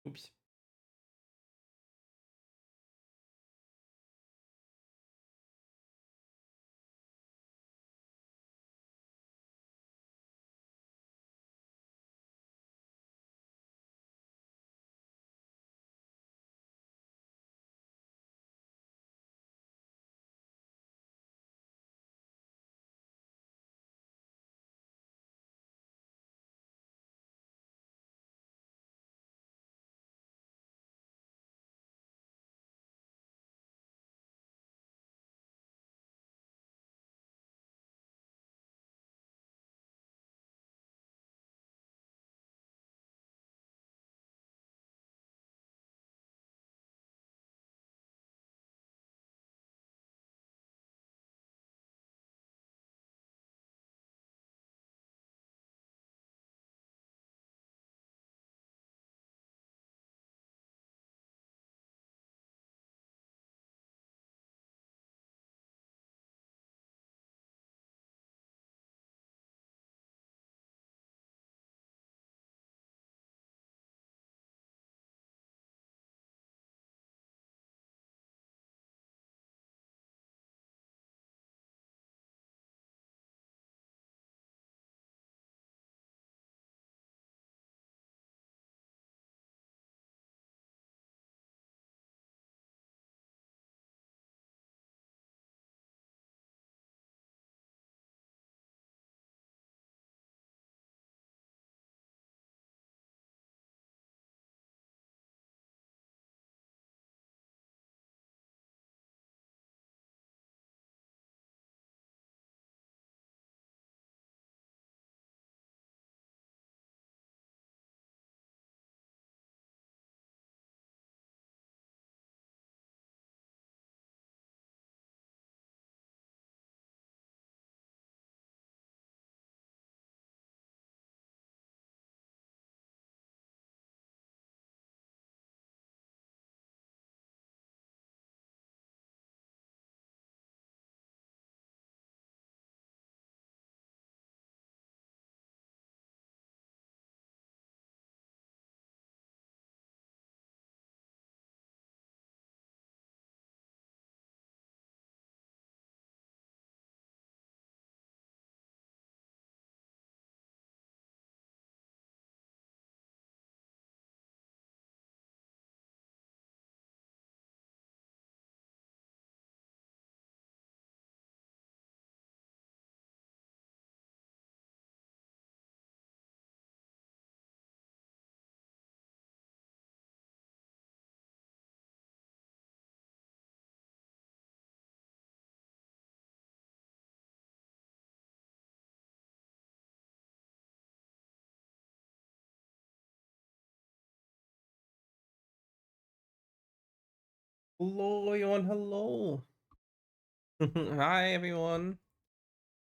Oops. Hello, everyone. Hello. Hi, everyone.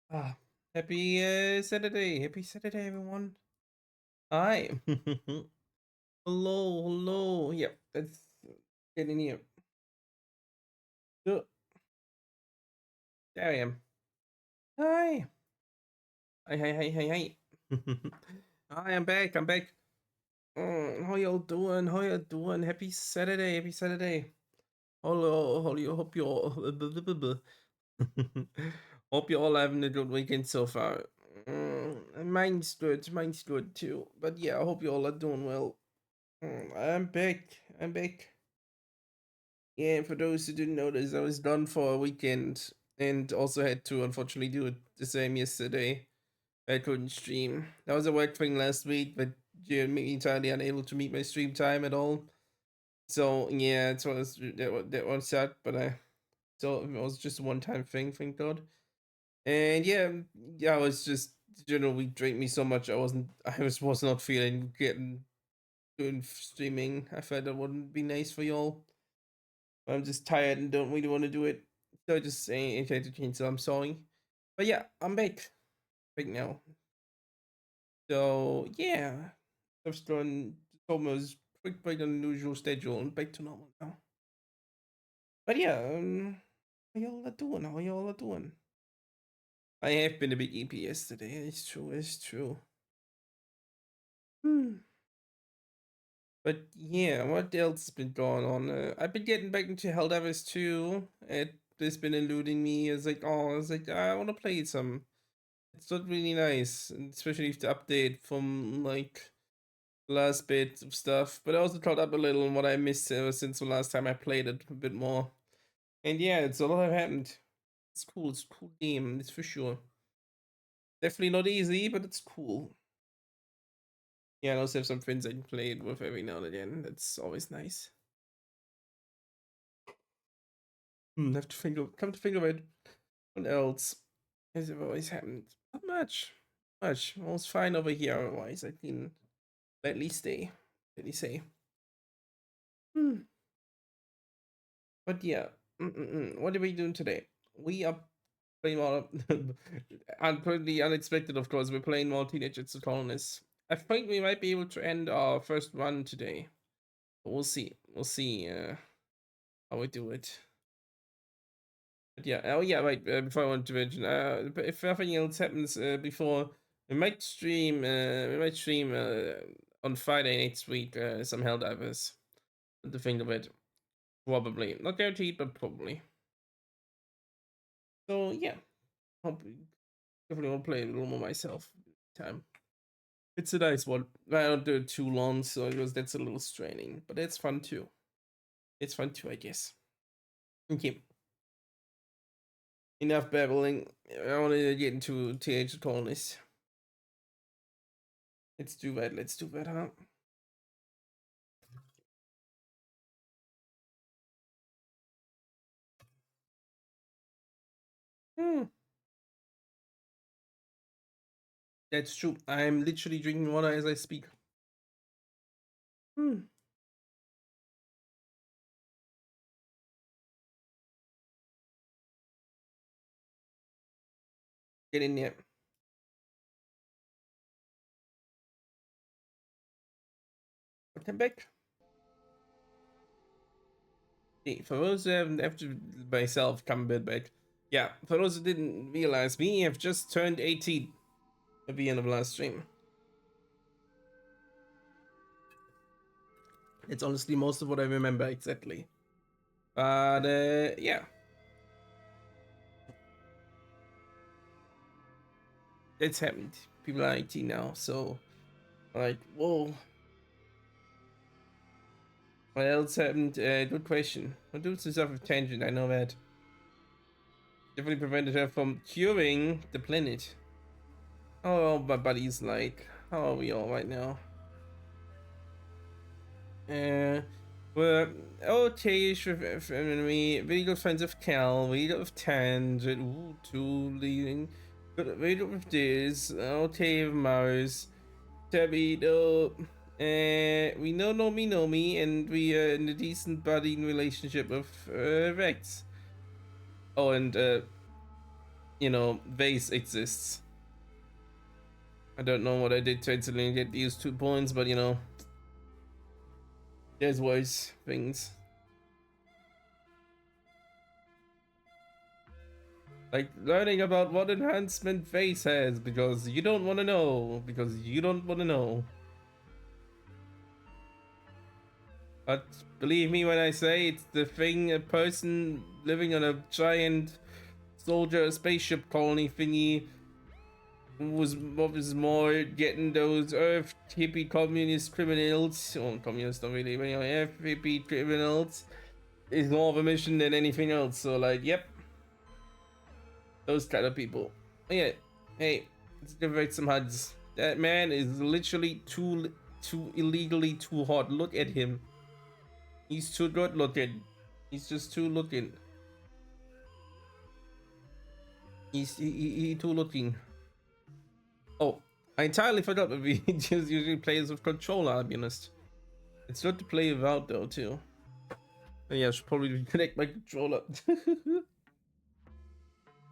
Ah, happy Saturday. Happy Saturday, everyone. Hi. Hello, hello. Yep, that's getting here. So, there I am. Hi. Hi, hi, hi, hi, hi. Hi, I'm back. I'm back. How y'all doing? How y'all doing? Happy Saturday. Happy Saturday. Hello, hello. Hope you all. Hope you all having a good weekend so far. Mine's good. Mine's good too. But yeah, I hope you all are doing well. I'm back. I'm back. Yeah, for those who didn't notice, I was done for a weekend and also had to unfortunately do it the same yesterday. I couldn't stream. That was a work thing last week, but yeah, made me entirely unable to meet my stream time at all. So yeah, that was sad, but so it was just a one-time thing, thank God. And yeah, I was just generally drained me so much. I was not feeling getting doing streaming. I felt that wouldn't be nice for y'all. I'm just tired and don't really want to do it. So I just saying okay to change. So I'm sorry, but yeah, I'm back right now. So yeah, I've done almost quick break on the usual schedule and back to normal now. But yeah, how y'all are doing? How y'all are doing? I have been a bit EP yesterday. It's true. It's true. Hmm. But yeah, what else has been going on? I've been getting back into Helldivers too. It's been eluding me. I was like, I want to play some. It's not really nice, and especially if the update from like last bit of stuff. But I also caught up a little on what I missed ever since the last time I played it a bit more. And yeah, it's a lot have happened. It's cool. It's a cool game. It's for sure. Definitely not easy, but it's cool. Yeah, I also have some friends I can play it with every now and again. That's always nice. Have to think of, come to think of it. What else has ever always happened? Not much. Much. All's fine over here. Otherwise, I can at least stay. Let me say. Hmm. But yeah. What are we doing today? We are playing more. Completely unexpected, of course. We're playing more Teenage Exocolonists. I think we might be able to end our first run today. But we'll see. We'll see how we do it. But yeah. Oh yeah. Right. Before I want to mention, if nothing else happens before, we might stream. We might stream on Friday next week. Some Helldivers. To think of it, probably not guaranteed, but probably. So yeah. Hope definitely want to play a little more myself. Time. It's a nice one. I don't do it too long, so because that's a little straining, but it's fun too. It's fun too, I guess. Okay. Enough babbling. I want to get into TH Colonists. Let's do that. Let's do that, huh? Hmm. That's true. I'm literally drinking water as I speak. Hmm. Get in there. Welcome back. Hey, for those who haven't, after myself come a bit back. Yeah, for those who didn't realize, me have just turned 18 at the end of last stream. It's honestly most of what I remember exactly. But yeah, it's happened. People are 18 now, so like, whoa. What else happened? Good question. What do some stuff with tangent? I know that. Definitely prevented her from curing the planet. Oh, my buddy's like, how are we all right now? Uh, we're okay-ish with me. Really good friends with Cal. Really good with Tangent. Ooh, two leading. Really good with this. Okay with Mars. Tabby, no. We know me, and we are in a decent budding relationship with Rex. Oh, and Vase exists. I don't know what I did to accidentally get these 2 points, but there's worse things. Like learning about what enhancement Vase has because you don't want to know. Because you don't want to know. But believe me when I say it's the thing a person living on a giant soldier spaceship colony thingy was what was more getting those Earth hippie communist criminals, well, communists not really, but Earth hippie criminals is more of a mission than anything else. So like, yep, those kind of people. Yeah, hey, let's liberate some HUDs. That man is literally too illegally too hot. Look at him. He's too good looking. He's just too looking. He too looking. Oh, I entirely forgot that we just usually plays with controller. I'll be honest. It's good to play without though too. Oh, yeah, I should probably reconnect my controller.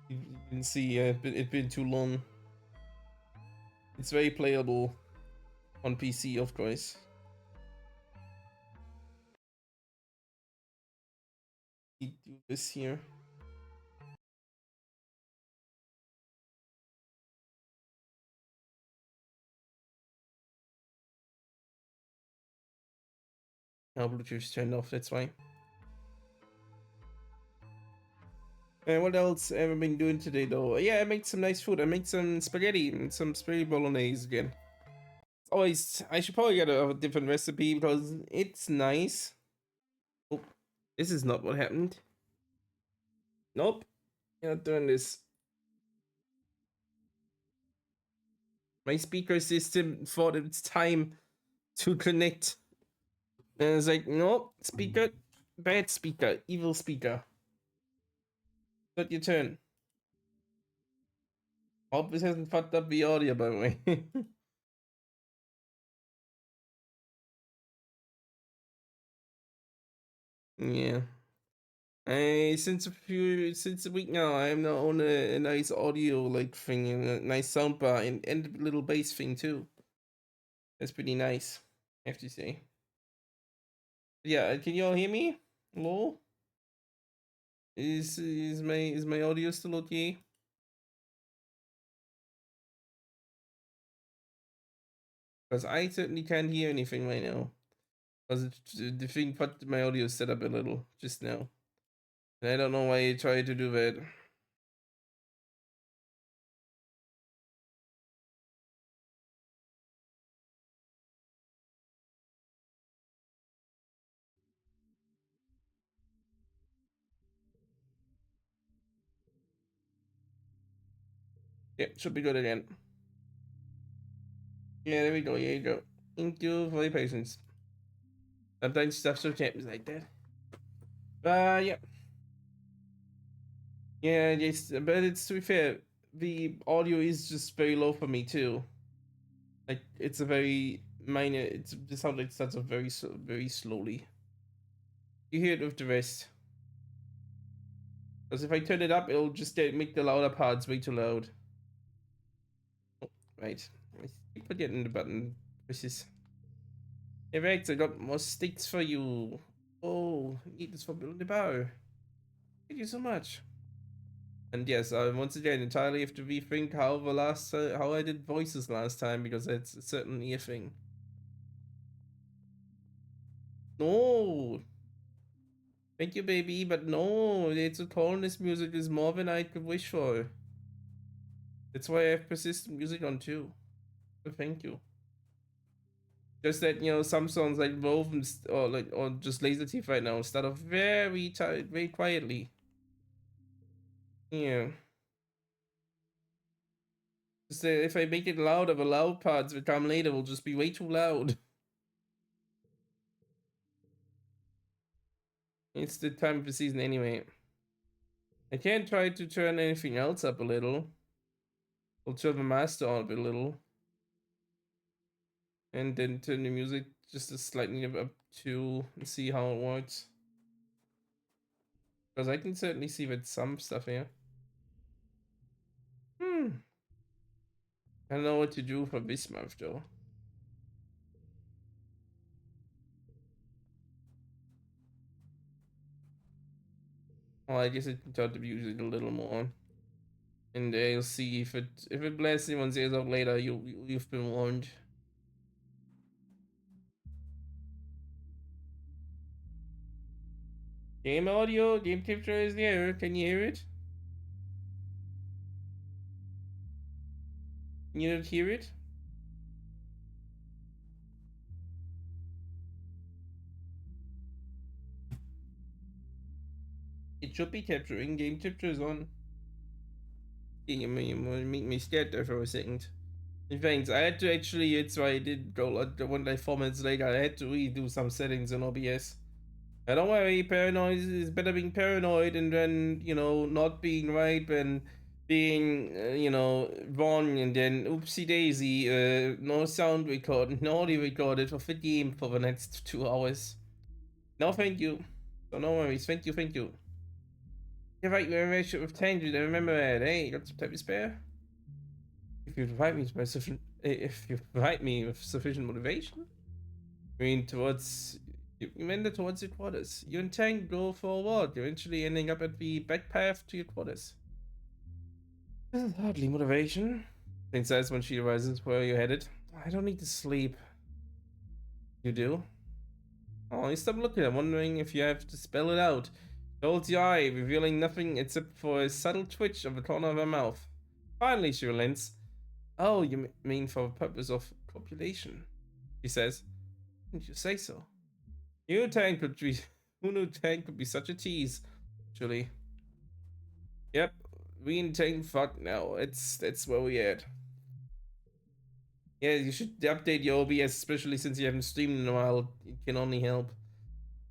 You can see it's been too long. It's very playable on PC, of course. We do this here. Oh, Bluetooth's turned off, that's why. And what else have I been doing today though? Yeah, I made some nice food. I made some spaghetti and some spaghetti bolognese again. Always, I should probably get a different recipe because it's nice. Oh, this is not what happened. Nope, you're not doing this. My speaker system thought it's time to connect. And it's like, nope, speaker, bad speaker, evil speaker. Not your turn. Hope this hasn't fucked up the audio, by the way. Yeah. Since a week now, I'm now on a nice audio like thing and a nice soundbar and a little bass thing too. That's pretty nice, I have to say. Yeah, can you all hear me? Hello? Is my audio still okay? Because I certainly can't hear anything right now. Because the thing put my audio set up a little just now. And I don't know why you tried to do that. Yeah, should be good again. Yeah, there we go. Here you go. Thank you for your patience. Sometimes stuff so happens like that. Yeah. Yeah, yes, but it's to be fair, the audio is just very low for me too. Like it's a very minor. It's the sound like starts off very slowly. You hear it with the rest. Because if I turn it up, it'll just make the louder parts way too loud. Oh, right. I keep forgetting the button. This Hey Rex, I got more sticks for you. Oh, need this for building the bar. Thank you so much. And yes, I once again entirely have to rethink how I did voices last time because it's certainly a thing. No, thank you, baby, but no, the Exocolonist music is more than I could wish for. That's why I have persistent music on too. So thank you. Just that some songs like Woven or just Laser Teeth right now start off very tight, very quietly. Yeah. Just if I make it louder, the loud parts that come later will just be way too loud. It's the time of the season anyway. I can try to turn anything else up a little. I'll turn the master on a little. And then turn the music just a slightly up to and see how it works. Because I can certainly see with some stuff here. I don't know what to do for this month though. Well, I guess I can turn the music a little more. And you'll see if it blasts anyone's ears out later, you've been warned. Game audio, game capture is there. Can you hear it? Can you not hear it? It should be capturing. Game capture is on. You make me scared there for a second. In fact, I had to actually, it's why I did go like 4 minutes later, I had to redo some settings in OBS. Don't worry, paranoid is better being paranoid and then, not being right and being, wrong and then oopsie daisy, no sound recorded, no audio recorded for the game for the next 2 hours. No, thank you. So no worries, thank you, thank you. Yeah, right, you're in a relationship with Tangent, I remember that. Hey, you got some time to spare? If you provide me with sufficient motivation, I mean, you meant it towards your quarters. You intend to go for a walk, eventually ending up at the back path to your quarters. This is hardly motivation. Since that's when she arises, where are you headed? I don't need to sleep. You do? Oh, you stop looking. I'm wondering if you have to spell it out. She holds your eye, revealing nothing except for a subtle twitch of the corner of her mouth. Finally, she relents. Oh, you mean for the purpose of copulation? She says. Didn't you say so? You Tang could be. Who knew Tang could be such a tease? Actually, yep. We and Tang fuck now. That's where we at. Yeah, you should update your OBS, especially since you haven't streamed in a while. It can only help.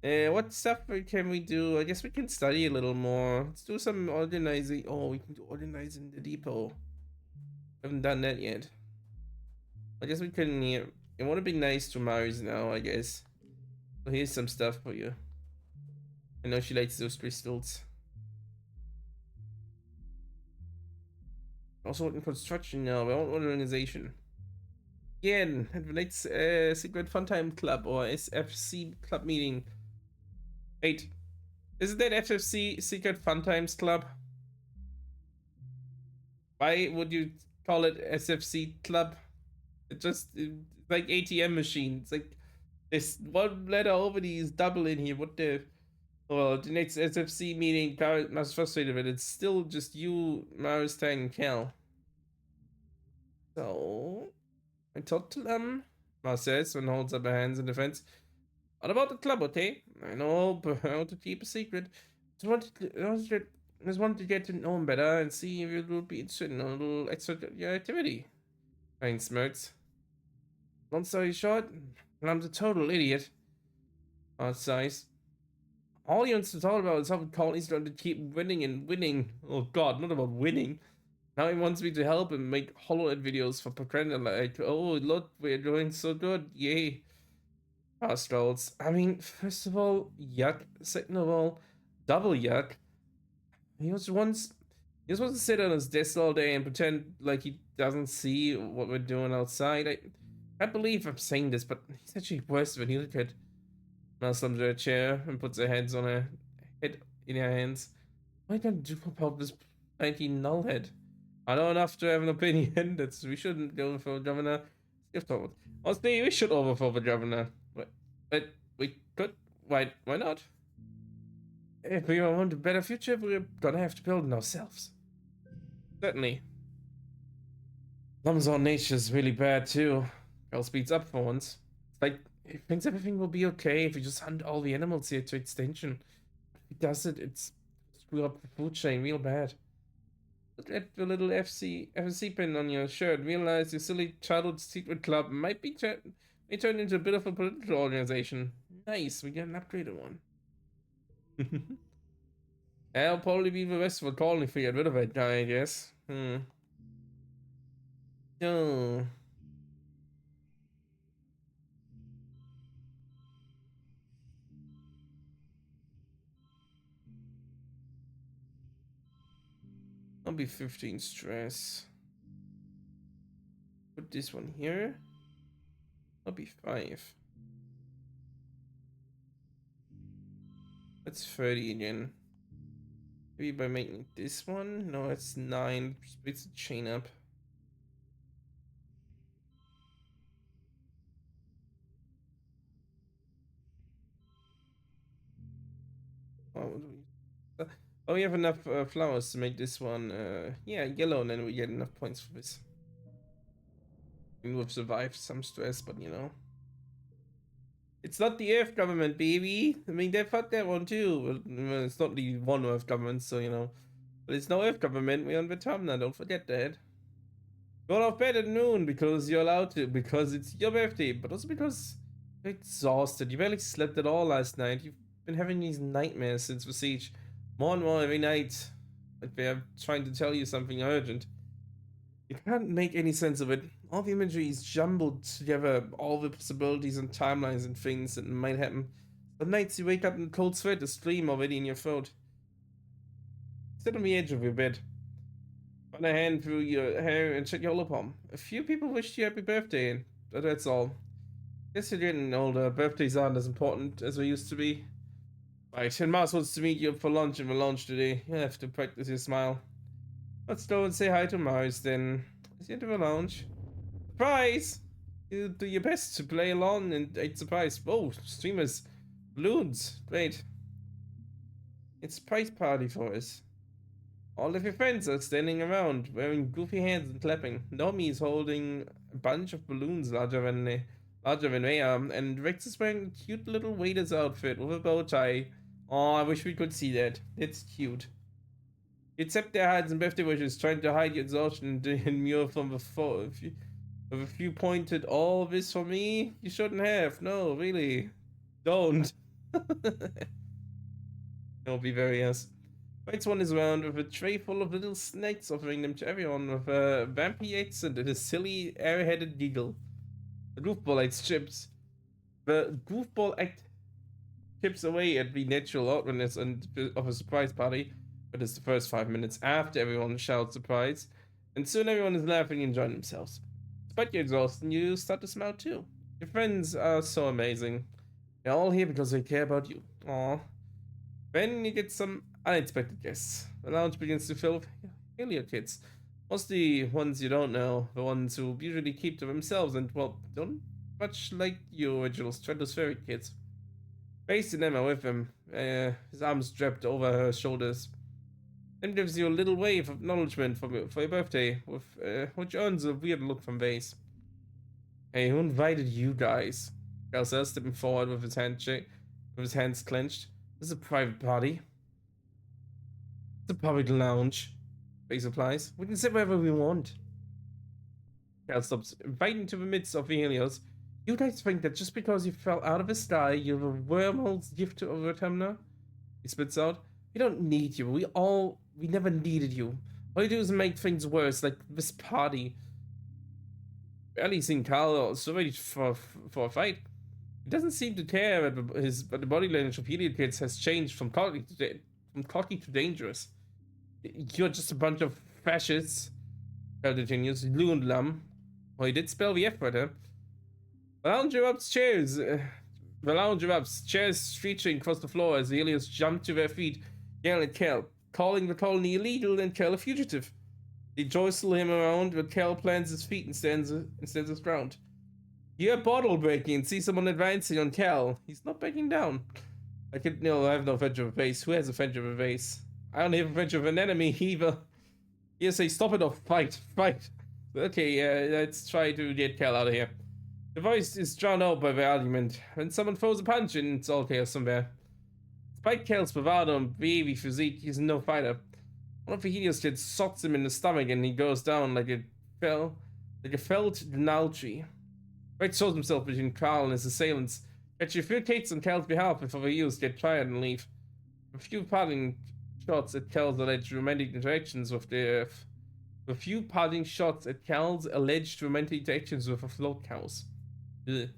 What stuff can we do? I guess we can study a little more. Let's do some organizing. Oh, we can do organizing the depot. Haven't done that yet. I guess we can. Yeah, I want to be nice to Mars now, I guess. So here's some stuff for you. I know she likes those crystals. Also in construction now. We want organization. Again, it relates Secret Funtime Club or SFC Club meeting. Wait, isn't that FFC Secret Funtimes Club? Why would you call it SFC Club? It just it's like ATM machine. It's like this one letter over is double in here. What the? Well, the next SFC meeting, Garrett must frustrated with it. It's still just you, Maris, Tang, and Cal. So I talked to them. Mars says and holds up her hands in defense. What about the club, okay? I know, but how to keep a secret. Just wanted to get to know him better and see if it would be interested in a little extra activity. Ryan smirks. Long story short, I'm a total idiot. Art sighs. All he wants to talk about is how the colony's trying to keep winning and winning. Oh god, not about winning. Now he wants me to help him make HoloLED videos for propaganda like, oh look, we're doing so good, yay. Strolls. I mean, first of all, yuck. Second of all, double yuck. He was once he just wants to sit on his desk all day and pretend like he doesn't see what we're doing outside. I can't believe I'm saying this, but he's actually worse when you look at Mel slumps her chair and puts her hands on her head in her hands. What are you gonna do about this 19 nullhead? I know enough to have an opinion. That's we shouldn't go for governor. Skip forward. Honestly, we should overthrow the governor. But we could. Why not? If we want a better future, we're gonna have to build it ourselves. Certainly. Amazon nature's really bad too. Girl speeds up for once. It's like he thinks everything will be okay if we just hunt all the animals here to extinction. If he does it, it's screw up the food chain real bad. Look at the little FSC pin on your shirt. Realize your silly childhood secret club may turn into a bit of a political organization. Nice, we get an upgraded one. I'll probably be the best for calling if we get rid of that guy, I guess. Oh. I'll be 15 stress. Put this one here. I'll be 5. That's 30 again. Maybe by making this one? No, it's 9. Splits the chain up. Oh, we have enough flowers to make this one, yeah, yellow, and then we get enough points for this. I mean, we've survived some stress, but you know. It's not the Earth government, baby. I mean, they fought that one too. Well, it's not the one Earth government, so you know. But it's no Earth government. We're on Vietnam, don't forget that. Go off bed at noon because you're allowed to, because it's your birthday, but also because you're exhausted. You barely slept at all last night. You've been having these nightmares since the siege. More and more every night. Like they're trying to tell you something urgent. You can't make any sense of it. All the imagery is jumbled together, all the possibilities and timelines and things that might happen. Some nights you wake up in a cold sweat, a stream already in your throat. Sit on the edge of your bed. Run a hand through your hair and check your lip palm. A few people wished you happy birthday, but that's all. Guess you're getting older. Birthdays aren't as important as they used to be. Right, and Mars wants to meet you for lunch in the lounge today. You have to practice your smile. Let's go and say hi to Mars then. Is he into the lounge? Surprise! You do your best to play along and eat surprise. Oh, streamers. Balloons. Great. It's a prize party for us. All of your friends are standing around, wearing goofy hands and clapping. Nomi is holding a bunch of balloons larger than they are, and Rex is wearing a cute little waiter's outfit with a bow tie. Oh, I wish we could see that. It's cute. You accept their hats and birthday wishes, trying to hide your exhaustion and mural from the fall. If you pointed all this for me, you shouldn't have. No, really. Don't. It'll be very yes. Waits one is around with a tray full of little snakes, offering them to everyone with a vampy accent and a silly, air-headed giggle. The goofball acts chips. The goofball act chips away at the natural awkwardness and of a surprise party, but it's the first 5 minutes after everyone shouts surprise, and soon everyone is laughing and enjoying themselves. Despite your exhaustion, you start to smile too. Your friends are so amazing. They're all here because they care about you. Aww. Then you get some unexpected guests. The lounge begins to fill with Helio kids. Mostly ones you don't know, the ones who usually keep to themselves and, well, don't much like you original stratospheric kids. Face and Emma with him, his arms draped over her shoulders. Then gives you a little wave of acknowledgement for your birthday, which earns a weird look from Vase. Hey, who invited you guys? Gal says, stepping forward with his hands clenched. This is a private party. It's a public lounge. Vase replies. We can sit wherever we want. Gal stops, inviting to the midst of the Helios. You guys think that just because you fell out of the sky, you're a wormhole's gift to Overtemner? He spits out. We don't need you. We never needed you. All you do is make things worse, like this party. Barely seen Carl so ready for a fight. He doesn't seem to care but the body language of Helios kids has changed from cocky to dangerous. You're just a bunch of fascists. Carl continues. Loonlam. Well, he did spell the F word, huh? The lounge erupts chairs. The lounge erupts, chairs screeching across the floor as the aliens jump to their feet, yelling at Kel, calling the colony illegal and Kel a fugitive. They jostle him around, but Kel plants his feet and stands his ground. You hear bottle breaking and see someone advancing on Kel. He's not backing down. I have no friendship with a base. Who has a friendship with a base? I don't have a friendship with an enemy either. You say stop it or fight. Okay, let's try to get Kel out of here. The voice is drowned out by the argument. When someone throws a punch and it's all chaos somewhere. Despite Kel's bravado and baby physique, he's no fighter. One of the Helios kids socks him in the stomach and he goes down like a felled tree. Rex shows himself between Carl and his assailants. Yet she furicates on Kel's behalf before the Helios get tired and leave. A few parting shots at Kel's alleged romantic interactions with the float cows. Ugh.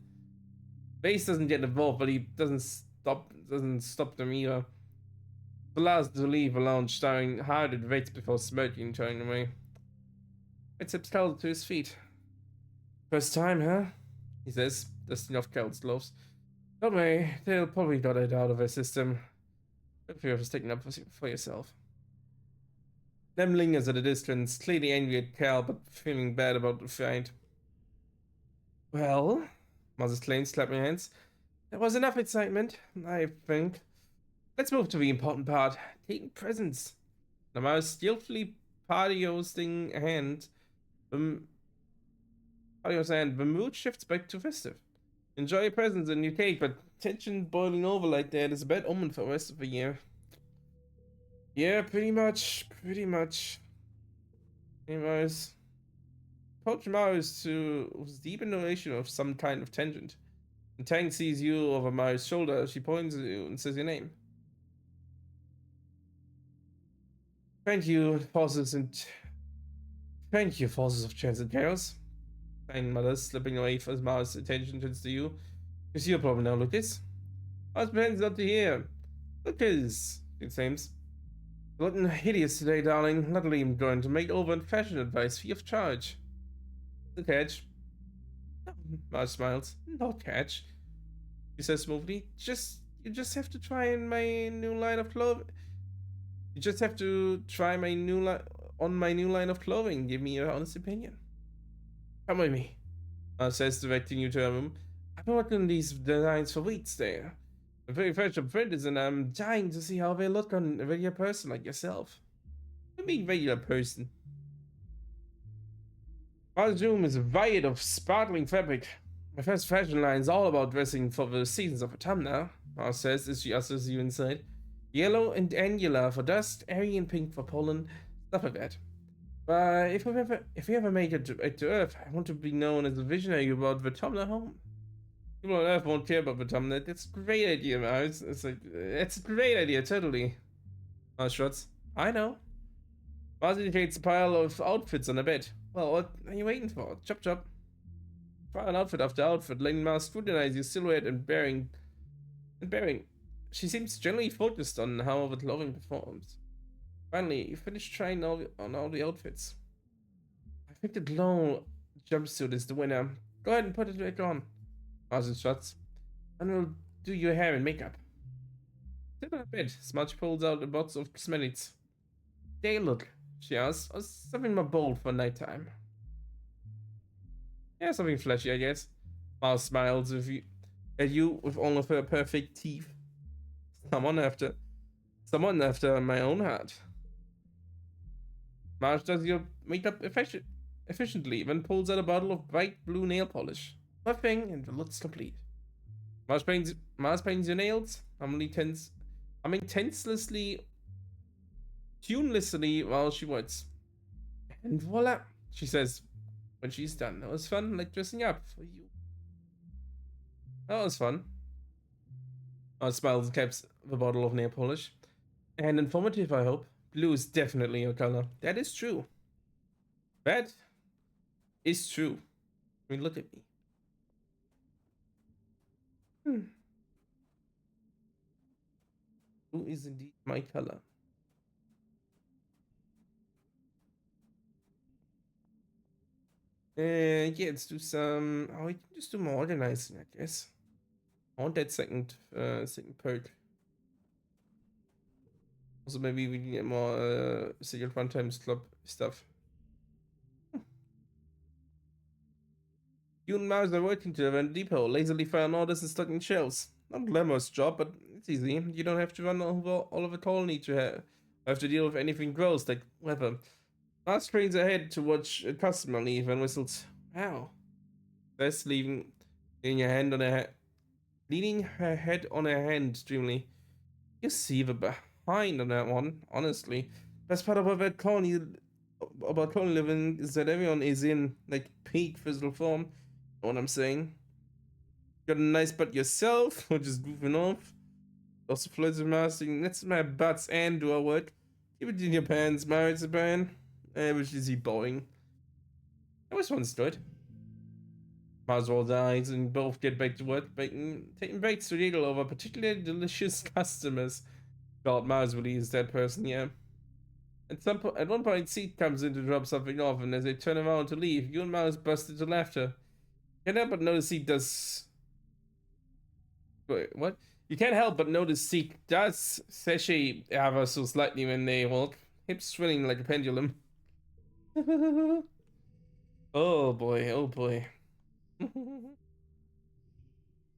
Base doesn't get involved, but he doesn't stop them either. Allows to leave the lounge, staring hard at Rex before smirking and turning away. Rex tips Kel to his feet. First time, huh? He says, dusting off Kel's gloves. Don't worry, they'll probably got it out of their system. If you're sticking up for yourself. Lem lingers at a distance, clearly angry at Kel, but feeling bad about the fight. Well, Maz exclaims, clapping hands. There was enough excitement, I think. Let's move to the important part. Taking presents. The mouse skillfully patioing hand. The mood shifts back to festive. Enjoy your presents and your cake, but tension boiling over like that is a bad omen for the rest of the year. Yeah, pretty much. Anyways, approach Maris who's deep in narration of some kind of tangent. And Tang sees you over Maris' shoulder. She points at you and says your name. Thank you, forces of chance and chaos. Tang mutters, slipping away as Maris' attention turns to you. It's your problem now, Lucas. I was planning not to hear. Lucas, it seems. Looking hideous today, darling. Luckily, I'm going to make over in fashion advice free of charge. The catch. Marge smiles. No catch. She says smoothly. You just have to try my new line of clothing. You just have to try my new line of clothing. Give me your honest opinion. Come with me. Marge says, directing you to her room. I've been working on these designs for weeks there. I'm very fresh from printers, and I'm dying to see how they look on a regular person like yourself. I mean, regular person. My room is void of sparkling fabric. My first fashion line is all about dressing for the seasons of autumn now, Mars says as she ushers you inside. Yellow and angular for dust, airy and pink for pollen, stuff like that. But if we ever make it to Earth, I want to be known as a visionary about the autumnal home. People on Earth won't care about the autumnal. That's a great idea, Mars. It's like, it's a great idea, totally. Mars shrugs. I know. Mars indicates a pile of outfits on the bed. Well, what are you waiting for? Chop chop. Try an outfit after outfit, letting Mars scrutinize your silhouette and bearing. She seems generally focused on how the clothing performs. Finally, you finished trying on all the outfits. I think the glow jumpsuit is the winner. Go ahead and put it back on. Mars instructs. And we'll do your hair and makeup. Sit on a bed. Smudge pulls out a box of cosmetics. They look, she asks, or something more bold for nighttime. Yeah, something flashy, I guess. Mars smiles at you with all of her perfect teeth. Someone after, someone after my own heart. Mars does your makeup efficiently, then pulls out a bottle of bright blue nail polish. Nothing, and the look's complete. Mars paints your nails, humming tenselessly, tunelessly while she works. And voila, she says when she's done. That was fun, like dressing up for you. That was fun. Smiles and caps the bottle of nail polish. And informative, I hope. Blue is definitely your color. That is true. That is true. I mean, look at me. Blue is indeed my color. Yeah, let's do some. Oh, we can just do more organizing, I guess. I want that second perk. Also, maybe we can get more secret fun times club stuff. You and Mars are working together in the depot, lazily firing orders and stocking shelves. Not a glamorous job, but it's easy. You don't have to run over all of the colony to have to deal with anything gross like weather. Mars cranes ahead to watch a customer leave and whistles. Wow. Bess leaning her hand on her head, leaning her head on her hand dreamily. You see the behind on that one, honestly. Best part about colony living is that everyone is in like peak physical form. Know what I'm saying? Got a nice butt yourself, or just goofing off. Also floats with mastering. That's my butts and do our work. Keep it in your pants, Marzipan. Which is he bowing? That was once good. Mars rolls eyes and both get back to work, taking breaks to giggle over particularly delicious customers. God, Mars really is that person, yeah. At one point, Seat comes in to drop something off, and as they turn around to leave, you and Mars burst into laughter. Can't help but notice Seat does. Wait, what? You can't help but notice Seat does sashay ever so slightly when they walk, hips swinging like a pendulum. Oh boy, oh boy.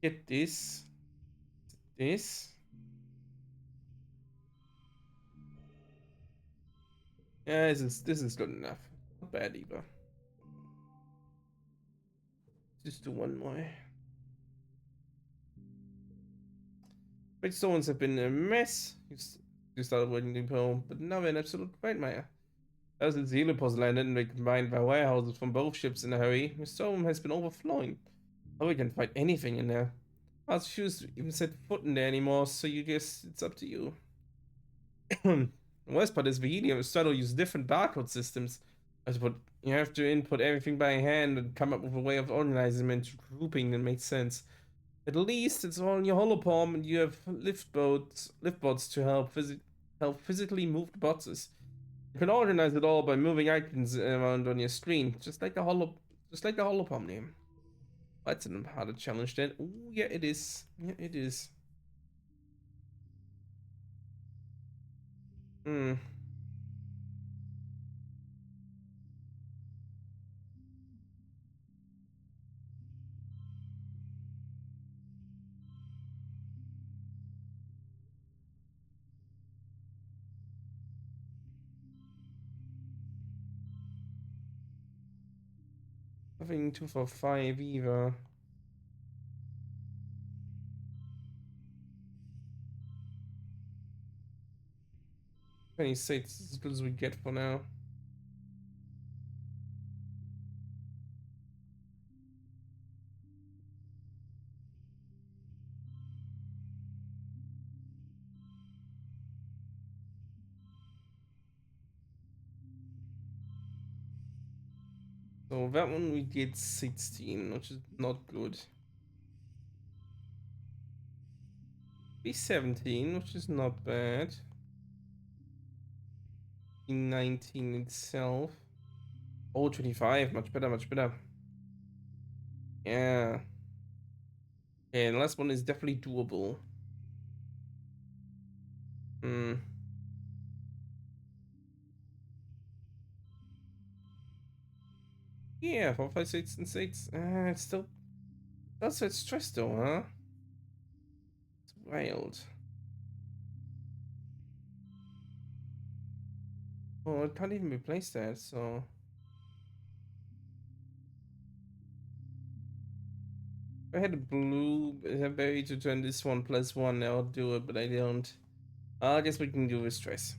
Get this. This. Yeah, this is good enough. Not bad either. Just do one more. Big stones have been a mess. You started working the home, but now they're an absolute nightmare. Ever since the Helipos landed and they combined by warehouses from both ships in a hurry, the storm has been overflowing. Oh, we can find anything in there. I was refused to even set foot in there anymore, so you guess it's up to you. The worst part is the helium started to use different barcode systems. You have to input everything by hand and come up with a way of organizing them into grouping that makes sense. At least it's all in your holopalm and you have lift bots to help physically move the boxes. You can organize it all by moving icons around on your screen, just like the holopalm name. That's a harder challenge then. Oh yeah, it is. Yeah, it is. Hmm. nothing 245 either. 26 is as good as we get for now. So that one we did 16, which is not good. 17, which is not bad. 19 itself. Oh, 25, much better, much better. Yeah. And the last one is definitely doable. Hmm. Yeah, 4, 5, 6, and 6. It's still that's it stress though, huh? It's wild. Oh, it can't even replace that, so if I had a blue berry to turn this one +1, I would do it, but I don't. I guess we can do with stress.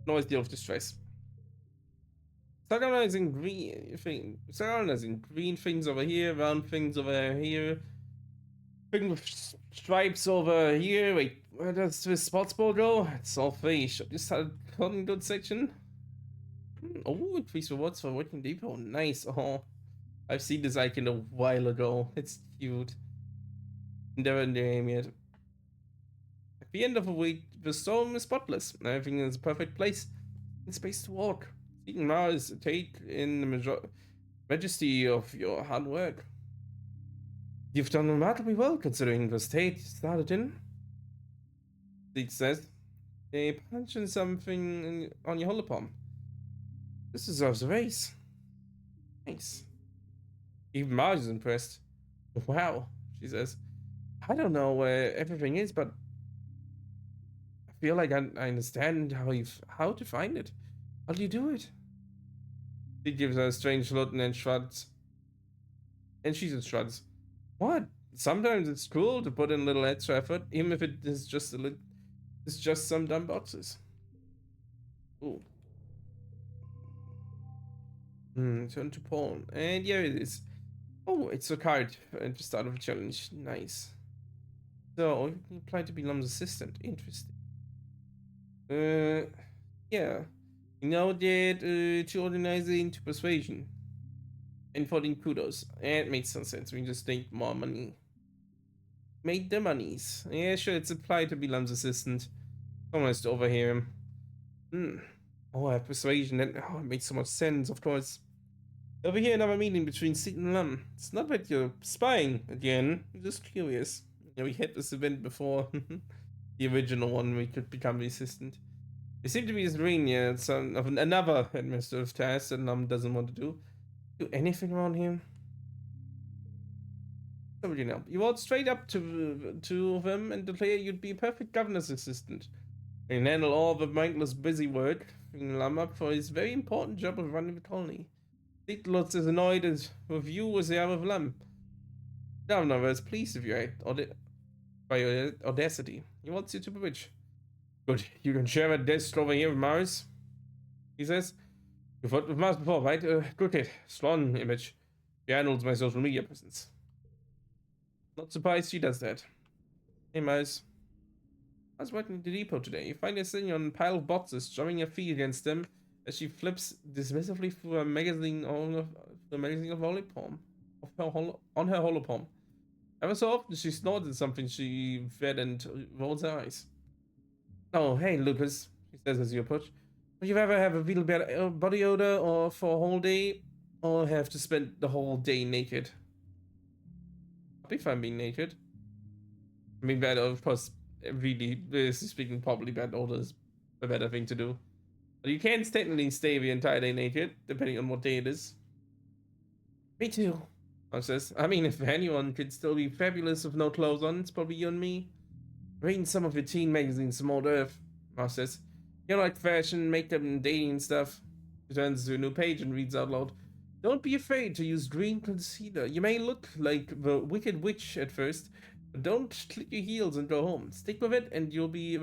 No always deal with the stress. Organizing green thing. Organizing green things over here, round things over here. Thing with stripes over here. Wait, where does this sports ball go? It's all fish. I just had a cotton good section. Oh, increase rewards for working depot. Nice. Oh, I've seen this icon a while ago. It's cute. Never in the game yet. At the end of the week, the storm is spotless. Everything is a perfect place and space to walk. Seeing Mars take in the majesty of your hard work. You've done remarkably well considering the state you started in. It says, a punch in something on your holopalm. This deserves a raise. Nice. Even Mars is impressed. Wow, she says. I don't know where everything is, but I feel like I understand how to find it. How do you do it? He gives her a strange look and then shrugs. And she just shrugs. What? Sometimes it's cool to put in a little extra effort, even if it is just it's just some dumb boxes. Ooh. Turn to pawn. And yeah, it is. Oh, it's a card at the start of a challenge. Nice. So, you can apply to be Lum's assistant. Interesting. Yeah. You now did to organizing to persuasion. And 14 kudos. It makes some sense. We just need more money. Made the monies. Yeah, sure, it's applied to be Lum's assistant. Almost overhear him. Oh, I have persuasion. That it makes so much sense, of course. Over here, another meeting between Seat and Lum. It's not that you're spying again. I'm just curious. Yeah, we had this event before. The original one, we could become the assistant. We seem to be disagreeing here. Some of another administrative task that Lum doesn't want to do. Do anything around here? Somebody know. You walk straight up to them and declare you'd be a perfect governor's assistant. And handle all the mindless busy work, freeing Lum up for his very important job of running the colony. Seat looks as annoyed with you as they are with Lum. Governor was pleased with your by your audacity. He wants you to be rich. Good, you can share a desk over here with Mars, he says. You've worked with Mars before, right? Good kid. Strong image. She handles my social media presence. Not surprised she does that. Hey, Mars. I was working at the depot today. You find her sitting on a pile of boxes, drumming her feet against them as she flips dismissively through a magazine of holopalm. On her holopalm. Ever so often she snorted something she read and rolls her eyes. Oh, hey, Lucas, she says as you approach. Would you ever have a little bit of body odor or for a whole day, or have to spend the whole day naked? I'll be fine being naked. I mean, bad, of course, really, speaking, probably bad odor is a better thing to do. But you can technically stay the entire day naked, depending on what day it is. Me too, I says. I mean, if anyone could still be fabulous with no clothes on, it's probably you and me. Reading some of your teen magazines, some old Earth, Mars says. You know, like fashion, makeup, and dating and stuff. She turns to a new page and reads out loud. Don't be afraid to use green concealer. You may look like the Wicked Witch at first, but don't click your heels and go home. Stick with it, and you'll be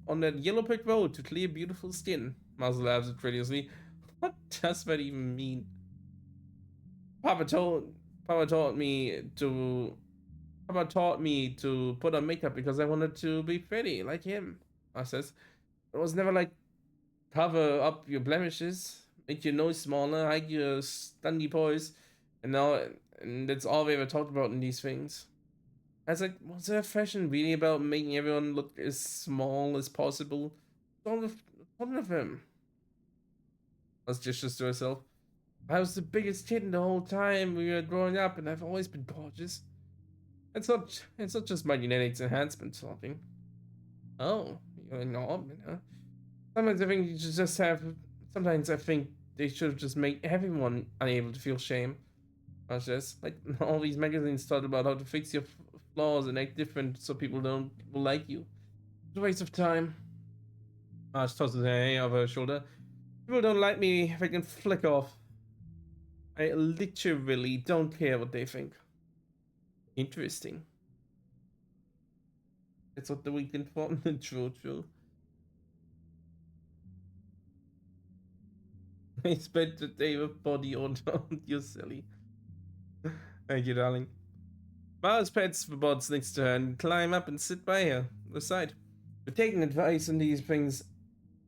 on that yellow brick road to clear, beautiful skin. Mouse laughs incredulously. What does that even mean? Papa told Papa taught me to Papa taught me to put on makeup because I wanted to be pretty like him. I says it was never like cover up your blemishes, make your nose smaller, hide your stunty pores, and now and that's all we ever talked about in these things. I was like, was their fashion really about making everyone look as small as possible? One of them. I was just to herself. I was the biggest kid the whole time we were growing up, and I've always been gorgeous. It's not just my genetics enhancement talking. Oh, you know. Sometimes I think you should just have. Sometimes I think they should just make everyone unable to feel shame. I was just like all these magazines talk about how to fix your flaws and act different so people don't will like you. It's a waste of time. I just tosses her hair over her shoulder. People don't like me, they can flick off. I literally don't care what they think. Interesting. That's what the weekend for. True. I spent the day with body odor. You're silly. Thank you, darling. Miles pets the bots next to her and climb up and sit by her, the side. But taking advice on these things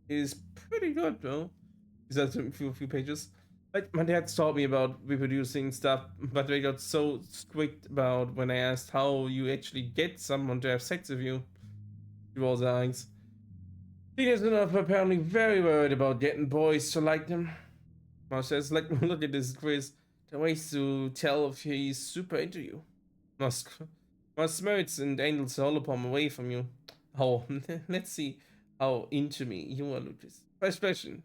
is pretty good, though. Is that a few pages? Like, my dad's taught me about reproducing stuff, but they got so strict about when I asked how you actually get someone to have sex with you. She rolls her eyes. Teenagers are apparently very worried about getting boys to like them. Mouse says, like, look at this quiz. There are ways to tell if he's super into you. Must smirks and angles all upon away from you. Oh, let's see how into me you are, Lucas. First question.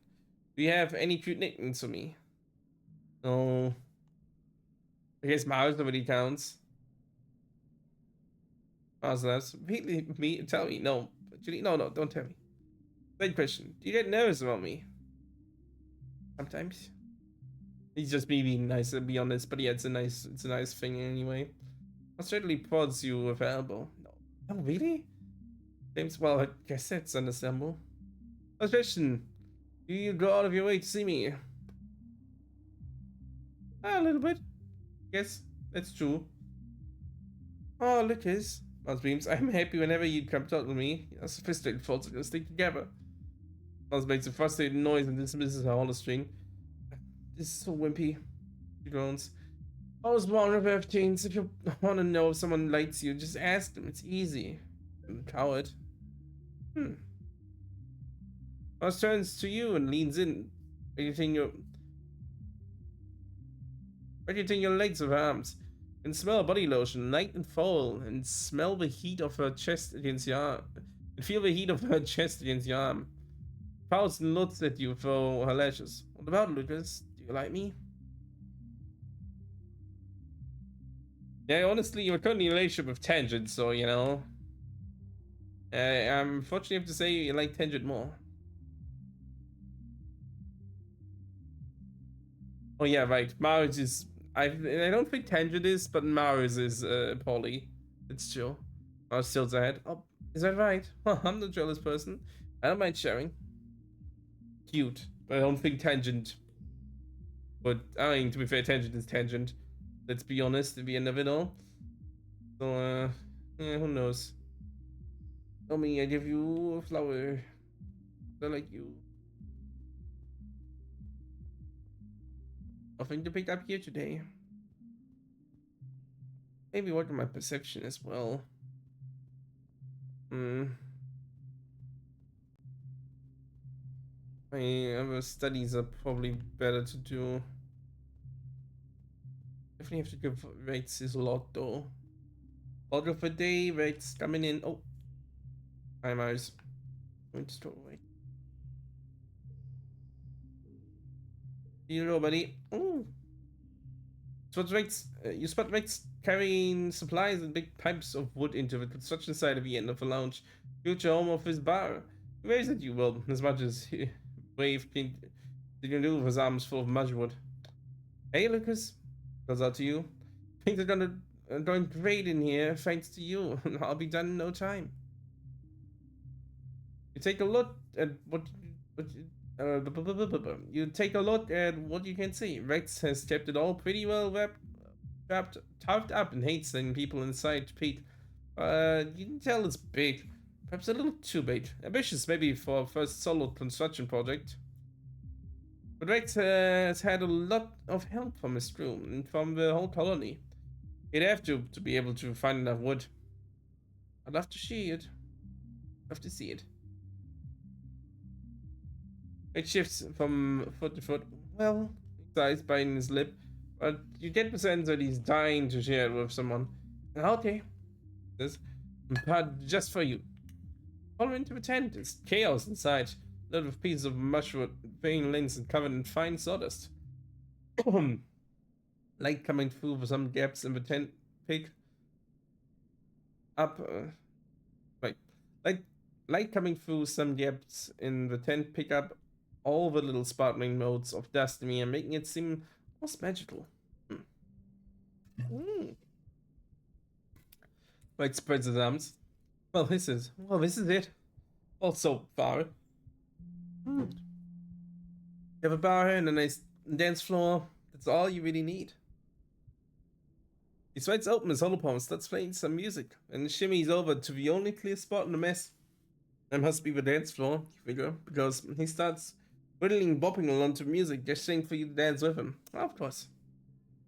Do you have any cute nicknames for me? Oh. I guess Mars nobody counts. Mars laughs. Me, tell me. No. Julie, no, don't tell me. Third question. Do you get nervous about me? Sometimes. He's just me being nice, to be honest. But yeah, it's a nice thing anyway. I'll certainly prods you with elbow. No, really? James, well, I guess that's understandable. Last question. Do you go out of your way to see me? A little bit. Yes, that's true. Oh, Lucas. Mouse beams. I'm happy whenever you come talk with me. Our sophisticated faults are gonna stick together. Mouse makes a frustrated noise and dismisses her hollow string. This is so wimpy. She groans. I was born with Earth Teens. If you want to know if someone likes you, just ask them. It's easy. I'm a coward. Mouse turns to you and leans in, raising your legs with her arms. You can smell body lotion, night and fall, and smell the heat of her chest against your arm. And feel the heat of her chest against your arm. Pouts and looks at you through her lashes. What about Lucas? Do you like me? Yeah, honestly, you're currently in a relationship with Tangent, so you know. I'm fortunately have to say you like Tangent more. Oh yeah, right. Mars is. I don't think Tangent is, but Mars is poly. It's true. Mars tilts ahead. Oh, is that right? Well, I'm the jealous person. I don't mind sharing. Cute, but I don't think Tangent. But I mean, to be fair, Tangent is Tangent. Let's be honest at the end of it all. So, yeah, who knows? Tell me, I give you a flower. I like you. Nothing to pick up here today. Maybe work on my perception as well. My other studies are probably better to do. Definitely have to give rates is a lot though. Log of a day, rates coming in. Oh, hi Mars. Going to store away. Hello, buddy. Oh. You spot rates carrying supplies and big pipes of wood into the construction site at the end of the lounge. Future home office bar. He waves at you, well, as much as he wave can do with his arms full of mushwood. Hey, Lucas. Goes out to you. Things are going great in here, thanks to you. I'll be done in no time. You take a look at you take a look at what you can see. Rex has kept it all pretty well wrapped, tucked up, and hates letting people inside Pete. You can tell it's big. Perhaps a little too big. Ambitious, maybe, for a first solo construction project. But Rex has had a lot of help from his crew and from the whole colony. He'd have to be able to find enough wood. I'd love to see it. Love to see it. It shifts from foot to foot. Well, his eyes biting his lip, but you get the sense that he's dying to share it with someone. Okay, this, but just for you. Follow into the tent. It's chaos inside. Loaded with pieces of mushroom, vein links, and covered in fine sawdust. Light coming through for some gaps in the tent. Pick up. Right. Light, light coming through some gaps in the tent. Pick up all the little sparkling motes of dust in me and making it seem almost magical. Mm. Light spreads his arms. This is it. All so far. You have a bar and a nice dance floor. That's all you really need. He spreads open his hollow palm, starts playing some music, and shimmies over to the only clear spot in the mess. That must be the dance floor, you figure, because he starts whittling, bopping along to music, gesturing for you to dance with him. Oh, of course.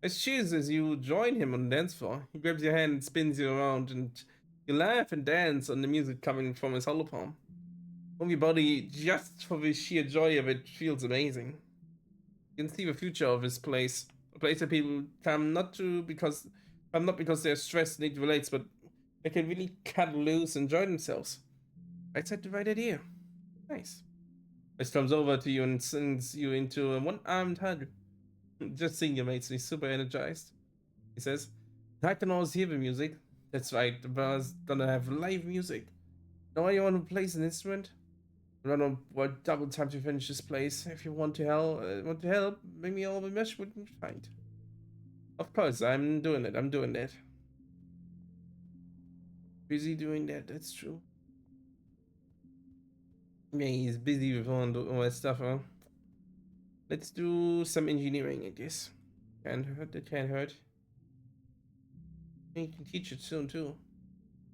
As cheers as you join him on the dance floor, he grabs your hand and spins you around, and you laugh and dance on the music coming from his hollow palm. Move your body just for the sheer joy of it feels amazing. You can see the future of this place. A place that people come not because they're stressed and need relates, but they can really cut loose and enjoy themselves. I said the right idea. Nice. This comes over to you and sends you into a one-armed hug. Just seeing you makes me super energized. He says, I can always hear the music. That's right, the bar's gonna have live music. Know anyone who plays an instrument? Run on what double time to finish this place. If you want to help, bring me all the mesh we can find. Of course, I'm doing it. I'm doing that. Busy doing that. That's true. Yeah, he's busy with all that stuff, huh? Let's do some engineering, I guess. Can't hurt. That can't hurt. You can teach it soon too.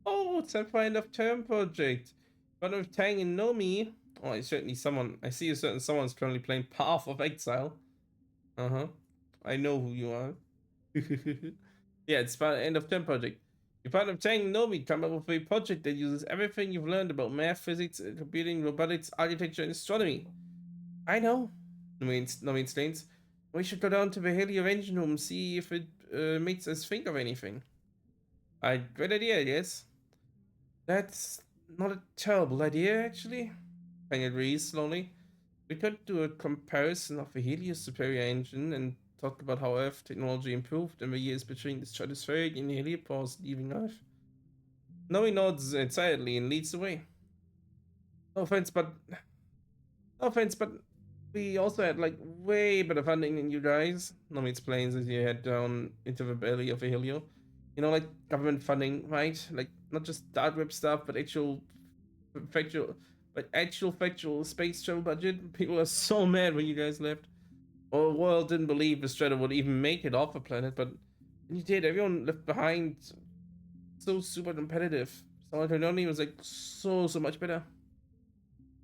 Oh, it's a kind of term project. But with Tang and Nomi. Oh, I see a certain someone's currently playing Path of Exile. Uh-huh. I know who you are. Yeah, it's part of end of term project. You're part of Tang and Nomi come up with a project that uses everything you've learned about math, physics, computing, robotics, architecture, and astronomy. I know. Nomi explains. We should go down to the Helio engine room and see if it makes us think of anything. Great idea, yes. That's not a terrible idea, actually. Fang agrees slowly. We could do a comparison of the Helios superior engine and talk about how Earth technology improved in the years between the stratospheric and heliopause leaving Earth. Noe nods excitedly and leads the way. No offense, but no offense, but we also had like way better funding than you guys. Nomi explains as you head down into the belly of a Helio. You know, like government funding, right? Like not just dark web stuff, but actual factual space travel budget. People are so mad when you guys left. Well, the world didn't believe the Strata would even make it off the planet, but when you did, everyone left behind so super competitive. Solar Technology was like so much better.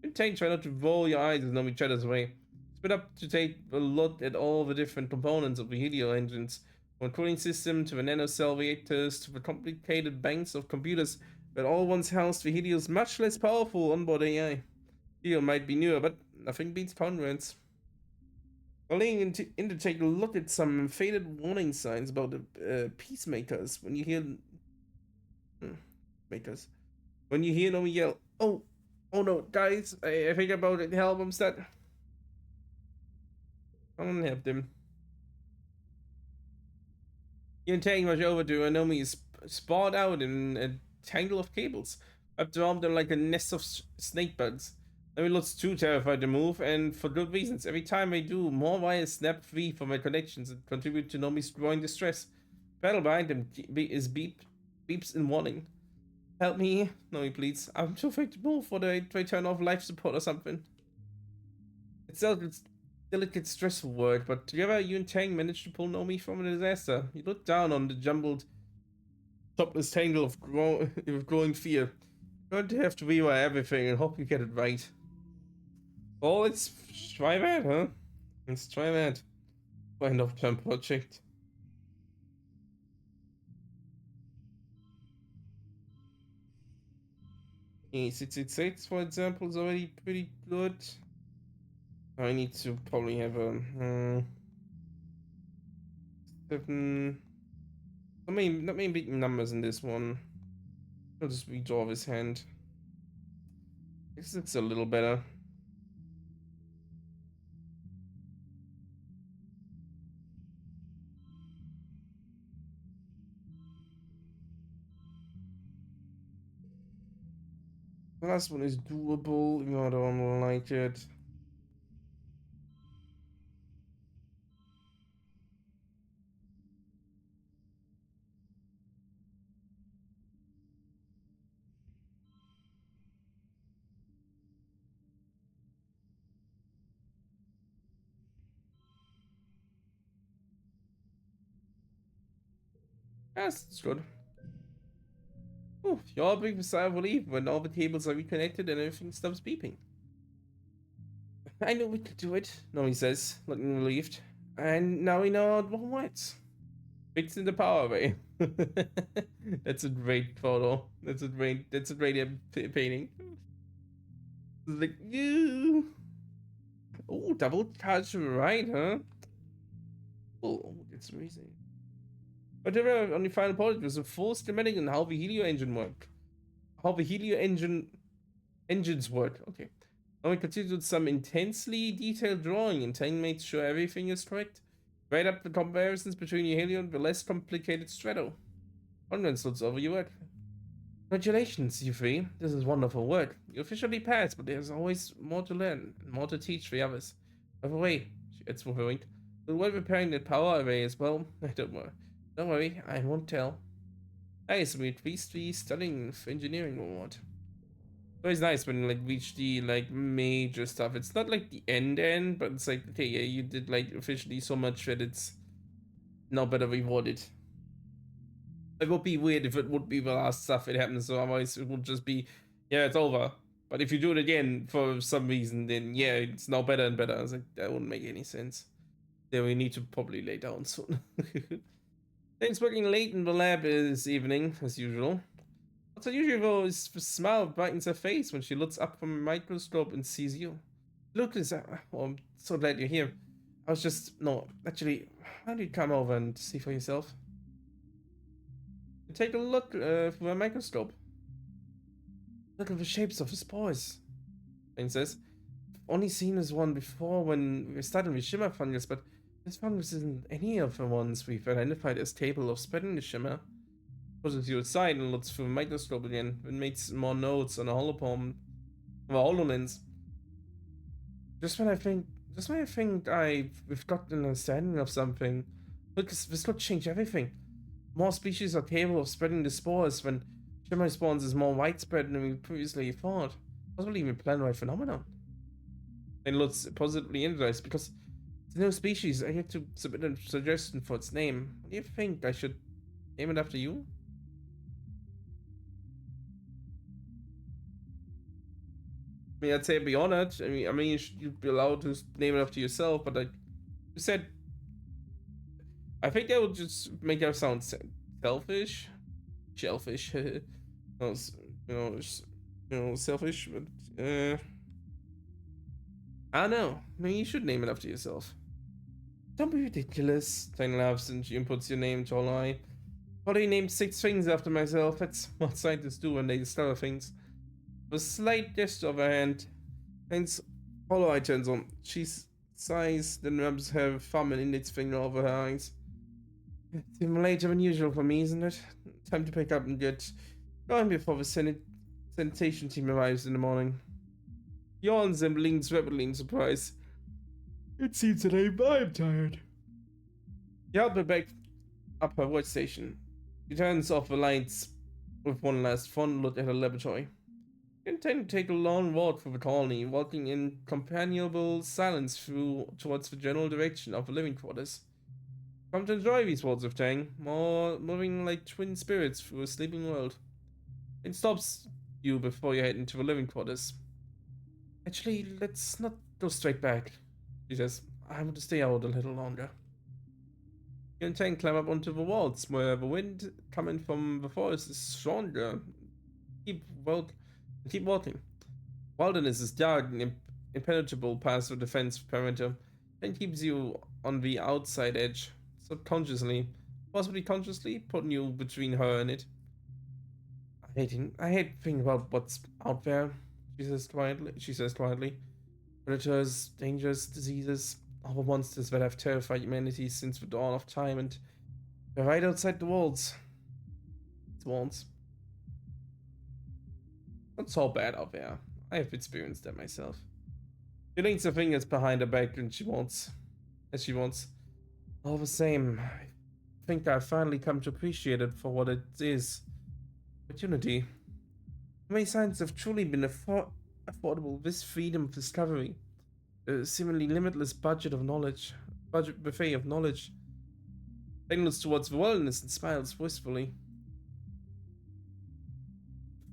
You try not to roll your eyes as Nomi chatters away. Split up to take a look at all the different components of the Helio engines, from the cooling system to the nanocell reactors to the complicated banks of computers that all once housed the Helio's much less powerful onboard AI. Helio might be newer, but nothing beats Conrad's. Falling in to take a look at some faded warning signs about the peacemakers. When you hear makers, when you hear them yell, oh no, guys, I think about it. Help them start. I'm gonna help them. You're taking much over to Anomi is sprawled out in a tangle of cables, wrapped around them like a nest of snake bugs. Nomi looks too terrified to move, and for good reasons. Every time I do, more wires snap free from my connections and contribute to Nomi's growing distress. Battle behind him is beeps in warning. Help me, Nomi pleads. I'm too afraid to move. What do I turn off life support or something? It's a delicate, stressful word, but together you and Tang managed to pull Nomi from a disaster. You look down on the jumbled, topless tangle of growing fear. You're going to have to rewire everything and hope you get it right. Oh, let's try that, huh? Let's try that. Find off plan project. E666, for example, is already pretty good. I need to probably have a seven. Not many big numbers in this one. I'll just redraw his hand. This looks a little better. The last one is doable, even though I don't like it. Yes, it's good. Oh, you're a big sigh of relief when all the tables are reconnected and everything stops beeping. I knew we could do it, Nomi says, looking relieved. And now we know what. Fixing the power away. That's a great photo. That's a great painting. Like you. Oh, double charge right, huh? Oh, that's amazing. Whatever on the final project was a full schematic on how the helio engine work. How the helio engines work. Okay. Now we continue with some intensely detailed drawing and Tang made sure everything is correct. Write up the comparisons between your helio and the less complicated strato. Congrats looks over your work. Congratulations, you three. This is wonderful work. You officially passed, but there's always more to learn and more to teach the others. By the way, she adds with a wink, but while repairing that power array as well, don't worry. Don't worry, I won't tell. Nice, we're pleased to be studying for engineering or what. It's always nice when you like reach the like major stuff. It's not like the end, but it's like, okay, yeah, you did like officially so much that it's now better rewarded. It would be weird if it would be the last stuff it happens, so otherwise it would just be, yeah, it's over. But if you do it again for some reason, then yeah, it's now better and better. I was like, that wouldn't make any sense. Then we need to probably lay down soon. Thanks working late in the lab this evening, as usual. What's unusual though is the smile brightens her face when she looks up from a microscope and sees you. Look, Lisa, oh, I'm so glad you're here. I was just, no, actually, why don't you come over and see for yourself? Take a look through a microscope. Look at the shapes of the spores. Jane says. Only seen this one before when we were studying with shimmer fungus, but this fungus isn't any of the ones we've identified as capable of spreading the shimmer. Pushes you aside and looks through a microscope again and makes more notes on a holopalm, or HoloLens. Just when I think, we've got an understanding of something, look, this could change everything. More species are capable of spreading the spores when shimmer spawns is more widespread than we previously thought. Possibly even planetary phenomenon. And looks positively energized because it's a new species. I get to submit a suggestion for its name. What do you think? I should name it after you? I mean, I'd say be honored. I mean, you'd be allowed to name it after yourself, but like you said, I think that would just make that sound selfish, shellfish. you selfish. But I don't know. Maybe you should name it after yourself. Don't be ridiculous. Tiny laughs and she inputs your name to all I. Probably named 6 things after myself. That's what scientists do when they discover things. With a slight gesture of her hand, hence hollow eye turns on. She sighs, then rubs her thumb and index finger over her eyes. It's even later than usual for me, isn't it? Time to pick up and get going before the sanitation team arrives in the morning. Yawns and blinks rapidly in surprise. It seems that I'm tired. You help her back up her workstation. She turns off the lights with one last fond look at her laboratory. You intend to take a long walk through the colony, walking in companionable silence towards the general direction of the living quarters. Come to enjoy these walks of Tang, more moving like twin spirits through a sleeping world. It stops you before you head into the living quarters. Actually, let's not go straight back, she says. I want to stay out a little longer. You and Tang climb up onto the walls, where the wind coming from the forest is stronger. Keep, well, keep walking. Wilderness is dark and impenetrable past the defense perimeter, and keeps you on the outside edge, subconsciously, possibly consciously, putting you between her and it. I hate thinking about what's out there, she says quietly. Predators, dangers, diseases, all the monsters that have terrified humanity since the dawn of time, and they're right outside the walls. It's walls. Not so bad out there. I have experienced that myself. She links her fingers behind her back and as she wants. All the same, I think I've finally come to appreciate it for what it is. Opportunity. Many signs have truly been affordable. This freedom of discovery, a seemingly limitless budget buffet of knowledge. Peng looks towards the wilderness and smiles wistfully.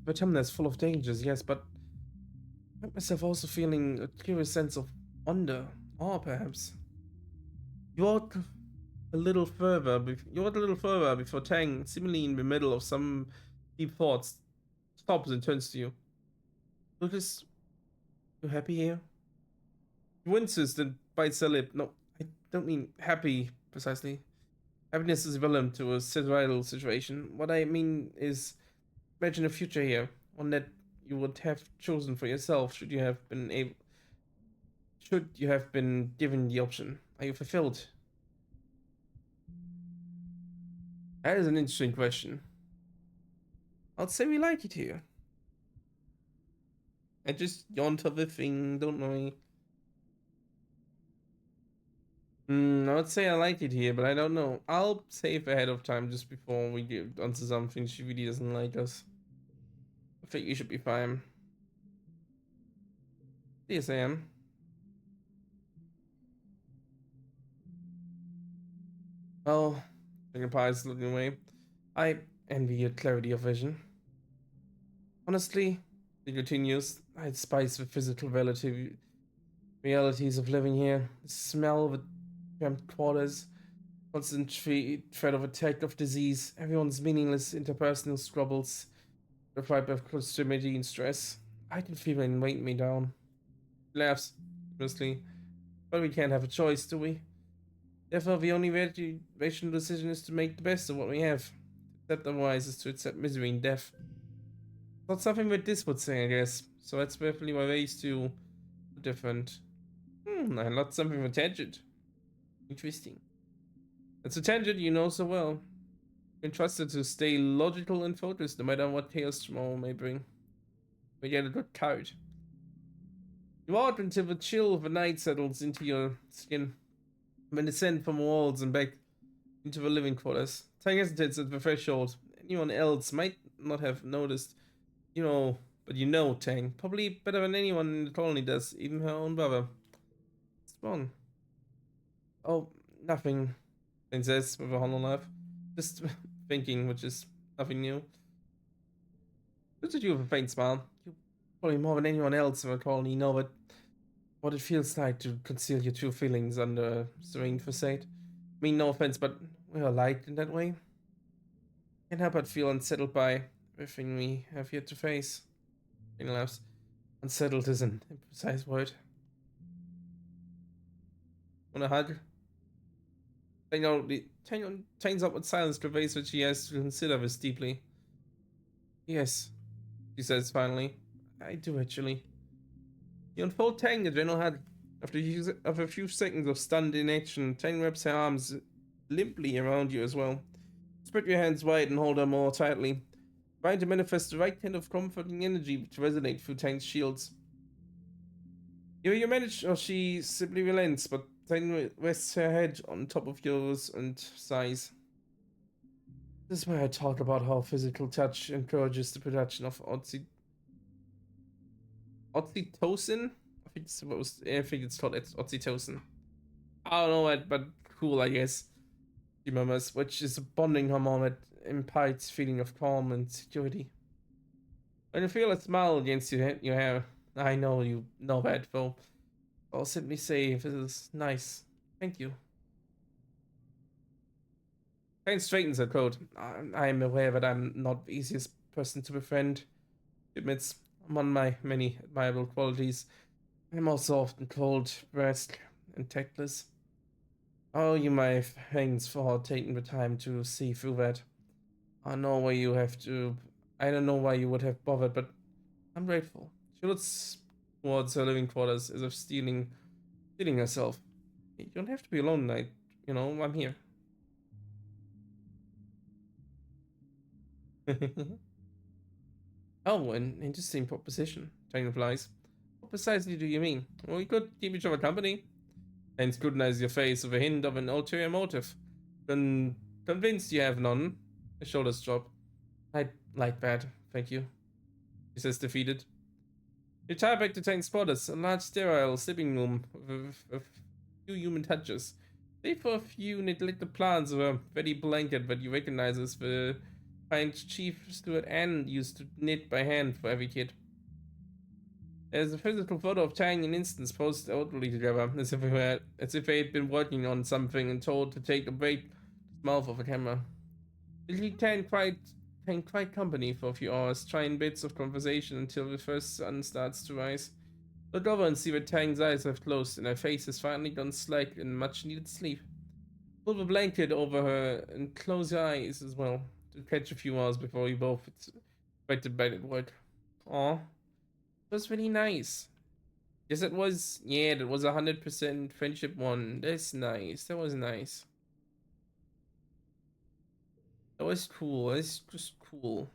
The terminal is full of dangers, yes, but I find myself also feeling a curious sense of wonder, awe perhaps. You walk a little further. You walk a little further before Tang, seemingly in the middle of some deep thoughts, stops and turns to you. Lucas, you happy here? He winces, then bites her lip. No, I don't mean happy precisely. Happiness is relevant to a societal situation. What I mean is, imagine a future here, one that you would have chosen for yourself should you have been given the option. Are you fulfilled? That is an interesting question. I'd say we like it here. I just yawned to the thing, don't worry. I would say I like it here, but I don't know. I'll save ahead of time just before we get onto something she really doesn't like us. I think you should be fine. Yes, I am. Oh, Grandpa is looking away. I envy your clarity of vision. Honestly, he continues, I despise the physical realities of living here. The smell of the cramped quarters, constant threat of attack of disease, everyone's meaningless interpersonal squabbles, the fight of proximity and stress. I can feel it weighing me down. He laughs, mostly, but we can't have a choice, do we? Therefore, the only rational decision is to make the best of what we have. To accept otherwise is to accept misery and death. Not something that this would say, I guess. So that's definitely my ways to different. And not something with tangent. Interesting. It's a tangent you know so well. You're trusted to stay logical and focused no matter what chaos tomorrow may bring. But yet it got carried. You walk until the chill of the night settles into your skin. Then descend from walls and back into the living quarters. Tang hesitates at the threshold. Anyone else might not have noticed. But you know Tang. Probably better than anyone in the colony does, even her own brother. What's wrong? Oh, nothing, Tang says with a hollow laugh. Just thinking, which is nothing new. Looks at you with a faint smile. You probably more than anyone else in the colony know what it feels like to conceal your true feelings under a serene facade. I mean, no offense, but we're alike in that way. Can't help but feel unsettled by everything we have yet to face. He laughs. Unsettled is an imprecise word. Want a hug? Tango chains up with silence pervades that she has to consider this deeply. Yes, she says finally. I do actually. You unfold Tang a gentle hug. After a few seconds of stunned inaction, Tang wraps her arms limply around you as well. Spread your hands wide and hold her more tightly, trying to manifest the right kind of comforting energy to resonate through Tang's shields. You manage, or she simply relents, but then rests her head on top of yours and sighs. This is where I talk about how physical touch encourages the production of oxytocin. I think it's called oxytocin. I don't know what, but cool, I guess. She murmurs, which is a bonding hormone that imparts feeling of calm and security. When you feel a smile against your hair, I know you know that, though. I'll simply say this is nice. Thank you. Kane straightens her coat. I'm aware that I'm not the easiest person to befriend. She admits, among my many admirable qualities, I'm also often cold, brusque, and tactless. Oh, you my thanks for taking the time to see through that. I know why you have to. I don't know why you would have bothered, but I'm grateful. She looks towards her living quarters as if stealing herself. You don't have to be alone tonight. I'm here. Oh, an interesting proposition. Chang replies. What precisely do you mean? Well, we could keep each other company and scrutinize your face with a hint of an ulterior motive. Convinced you have none. His shoulders drop. I like that, thank you. He says, defeated. Retire back to Tank's quarters, a large sterile sleeping room with a few human touches. Save for a few neglected plants of a very blanket that you recognize as the kind Chief Stewart Anne used to knit by hand for every kid. There's a physical photo of Tang and Instance posed outwardly together, as if they had been working on something and told to take a break. Smile for the camera. He can quite company for a few hours, trying bits of conversation until the first sun starts to rise. Look over and see that Tang's eyes have closed and her face has finally gone slack in much needed sleep. Pull the blanket over her and close your eyes as well to catch a few hours before you both went to bed at work. Aw, it was really nice. Yes, it was. Yeah, that was 100% friendship one. That's nice. That was nice. That was cool. That's just cool.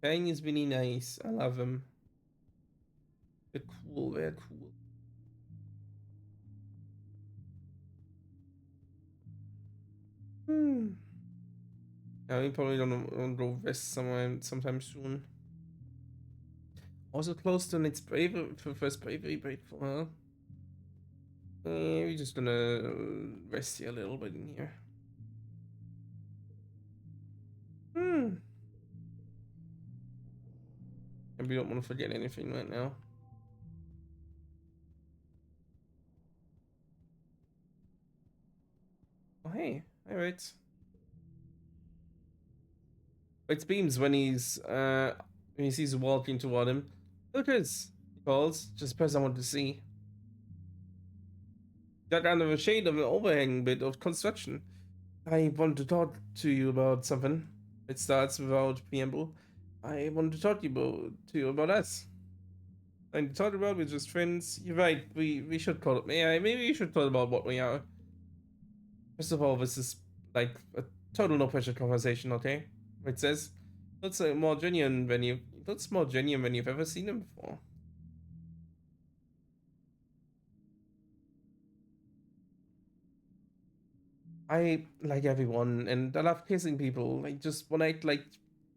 Tang is really nice. I love him. They're cool. They're cool. Hmm. Yeah, we probably don't go rest somewhere sometime soon. Also close to its bravery for first bravery grateful, huh? We're just gonna rest here a little bit in here. Hmm. And we don't want to forget anything right now. Oh hey, alright. It beams when he sees you walking toward him. Lucas, he calls, just person I want to see. Got under the shade of an overhanging bit of construction. I want to talk to you about something. It starts without preamble. I want to talk to you about us. And talk about we're just friends. You're right. We should call it. Yeah, maybe we should talk about what we are. First of all, this is like a total no pressure conversation. Okay, it says looks like more genuine than you. Looks more genuine than you've ever seen him before. I like everyone, and I love kissing people. I just when I like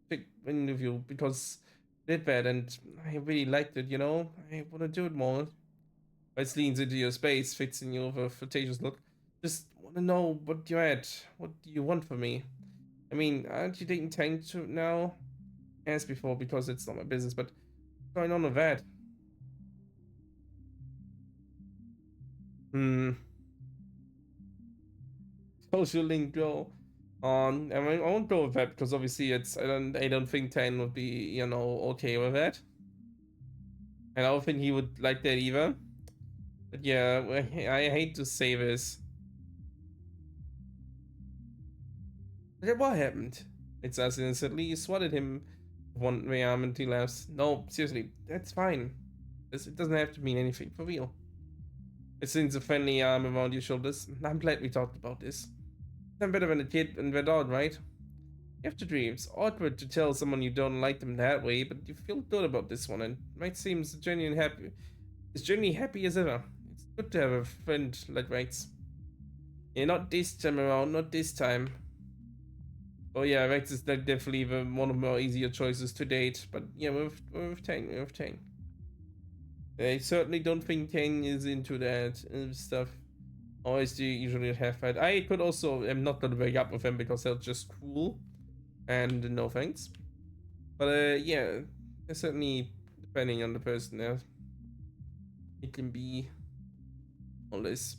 pick an interview because I did that, and I really liked it. I want to do it more. It leans into your space, fits in you with a flirtatious look. Just want to know what you're at. What do you want from me? I mean, aren't you dating Tank now? As before, because it's not my business. But what's going on with that? Hmm. Social link go on. I mean, I won't go with that because obviously it's. I don't think Tan would be okay with that. And I don't think he would like that either. But yeah, I hate to say this. Okay, what happened? It says instantly. You swatted him one way arm and he laughs. No, seriously, that's fine. It doesn't have to mean anything, for real. It sends a friendly arm around your shoulders. I'm glad we talked about this. I'm better than a kid and the dog, right? You have to dream. It's awkward to tell someone you don't like them that way, but you feel good about this one, and Mike seems genuinely happy. Is genuinely happy as ever. It's good to have a friend like Rex. Yeah, not this time around, not this time. Oh yeah, Rex is definitely one of my easier choices to date, but yeah, we're with Tang, we're with Tang. I certainly don't think Tang is into that stuff. Always do usually have that. I could also am not gonna break up with him because they're just cool, and no thanks. But yeah, certainly depending on the person there, it can be all this.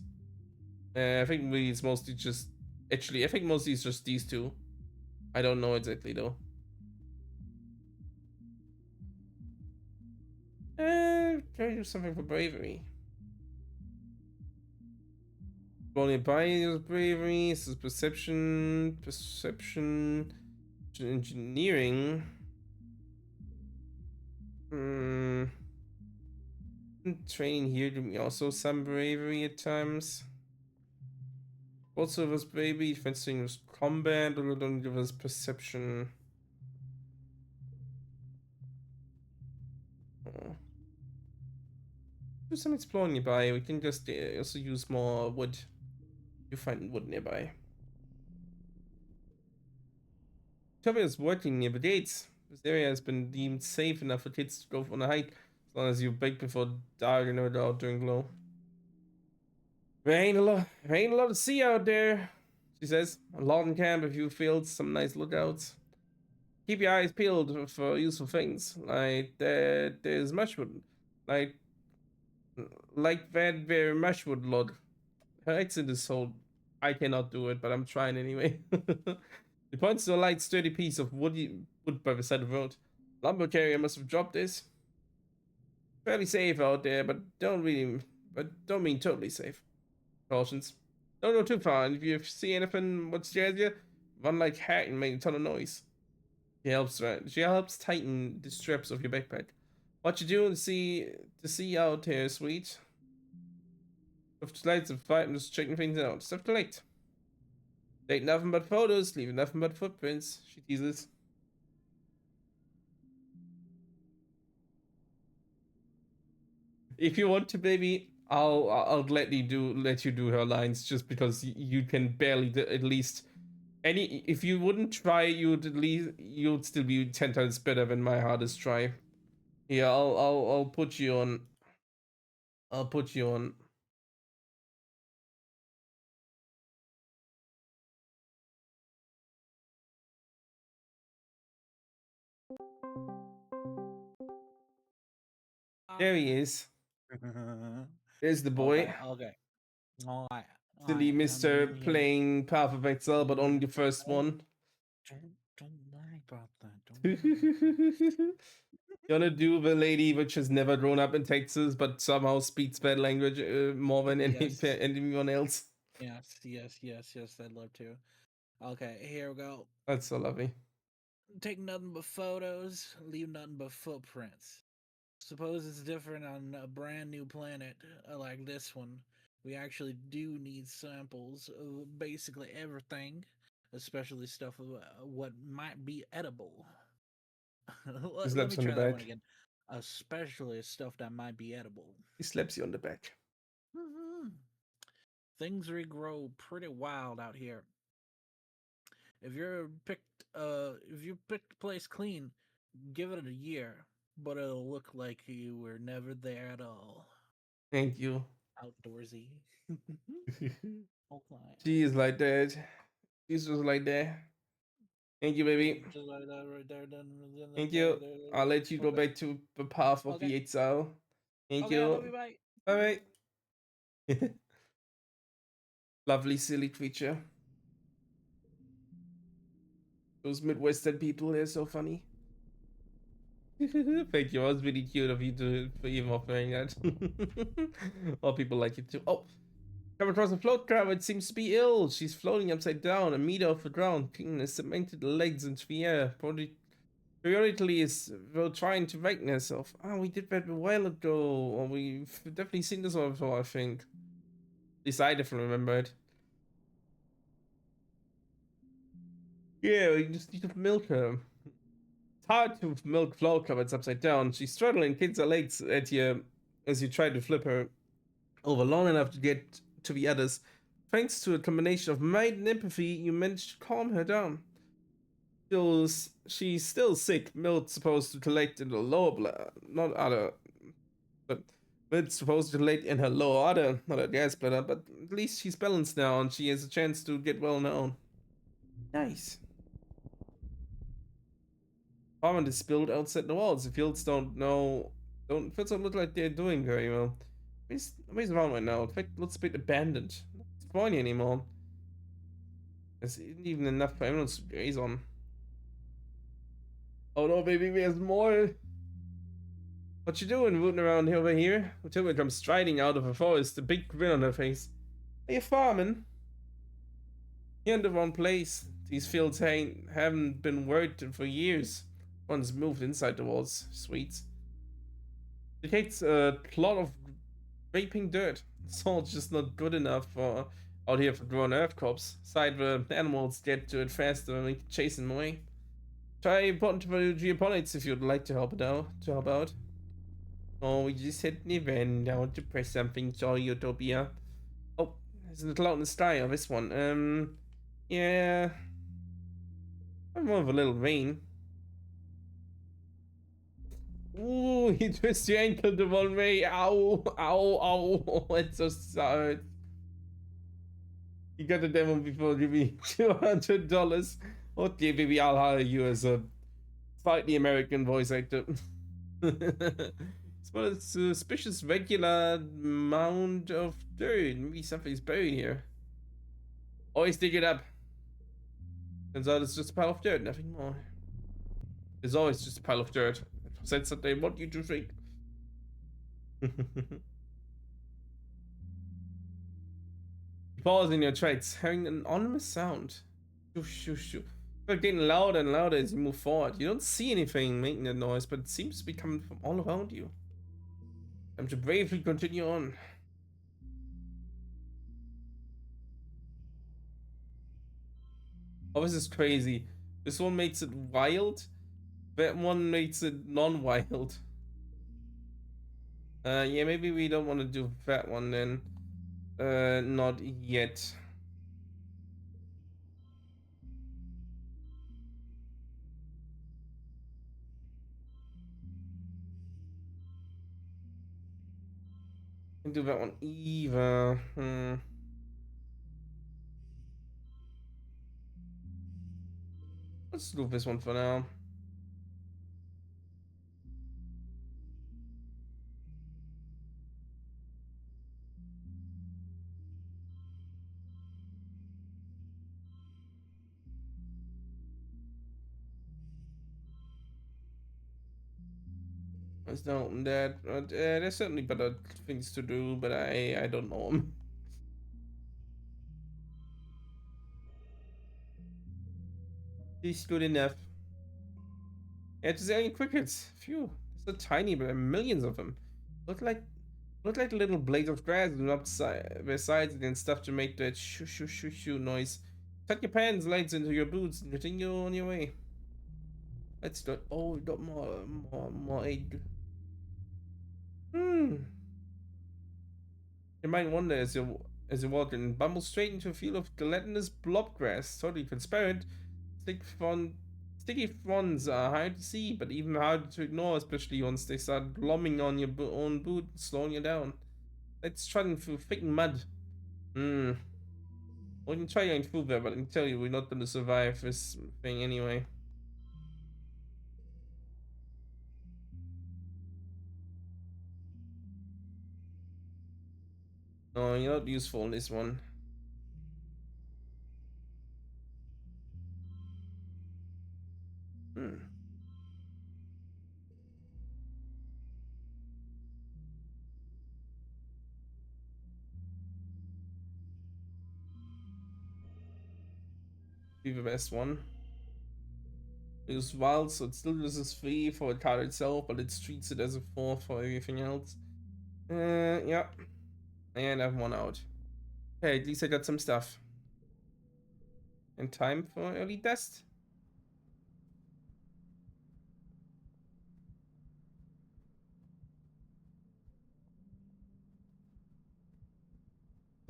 I think really it's mostly just actually I think mostly it's just these two. I don't know exactly though. Try to do something for bravery. Only by bravery. This is perception, engineering. Hmm. Training here do me also some bravery at times. Also was bravery, fencing was combat, or don't give us perception. Oh. Do some exploring nearby. We can just also use more wood. You find wood nearby. Toby is working near the gates. This area has been deemed safe enough for kids to go on a hike, as long as you bake before dark and without during glow. There ain't a lot to see out there, she says. A logging camp, a few fields, some nice lookouts. Keep your eyes peeled for useful things, like there's mushwood, like like that very mushwood log. Her accent is so I cannot do it, but I'm trying anyway. He points to a light, sturdy piece of wood by the side of the road. Lumber carrier must have dropped this. Fairly safe out there, but don't mean totally safe. Cautions. Don't go too far, and if you see anything what scares you, run like heck and make a ton of noise. She helps tighten the straps of your backpack. What you doing to see out here, sweet? Of lights of fight, I'm just checking things out. Stuff to collect. Take nothing but photos, leave nothing but footprints, she teases. If you want to, baby, I'll let you do her lines just because you can barely at least any if you wouldn't try you'd still be 10 times better than my hardest try. Yeah, I'll put you on. I'll put you on. There he is. There's the boy. Okay, okay. Alright, Silly alright. I'm Mister in here. playing Path of Exile, but only the first Don't, one. don't lie about that. Don't lie about that. You wanna do the lady which has never grown up in Texas but somehow speaks bad language more than Yes, anyone else? yes. I'd love to. Okay, here we go. That's so lovely. Take nothing but photos, leave nothing but footprints. Suppose it's different on a brand new planet like this one. We actually do need samples of basically everything, especially stuff of what might be edible. He Let slaps me you on the try that one back. again. Especially stuff that might be edible. He slaps you on the back. Mhm. Things regrow pretty wild out here. If you picked the place clean, give it a year, but it'll look like you were never there at all. Thank you. Outdoorsy. Okay, She is okay. like that. She's just like that. Thank you, baby. Just like that right there, Thank you. I'll let you go Okay, back to the path of okay, the exile. Thank okay. I love you. you, bye. Bye bye. Lovely, silly creature. Those Midwestern people, they're so funny. Thank you. That was really cute of you to for even offering that. All people like it too. Oh, come across a float crab. It seems to be ill. She's floating upside down, a meter off the ground, kicking her cemented legs into the air. Probably periodically is trying to wake herself. Oh, we did that a while ago. Or we've definitely seen this one before, I think. At least I definitely remember it. Yeah, you just need to milk her. It's hard to milk flour cupboards upside down. She's struggling, kids her legs at you as you try to flip her over long enough to get to the others. Thanks to a combination of might and empathy, you managed to calm her down. She's still sick. Milk's supposed to collect in the lower bladder, not other, but milk's supposed to collect in her lower udder, not her gas bladder. But at least she's balanced now, and she has a chance to get well known. Nice. Farmland is spilled outside the walls. The fields fields don't look like they're doing very well. Nobody's around right now. In fact, it looks a bit abandoned. Not spawny anymore. There's isn't even enough for animals to graze on. Oh no, baby, there's more. What you doing rooting around over here? Matilda comes striding out of the forest, a big grin on her face. Are you farming? You're in the wrong place. These fields haven't been worked for years. One's moved inside the walls. Sweet. It takes a lot of raping dirt. Salt's just not good enough for out here for growing earth crops. Side the animals get to it faster and we can chase them away. Try portable geoponics if you'd like to help it out. Oh, we just hit an event. I want to press something. Sorry, Utopia. Oh, there's a little out in the sky of this one. Yeah. I'm more of a little rain. Ooh, you twist your ankle the wrong way. Ow, ow, ow. It's so sad. You got the demo before, give me $200. Okay, baby, I'll hire you as a slightly American voice actor. It's a suspicious regular mound of dirt. Maybe something's buried here. Always dig it up. Turns out it's just a pile of dirt, nothing more. There's always just a pile of dirt. That's what they want you to think. Pause in your tracks, hearing an ominous sound. Shoo, shoo, shoo. It's getting louder and louder as you move forward. You don't see anything making that noise, but it seems to be coming from all around you. Time to bravely continue on. Oh, this is crazy. This one makes it wild. That one makes it non-wild. Yeah, maybe we don't want to do that one then. Not yet. Can do that one either. Let's do this one for now. Let's not that. But, there's certainly better things to do, but I don't know them. It's good enough. Yeah, just alien crickets. Phew. They're so tiny, but there are millions of them. Look like look like little blades of grass and upside their sides and stuff to make that shoo shoo shoo shoo noise. Tuck your pants legs into your boots and continue on your way. Let's do it. Oh, we got more egg. Hmm. You might wonder as you walk and bumble straight into a field of gelatinous blobgrass, totally transparent. Stick frond, Sticky fronds are hard to see, but even harder to ignore, especially once they start glomming on your own boot, slowing you down. Let's trudging through thick mud. Hmm. We can try going through there, but I can tell you we're not going to survive this thing anyway. No, you're not useful in this one. Hmm. Be the best one. It's wild, so it still uses 3 for the card itself, but it treats it as a 4 for everything else. Yeah. And I have one out. Okay, at least I got some stuff. And time for early test.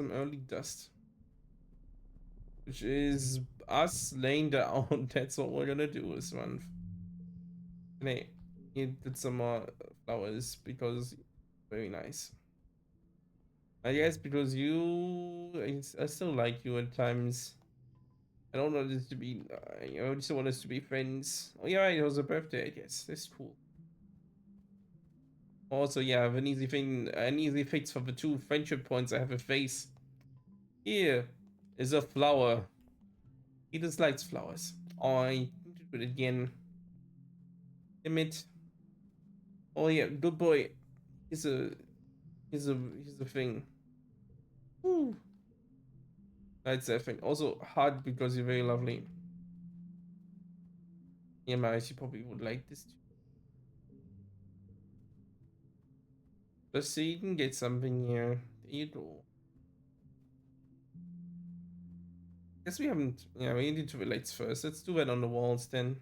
some early dust, which is us laying down. That's what we're gonna do this month. And hey, you did some more flowers because very nice. I guess because I still like you at times. I don't want us to be, I just want us to be friends. Oh yeah, it was a birthday, I guess. That's cool. Also, yeah, I have an easy fix for the 2 friendship points I have a face. Here is a flower. He dislikes flowers. Oh, I need to do it again. Damn it. Oh yeah, good boy. He's a, he's a thing. Woo. That's that thing. Also, hard because you're very lovely. Yeah, Maris, you probably would like this too. Just so you can get something here. There you go. Guess we haven't. Yeah, we need to relate first. Let's do that on the walls then.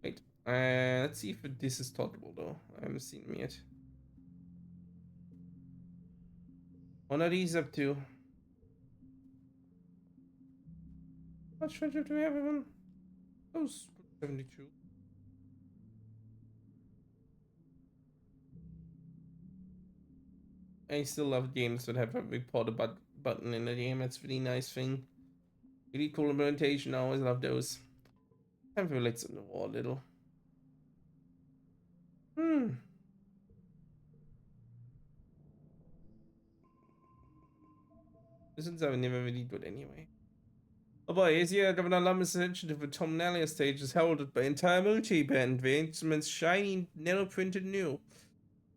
Wait. Let's see if this is tolerable though. I haven't seen them yet. What are these up to? How much friendship do we have with them? Oh, 72. I still love games that have a report button in the game. That's a really nice thing. Really cool implementation. I always love those. Time for lights on the wall a little. Hmm. This one's never really good anyway. Oh boy, this year Governor Lumber's attention to the Tom Nalia stage is heralded by entire multi-band, the instruments shiny, narrow printed new.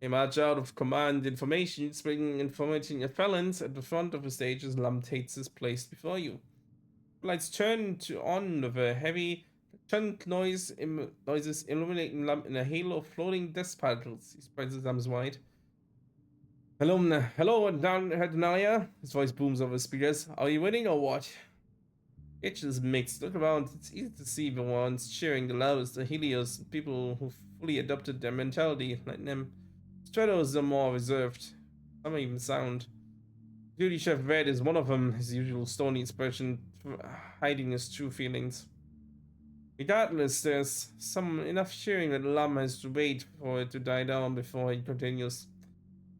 They march out of command information, springing information your felons at the front of the stage as Lum takes his place before you. Lights turn to on with a heavy chunk noises illuminating Lum in a halo of floating dust particles. He spreads his arms wide. Hello, down at Nalia. His voice booms over the speakers. Are you winning or what? It's just mixed. Look around. It's easy to see the ones cheering the loudest, the Helios, people who fully adopted their mentality, like them. Stratos are more reserved. Some are even sound. Duty Chef Red is one of them, his usual stony expression, hiding his true feelings. Regardless, there's some enough cheering that Lum has to wait for it to die down before he continues.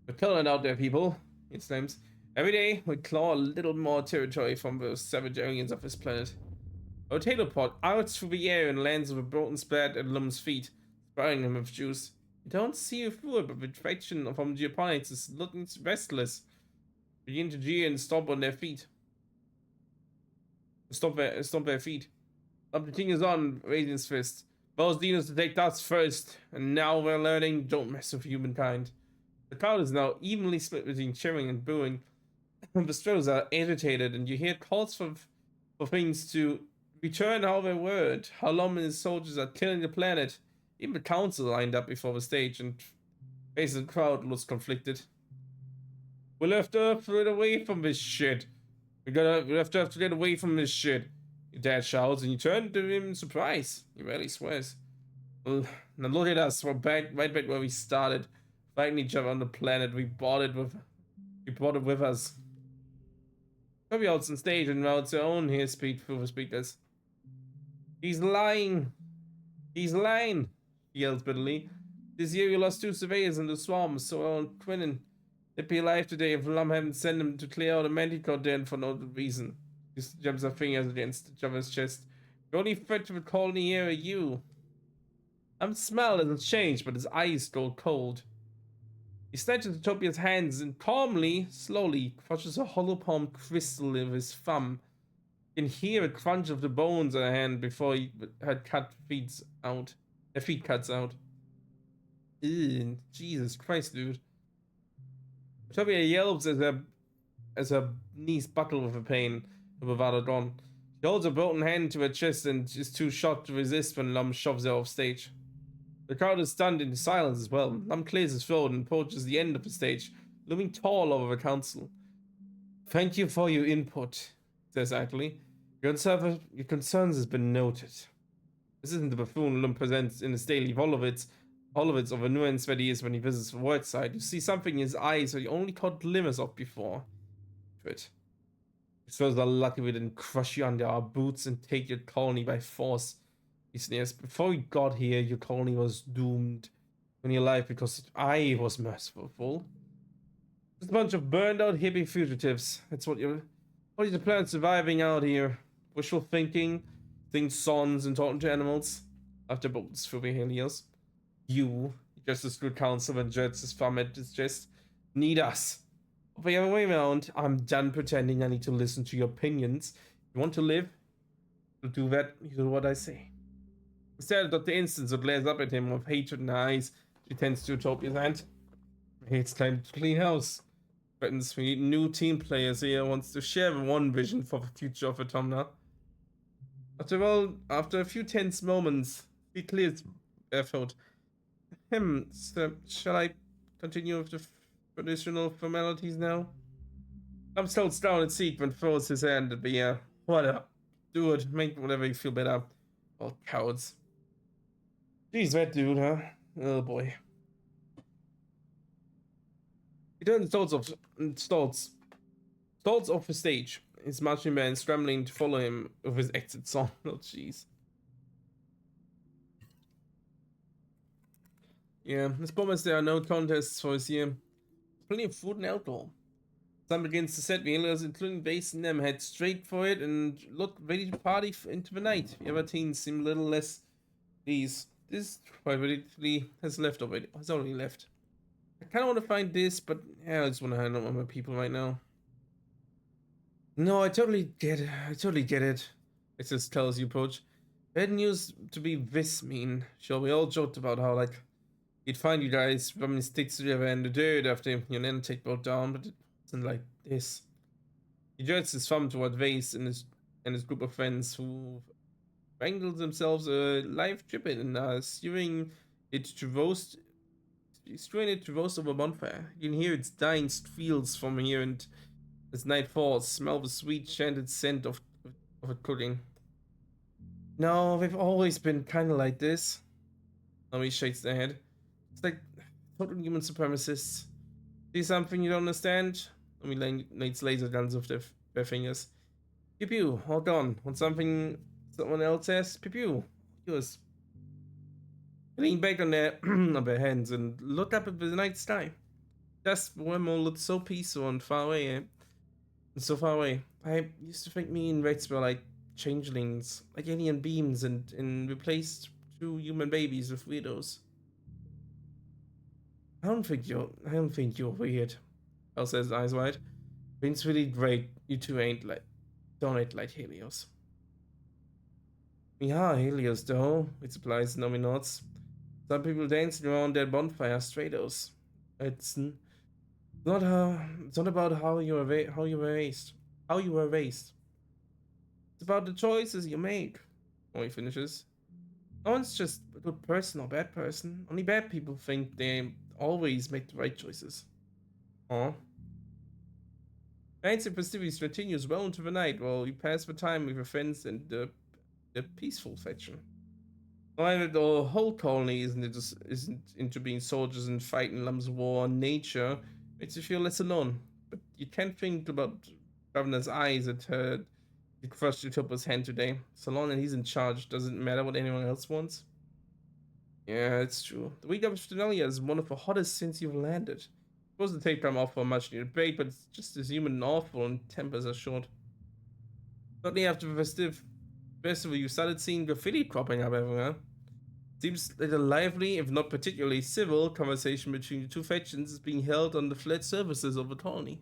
We're killing it out there, people, he exclaims. Every day, we claw a little more territory from the savage aliens of this planet. Our potato pot arcs through the air and lands with a broken splat at Lum's feet, sprouting him with juice. You don't see you through it, but the traction from geoponics is looking restless. Begin to jeer and stomp on their feet. Stomp their feet. Lum continues on, raising his fist. Those demons to take us first, and now we're learning don't mess with humankind. The crowd is now evenly split between cheering and booing. The Stros are agitated, and you hear calls for things to return how they were. How Lum and his soldiers are killing the planet. Even the council lined up before the stage, and face the crowd looks conflicted. We left Earth to get away from this shit. We left Earth to get away from this shit. Your dad shouts, and you turn to him in surprise. He barely swears. Well, now look at us. We're back right back where we started, fighting each other on the planet. We brought it with us. Toby out on stage and mouths their own here speak through the speakers. He's lying. He's lying, he yells bitterly. This year you lost 2 surveyors in the swarm, so we're on Quinnan. They'd be alive today if Lum hadn't sent them to clear out a manticore den for no reason. He jumps her fingers against Java's chest. The only threat to the colony here are you. Lum's smile hasn't changed, but his eyes go cold. He snatches Utopia's hands and calmly, slowly, crushes a hollow palm crystal in his thumb. You can hear a crunch of the bones in her hand before he had her feet cuts out. Ew, Jesus Christ, dude. Utopia yelps as her knees buckle with the pain of bravado gone. She holds a broken hand to her chest and is too shocked to resist when Lum shoves her off stage. The crowd is stunned into silence as well. Lum clears his throat and approaches the end of the stage, looming tall over the council. Thank you for your input, says idly. Your concerns has been noted. This isn't the buffoon Lum presents in his daily Volovitz. Hollowitz of a nuance that he is when he visits the word side. You see something in his eyes that you only caught glimmers of before. But so are lucky we didn't crush you under our boots and take your colony by force. He sneers. Before we got here, your colony was doomed when you're alive because I was merciful. Just a bunch of burned out hippie fugitives. That's what you're. What is the plan surviving out here? Wishful thinking, sing songs and talking to animals. After bolts for Helios. You, just as good counsel and judge as farmet is just need us. If the other way around, I'm done pretending I need to listen to your opinions. If you want to live, you'll do that, you do what I say. Instead, Dr. Instance would glares up at him with hatred in her eyes. She tends to Utopia's hand. It's time to clean house. Threatens we need new team players here, wants to share one vision for the future of Autumna. After all, after a few tense moments, he clears their throat. So shall I continue with the traditional formalities now? I'm still down at seat and throws his hand at the air. What up? Do it. Make whatever you feel better. All cowards. Jeez, that dude, huh? Oh boy. He turns Stoltz off the stage. His marching band scrambling to follow him with his exit song. Oh jeez. Yeah, as promised there are no contests for this year. Plenty of food and alcohol. Sun begins to set. The aliens, including Base and them, head straight for it and look ready to party into the night. The other teens seem a little less pleased. This quite literally has left already. Has already left. I kind of want to find this, but yeah, I just want to hang out with my people right now. No, I totally get it. I totally get it. It just tells you, Poach. Bad news to be this mean. Sure, we all joked about how, like, he'd find you guys rubbing sticks together in the dirt after your nanotech broke down, but it wasn't like this. He jerks his thumb toward Vase and his group of friends who wrangled themselves a live trippet and are stewing it to roast over a bonfire. You can hear its dying fields from here, and as night falls, smell the sweet chanted scent of it cooking. No, they've always been kind of like this. Naomi shakes their head. It's like total human supremacists. See something you don't understand? Naomi lights laser guns with their fingers. Pew pew, all gone. Want something someone else says? Pew pew, yours. They lean back on their hands and look up at the night sky. Just wormhole looked so peaceful and far away, eh? And so far away. I used to think me and Rex were like changelings, like alien beams, and replaced two human babies with weirdos. I don't think you're weird. El says, eyes wide. It's really great. You two don't act like Helios. We are Helios, though. It supplies Nomi nods. Some people dancing around their bonfire stratos. It's not how. It's not about how you were raised. How you were raised. It's about the choices you make. When he finishes. No one's just a good person or bad person. Only bad people think they always make the right choices. Aw. Fancy festivities continues well into the night while you pass the time with your friends and the peaceful faction. Why the whole colony isn't into being soldiers and fighting lumps of war. Nature makes you feel less alone. But you can't think about Governor's eyes at her. He crushed Utopa's hand today. So long as he's in charge, doesn't matter what anyone else wants. Yeah, it's true. The week of Stenelia is one of the hottest since you've landed. Supposed to take time off for a much needed break, but it's just as human and awful, and tempers are short. Shortly after the festival, you started seeing graffiti cropping up everywhere. Seems like a lively, if not particularly civil, conversation between the two factions is being held on the flat surfaces of the colony.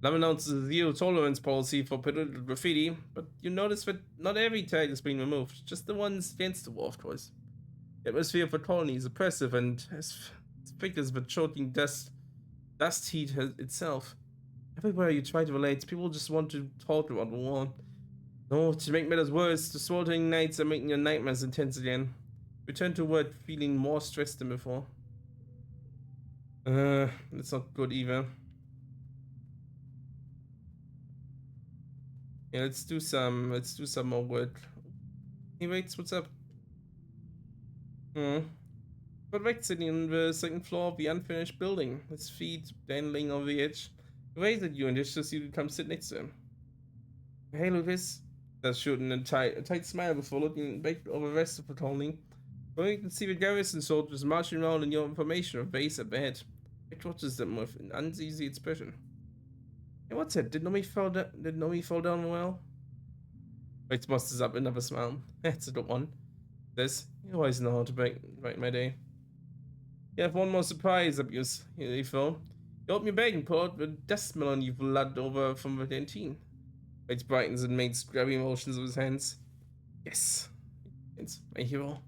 Lam announces a zero tolerance policy for political graffiti, but you notice that not every tag is being removed, just the ones against the war, of course. The atmosphere of the colony is oppressive and as thick as the choking dust heat itself. Everywhere you try to relate, people just want to talk about the war. No, to make matters worse, the sweltering nights are making your nightmares intense again. Return to work feeling more stressed than before. That's not good either. Yeah, let's do some more work. Hey, wait, what's up? Hmm. But Rex sitting on the second floor of the unfinished building, his feet dangling over the edge. He waves at you and gestures you to come sit next to him. Hey, Lucas. Says shooting a tight smile before looking back over the rest of the colony. Well, you can see the garrison soldiers marching around in your information of base at the head. It watches them with an uneasy expression. Hey, what's it? Did Nomi fall down? Did Nomi fall down the well? Waits musters up another smile. That's a good one. This, you always know how to break my day. You have one more surprise up your sleeve, though. You open your bag and pull out the dust melon you've lugged over from the canteen. Waits brightens and makes grabby motions with his hands. Yes, it's my hero.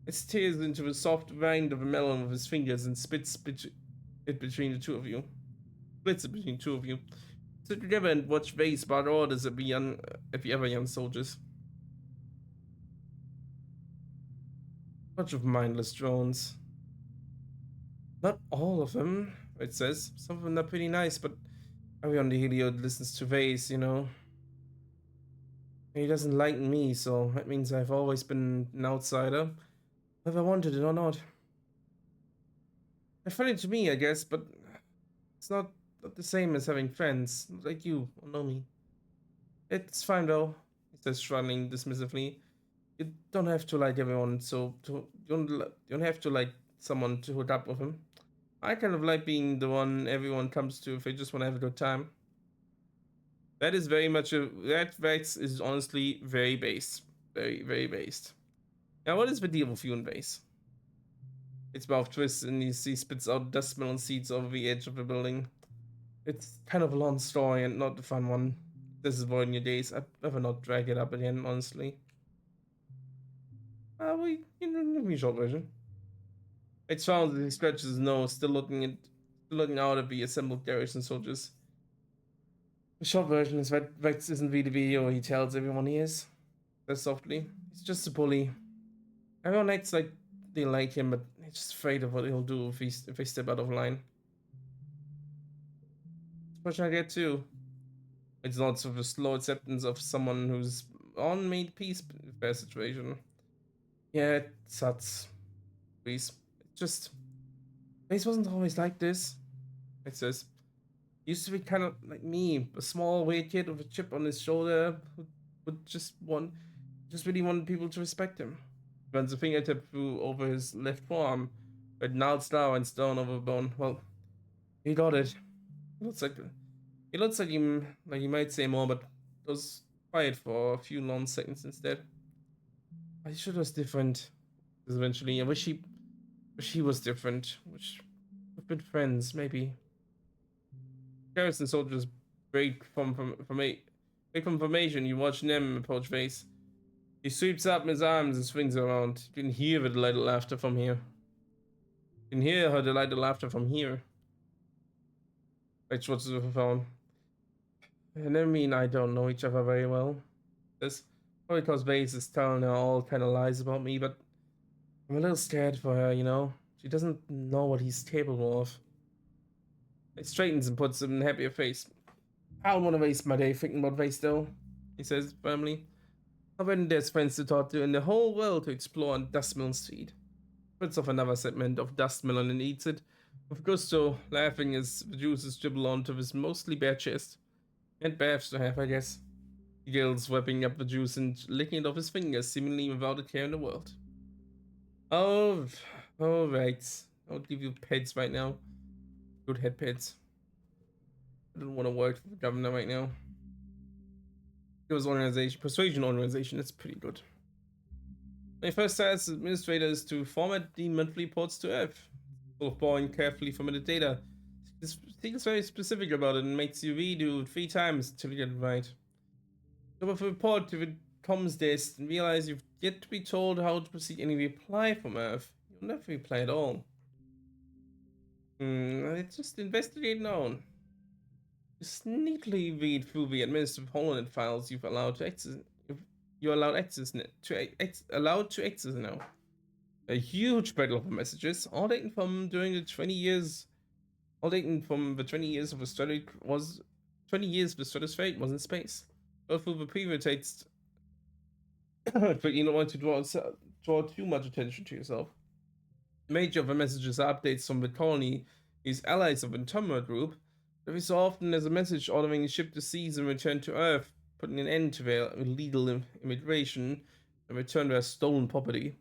It tears into the soft rind of a melon with his fingers and it between the two of you. Splits it between two of you. Sit together and watch Vase barter orders at the other young soldiers. Bunch of mindless drones. Not all of them, it says. Some of them are pretty nice, but everyone on the Helio listens to Vase, you know. He doesn't like me, so that means I've always been an outsider, whether I wanted it or not. They're funny to me, I guess, but it's not the same as having friends, like you or know me. It's fine though, he says, shrugging dismissively. You don't have to like everyone, you don't have to like someone to hook up with him. I kind of like being the one everyone comes to if they just want to have a good time. That is very much that is honestly very based, very based. Now, what is the deal with you and base? Its mouth twists and he spits out dust melon seeds over the edge of the building. It's kind of a long story and not a fun one. This is avoiding your days. I'd rather not drag it up again, honestly. Give me a short version. It sounds as he stretches his nose, still looking out at the assembled garrison soldiers. The short version is that Vex isn't really the hero he tells everyone he is. Says softly. He's just a bully. Everyone acts like they like him, but they're just afraid of what he'll do if they step out of line. Question I get too. It's not sort of a slow acceptance of someone who's on made peace with their situation. Yeah, it sucks. Please. It's just Ace wasn't always like this. It says. He used to be kind of like me, a small weird kid with a chip on his shoulder who would just really want people to respect him. Runs a fingertip through over his left forearm, but now it's down and stone over bone. Well, he got it. It looks like he might say more, but was quiet for a few long seconds instead. I should was different. Because eventually, I wish he was different. Wish we've been friends, maybe. Garrison soldiers break from formation. You watch Nem approach Face. He sweeps up his arms and swings around. You can hear the delighted laughter from here. You can hear her delighted laughter from here. Rich watches with her phone. And I mean, I don't know each other very well. This probably because Vase is telling her all kind of lies about me, but I'm a little scared for her, you know? She doesn't know what he's capable of. It straightens and puts him in a happier face. I don't want to waste my day thinking about Vase, though, he says firmly. When there's friends to talk to in the whole world to explore on Dustmelon's feed. Puts off another segment of Dustmelon and eats it, with gusto, laughing as the juices dribble onto his mostly bare chest. And baths to have, I guess. He gills, wiping up the juice and licking it off his fingers, seemingly without a care in the world. Oh, right. I'll give you pets right now. Good head pets. I don't want to work for the governor right now. Persuasion organization, that's pretty good. My first task as administrator is to format the monthly reports to Earth. Full of boring, carefully formatted data. He's very specific about it and makes you redo it 3 times until you get it right. Go with a report to the comms desk and realize you've yet to be told how to proceed any reply from Earth. You'll never reply at all. It's just investigating on. Just neatly read through the administrative HoloNet files you've allowed to access. You're allowed to access now. A huge bundle of messages, all dating from during the 20 years. All dating from the 20 years of the study was 20 years the stratospheric was in space. Go through the previous text, but you don't want to draw too much attention to yourself. Major of the messages are updates from the colony, his allies of the Entomber group. Every so often there's a message ordering the ship to seize and return to Earth, putting an end to their illegal immigration and return their stolen property.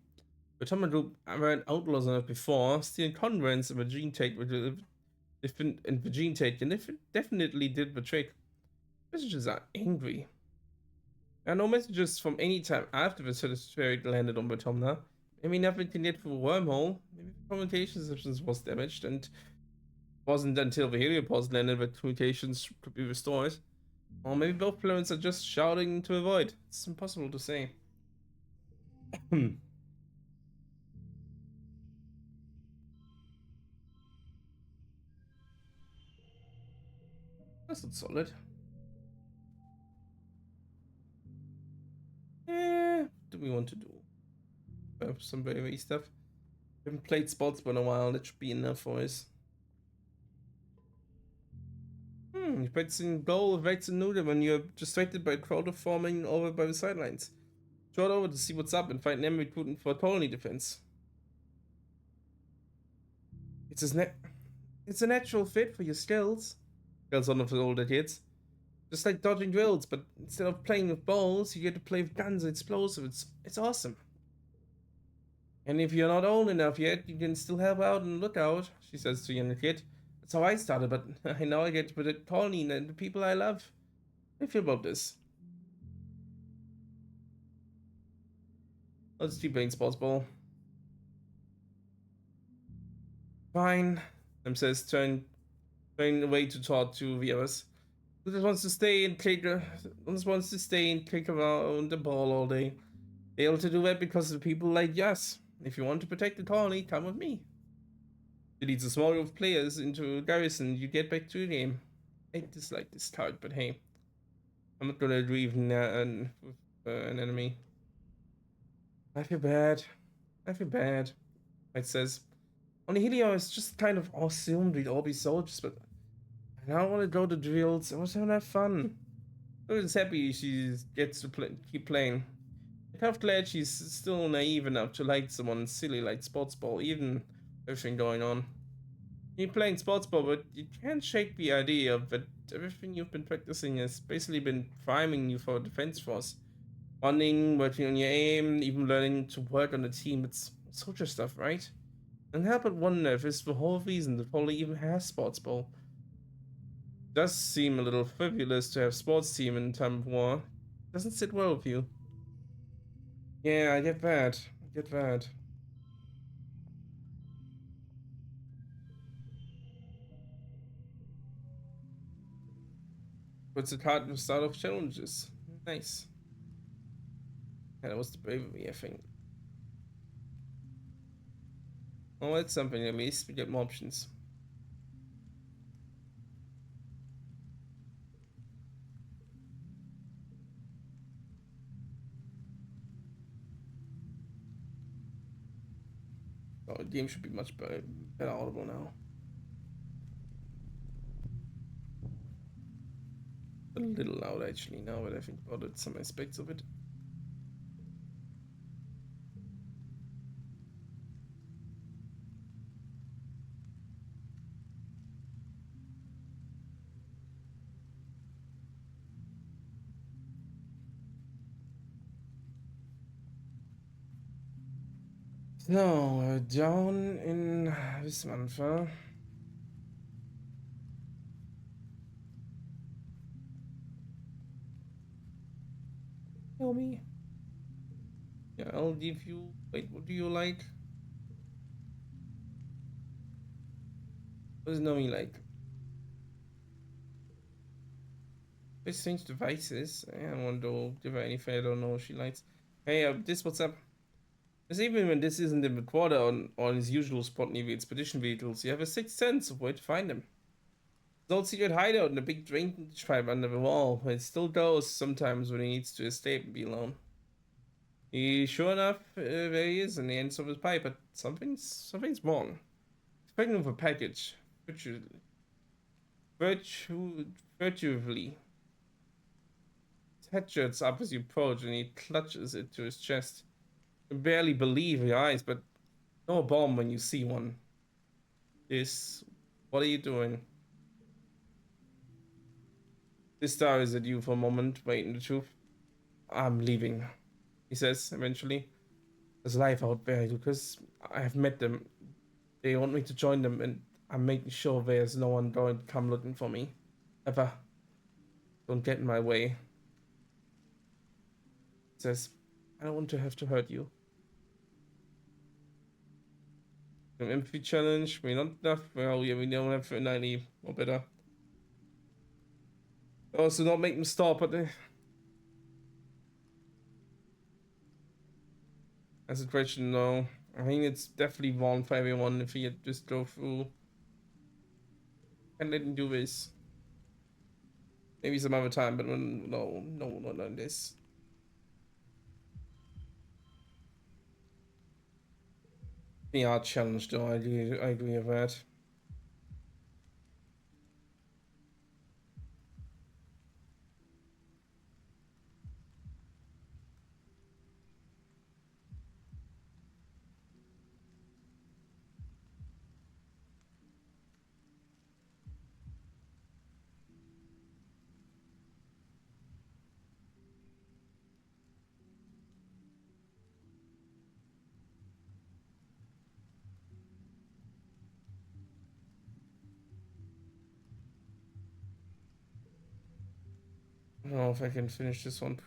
The Entomber group weren't outlaws on Earth before, stealing convents and the gene take and the gene take and definitely did the trick. Messages are angry. There are no messages from any time after the satellite landed on Batomna. Maybe nothing can get through a wormhole. Maybe the communication systems was damaged and it wasn't until the heliopause landed that communications could be restored. Or maybe both planets are just shouting into the void. It's impossible to say. That's not solid. What do we want to do? Some very stuff. We haven't played sports for a while. That should be enough for us. You played in goal with Rex and Nuda when you're distracted by a crowd of forming over by the sidelines. Trot over to see what's up and find them recruiting for colony defense. It's a it's a natural fit for your skills, tells one of the older kids. Just like dodging drills, but instead of playing with balls, you get to play with guns and explosives. It's awesome. And if you're not old enough yet, you can still help out and look out, she says to the younger kid. That's how I started, but I know I get to protect colony and the people I love. How do you feel about this? Let's keep playing sports ball. Fine, says, turning away to talk to the others. Who just wants to stay and click? Just wants to stay and click around the ball all day. They're able to do that because of people like us. If you want to protect the colony, come with me. It leads a small group of players into a garrison. You get back to the game. I dislike this card, but hey, I'm not gonna agree with an enemy. I feel bad. I feel bad. It says. On the Helio, it's just kind of assumed we'd all be soldiers, but I don't want to go to drills. I was having that fun. I was happy she gets to keep playing. I'm kind of glad she's still naive enough to like someone silly like sports ball, even everything going on. You're playing sports ball, but you can't shake the idea of that everything you've been practicing has basically been priming you for a defense force. Running, working on your aim, even learning to work on a team. It's soldier stuff, right? And help but wonder if it's the whole reason the Poly even has sports ball. It does seem a little frivolous to have sports team in time of war. Doesn't sit well with you. Yeah, I get that. I get that. But it's a card to start off challenges. Nice. Yeah, that was the bravery, I think. Oh, that's something at least. We get more options. Oh, the game should be much better audible now. A little loud actually now that I think about it, some aspects of it. So, down in Wismanfer. Tell me. Yeah, I'll give you. Wait, what do you like? What does Nomi like? Let's change devices. I don't want to give her anything I don't know she likes. Hey, this what's up? Because even when this isn't in the quarter on his usual spot near the expedition vehicles, you have a sixth sense of where to find them. His old secret hideout in a big drainage pipe under the wall, but it still goes sometimes when he needs to escape and be alone. Sure enough, there he is in the ends of his pipe, but something's wrong. He's pregnant with a package, virtually. His head jerks up as you approach, and he clutches it to his chest. You can barely believe your eyes, but No bomb when you see one. This. What are you doing? This stares at you for a moment, waiting the truth. I'm leaving, he says eventually. There's life out there because I have met them. They want me to join them, and I'm making sure there's no one going to come looking for me. Ever. Don't get in my way. He says, I don't want to have to hurt you. An empathy challenge, we're not enough. Well, yeah, we don't have 90 or better. Also, not make them stop, but that's a question, though. I think it's definitely wrong for everyone if you just go through and let him do this. Maybe some other time, but no, not on this. The art challenge, though, I agree with that. I don't know if I can finish this one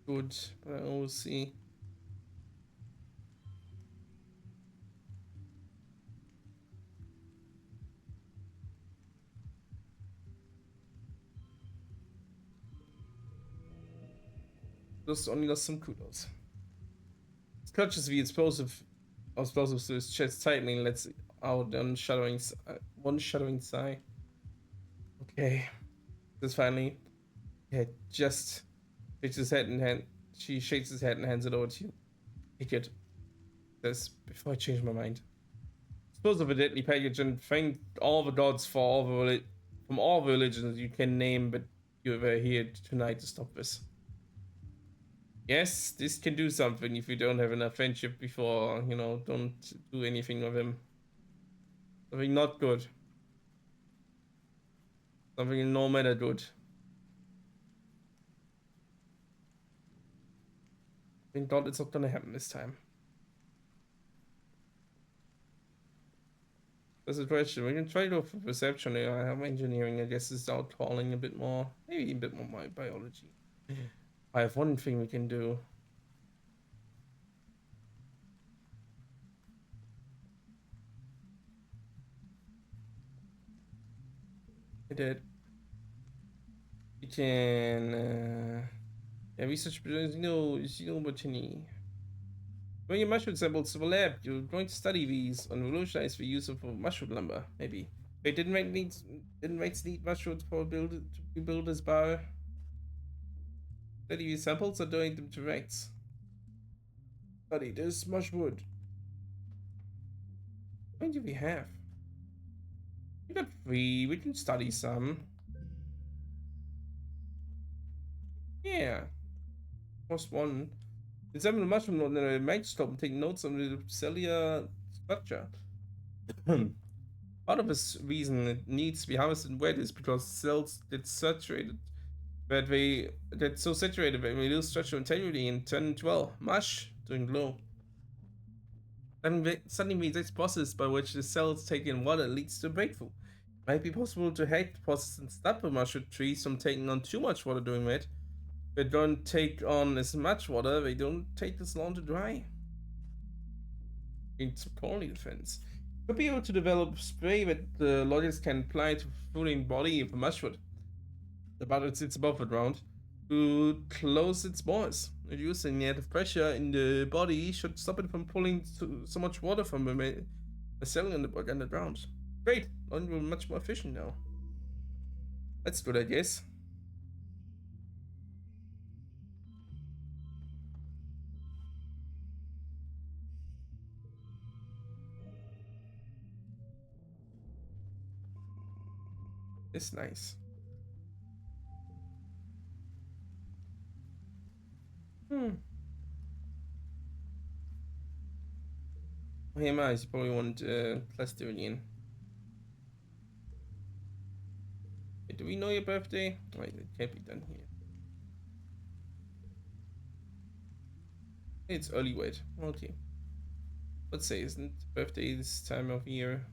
good, but I will see. Just only lost some kudos. It clutches the explosives to his chest tightening, lets out one shuddering sigh. Okay, this finally. Yeah, just shakes his head and hand. She shakes his head and hands it over to you. Take it. Says before I change my mind. Dispose of a deadly package and thank all the gods for from all the religions you can name, but you were here tonight to stop this. Yes, this can do something if you don't have enough friendship before, don't do anything with him. Something not good. Something no matter good. Thank God it's not gonna happen this time. That's a question. We can try to go for perception. I have engineering, I guess, is out calling a bit more. Maybe a bit more my biology. I have one thing we can do. I did. We can yeah, research xenobotany. Bring your mushroom samples to the lab. You're going to study these and revolutionize the use of mushroom lumber, maybe. Wait, didn't Rex need mushrooms to build his bar? Study these samples or donate them to Rex? Study this much wood. How many do we have? We got three. We can study some. Yeah. Plus one. Examine the mushroom on the microscope and take notes on the cellular structure. Part of this reason it needs to be harvested wet is because cells get saturated. But they get so saturated that they lose structural integrity and turn into, well, mush during glow. And suddenly this process by which the cells take in water leads to a breakthrough. It might be possible to hack the process and stop the mushroom trees from taking on too much water during wet. They don't take on as much water, they don't take as long to dry. It's colony defense. Could be able to develop spray that the logics can apply to the fruiting body of a mushroom. The bottle sits above the ground to close its pores. Reducing the of pressure in the body should stop it from pulling so much water from the cell in the underground. Great, we're much more efficient now. That's good, I guess. It's nice. Hmm. Hey, Miles, you probably want Plastilian. Do we know your birthday? Wait, it can't be done here. It's early, wait. Okay. Let's say, isn't birthday this time of year?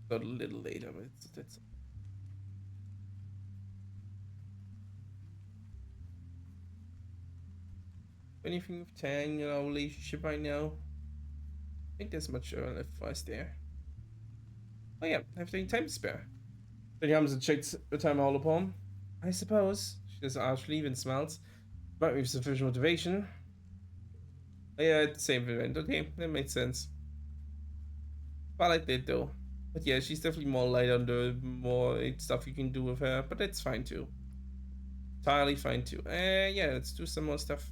Got a little later, but that's anything with Tang in our relationship right now. I think there's much left for us there. Oh yeah, I have any time to spare. Then comes and checks the time all upon. I suppose. She does harshly, even smiles. But with sufficient motivation. Oh, yeah, at the same event. Okay, that makes sense. But I like that though. But yeah, she's definitely more light on the more stuff you can do with her. But that's fine too. Entirely fine too. Yeah, let's do some more stuff.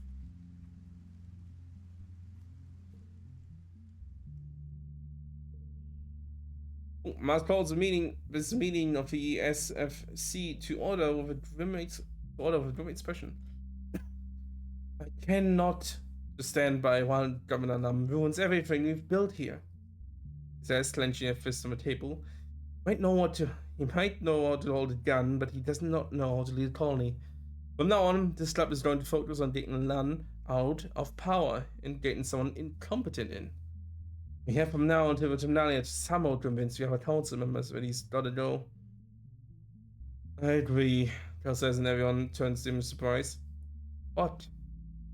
Oh, Mars calls a meeting. This meeting of the SFC to order with a grim expression. I cannot stand by while Governor Nam ruins everything we've built here. He says, clenching a fist on the table. He might know how to hold a gun, but he does not know how to lead a colony. From now on, this club is going to focus on getting Lan out of power and getting someone incompetent in. We have from now until Terminalia to somehow convince the other council members that he's gotta go. I agree, Cal says, and everyone turns to him in surprise. What?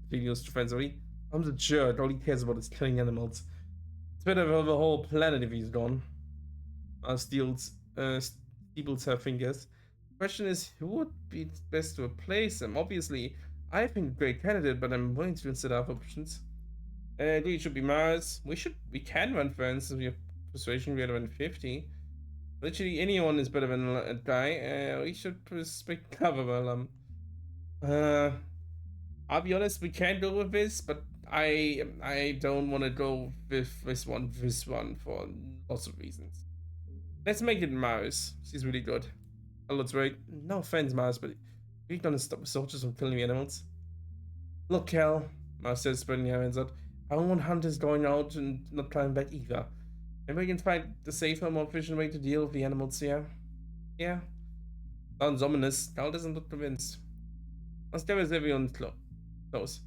Continues defensively. I'm the jerk, all he cares about is killing animals. It's better for the whole planet if he's gone. Steebles her fingers. The question is, who would be best to replace him? Obviously, I think a great candidate, but I'm willing to consider other options. I agree, it should be Mars. We can run for instance, we have persuasion greater than 50. Literally anyone is better than a guy. We should respect cover. Well, uh, I'll be honest, we can go with this, but I don't want to go with this one for lots of reasons. Let's make it Mars. She's really good. Oh, that's right. No offense, Mars, but we're gonna stop the soldiers from killing the animals. Look, Cal, Mars says, spreading her hands out. I don't want hunters going out and not coming back either. Maybe we can find the safer, more efficient way to deal with the animals here. Yeah. Sounds ominous. Cal doesn't look convinced. Must give us everyone close.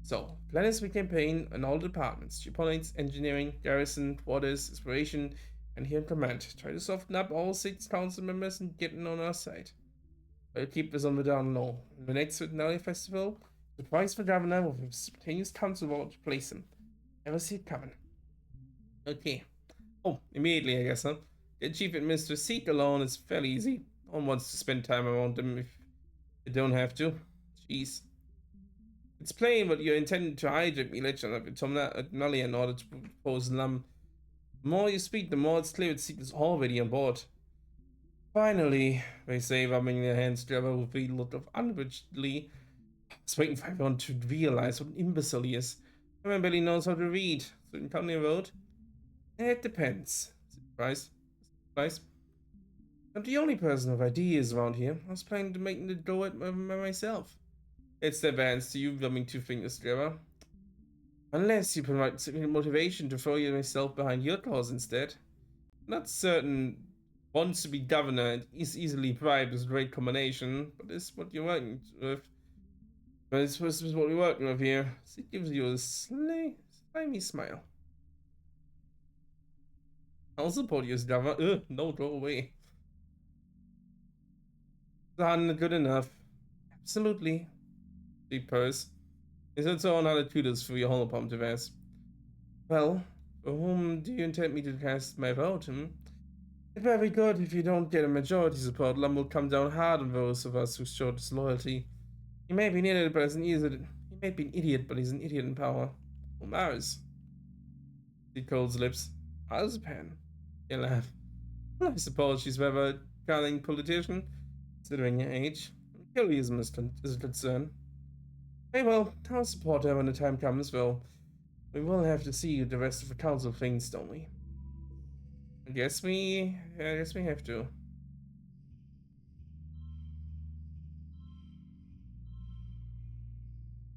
So, plan this week campaign in all departments. Geopolitics, engineering, garrison, quarters, exploration, and here in command. Try to soften up all 6 council members and get in on our side. I'll keep this on the down low. In the next Centenary Festival, surprise the governor with a spontaneous council vote to place him. Never see it coming. Okay. Oh, immediately, I guess, huh? The chief administrator seat alone is fairly easy. No one wants to spend time around them if they don't have to. Jeez. It's plain what you're intending to hijack the election of Tonali in order to propose Lam. The more you speak, the more it's clear that Seek is already on board. Finally, they say, rubbing their hands together with a look of unabashedly. I was waiting for everyone to realize what an imbecile he is. Everyone barely knows how to read. So in Company Road? It depends. Surprise. Surprise. I'm the only person with ideas around here. I was planning to make the go at myself. It's the advance to you rubbing 2 fingers together. Unless you provide significant motivation to throw yourself behind your cause instead. Not certain wants to be governor and is easily bribed is a great combination, but this is what you're working with. But this is what we're working with here. So it gives you a slimy smile. I'll support you as governor. No, go away. Done good enough. Absolutely. Deep purse. Is it so on other tutors for your holopom device? Well, for whom do you intend me to cast my vote, hmm? It's very good if you don't get a majority support. Lum will come down hard on those of us who show disloyalty. He may be an idiot, but he's an idiot. He may be an idiot, but he's an idiot in power. Well, Mars. He colds lips. Alzapan. He laughed. Well, I suppose she's rather a cunning politician, considering her age. Killism is a concern. Very well, I'll support her when the time comes, though. We will have to see the rest of the council things, don't we? I guess we have to.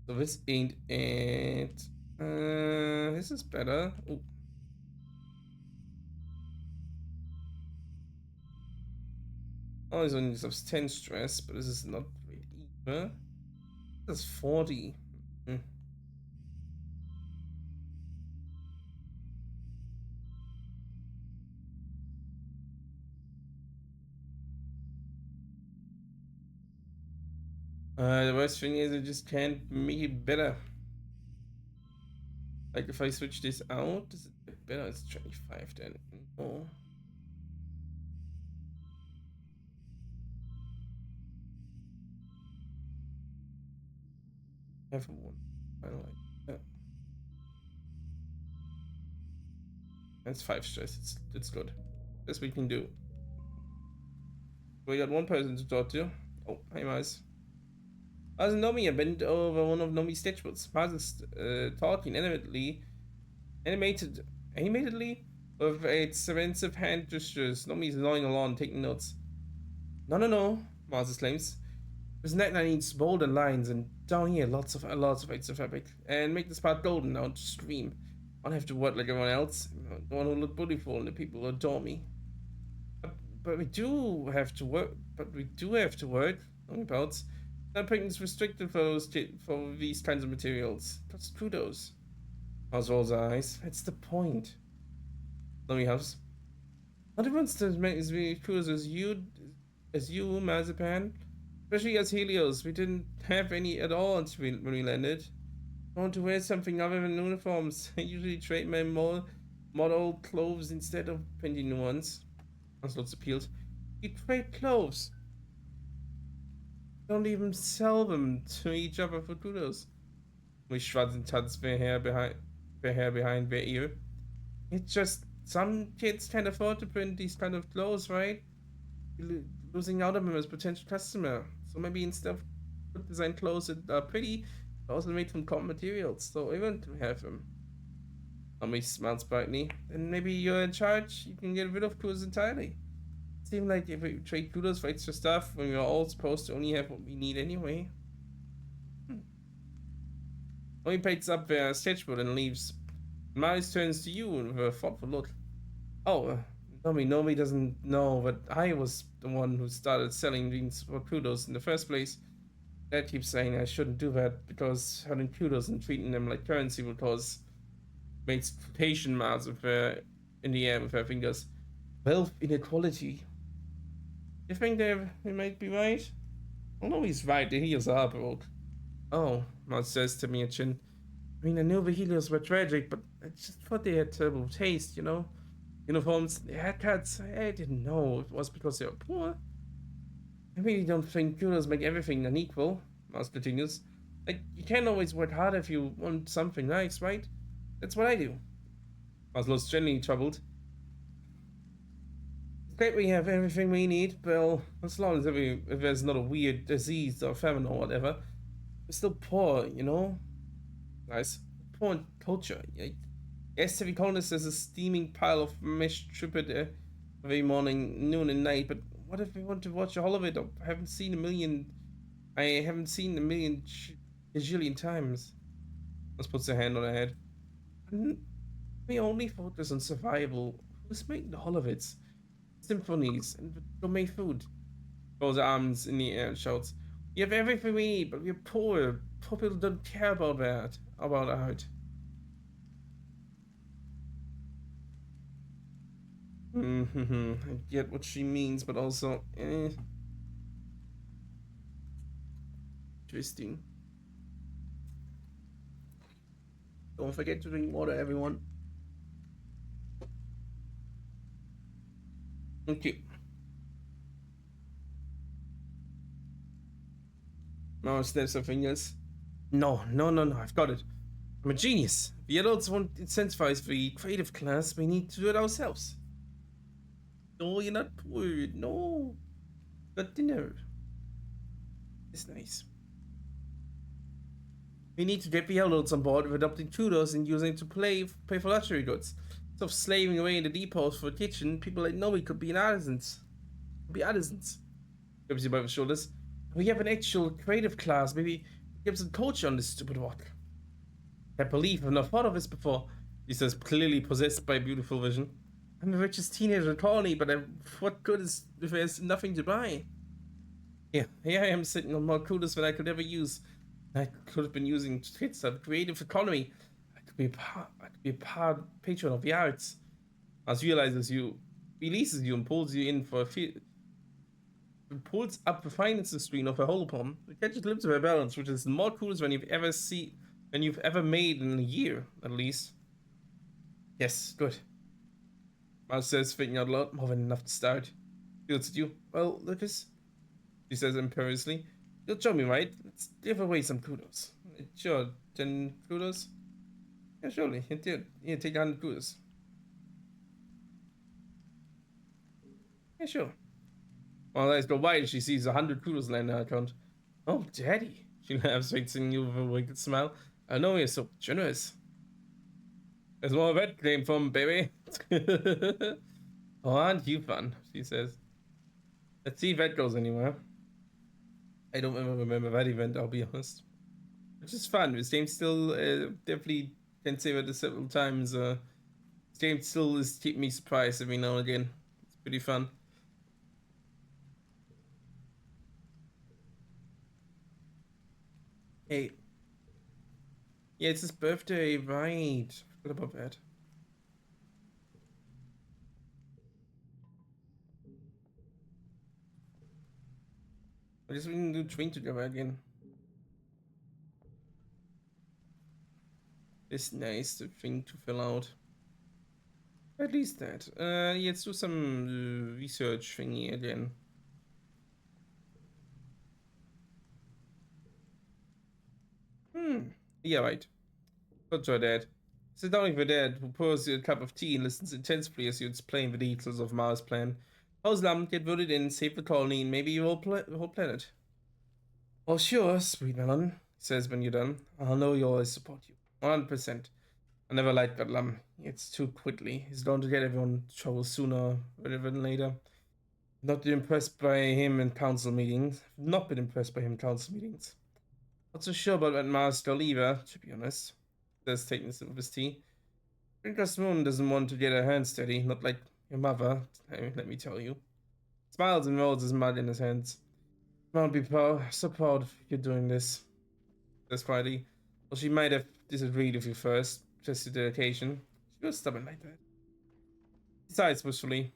So this ain't it. This is better. Ooh. Oh, this only gives 10 stress, but this is not great either. That's 40. Hmm. The worst thing is I just can't make it better. Like if I switch this out, is it get better? It's 25 then. Oh, have one. I like that. That's 5 stress. It's good. Best we can do. We got one person to talk to. Oh, hi Maz. As Nomi, I bent over one of Nomi's sketchbooks. Maz is talking animatedly with its expensive hand gestures. Nomi's gnawing along, taking notes. No, no, no, Maz exclaims. This neckline needs bolder lines, and down here, lots of extra fabric. And make this part golden now to stream. I don't have to work like everyone else. I want to look beautiful, and the people adore me. But we do have to work. But we do have to work. Only parts. Dumping is restricted for these kinds of materials. Plus kudos. Oz rolls her eyes. That's the point. Lummy huffs. Not everyone's as many kudos as you, Mazapan. Especially as Helios. We didn't have any at all until when we landed. I want to wear something other than uniforms. I usually trade my model clothes instead of printing new ones. Onslaught appealed. You trade clothes. Don't even sell them to each other for kudos. We shrugged and tucked their hair behind their ear. It's just some kids can't afford to print these kind of clothes, right? You're losing out on them as potential customer. So maybe instead of good design clothes that are pretty, they're also made from common materials. So even to have them. Tommy smiles brightly. Then maybe you're in charge. You can get rid of kudos entirely. Seems like if we trade kudos for extra stuff when we're all supposed to only have what we need anyway. Tommy picks up their sketchbook and leaves. Miles turns to you with a thoughtful look. Oh, Nomi doesn't know that I was the one who started selling these for kudos in the first place. Dad keeps saying I shouldn't do that because having kudos and treating them like currency will cause makes quotation marks with her in the air with her fingers. Wealth inequality. You think they might be right? I know he's right, the Helios are broke. Oh, Matt says to me at chin. I mean, I knew the Helios were tragic, but I just thought they had terrible taste, you know? Uniforms, haircuts, I didn't know it was because they were poor. I really don't think kudos make everything unequal, Mars continues. Like, you can't always work hard if you want something nice, right? That's what I do. Mars looks genuinely troubled. It's great we have everything we need, well, as long as if there's not a weird disease or famine or whatever. We're still poor, you know? Guys, poor in culture. Yes, Exocolonist is a steaming pile of mashed triplet every morning, noon, and night. But what if we want to watch all of it? I haven't seen a million. I haven't seen a million gajillion times. Let's put her hand on her head. And we only focus on survival. Who's making all of it? Symphonies and gourmet food. Throws her arms in the air and shouts, "We have everything we need, but we're poor. Poor people don't care about that. About art." I get what she means, but also, interesting. Don't forget to drink water, everyone. Okay. Now snaps her fingers. No, no, no, no, I've got it. I'm a genius. The adults won't incentivize the creative class. We need to do it ourselves. No, you're not poor. No. Got dinner. It's nice. We need to get the adults on board with adopting tutors and using it to pay for luxury goods. Instead of slaving away in the depots for a kitchen, people like Noe could be artisans. Grabs you by the shoulders. We have an actual creative class. Maybe give some culture on this stupid work. Can't believe I've not thought of this before. He says, clearly possessed by a beautiful vision. I'm the richest teenager in the colony, but what good is if there's nothing to buy? Yeah, here I am sitting on more kudos than I could ever use. I could have been using kids of creative economy. I could be a part patron of the arts. As realizes you, releases you and pulls you in for a few, pulls up the finances screen of a holopon. The gadget lives with a balance, which is more kudos than you've ever made in a year, at least. Yes, good. Mouse says, thinking out loud, more than enough to start. He looks at you. Well, Lucas, she says imperiously. You'll show me, right? Let's give away some kudos. Sure, 10 kudos? Yeah, surely. Here, take 100 kudos. Yeah, sure. While eyes go wide, she sees 100 kudos land in her account. Oh, Daddy. She laughs, fixing you with a wicked smile. I know you're so generous. There's more where that came from, baby. Oh, aren't you fun? She says. Let's see if that goes anywhere. I don't ever remember that event, I'll be honest. Which is fun. This game still definitely can say that several times. This game still is keeping me surprised every now and again. It's pretty fun. Hey, yeah, it's his birthday, right? Forgot about that. I guess we can do train together again. It's nice the thing to fill out. At least that. Yeah, let's do some research thingy again. Yeah, right. Not your dad. Sit down with your dad, who pours you a cup of tea and listens intensely as you explain the details of Mars' plan. How's Lam get voted in, save the colony, and maybe the whole planet? Well, sure, sweet melon, he says when you're done. I'll know you always support you. 100%. I never liked that Lam. It's too quickly. He's going to get everyone in trouble sooner rather than later. Not impressed by him in council meetings. Not been impressed by him in council meetings. Not so sure about that master either, to be honest. Says taking a sip of his tea. Princess Moon doesn't want to get her hands dirty, not like your mother, let me tell you. Smiles and rolls his mud in his hands. I'll be so proud of you doing this, says quietly. Well, she might have disagreed with you first, just to the occasion. She was stubborn like that. Besides, wistfully,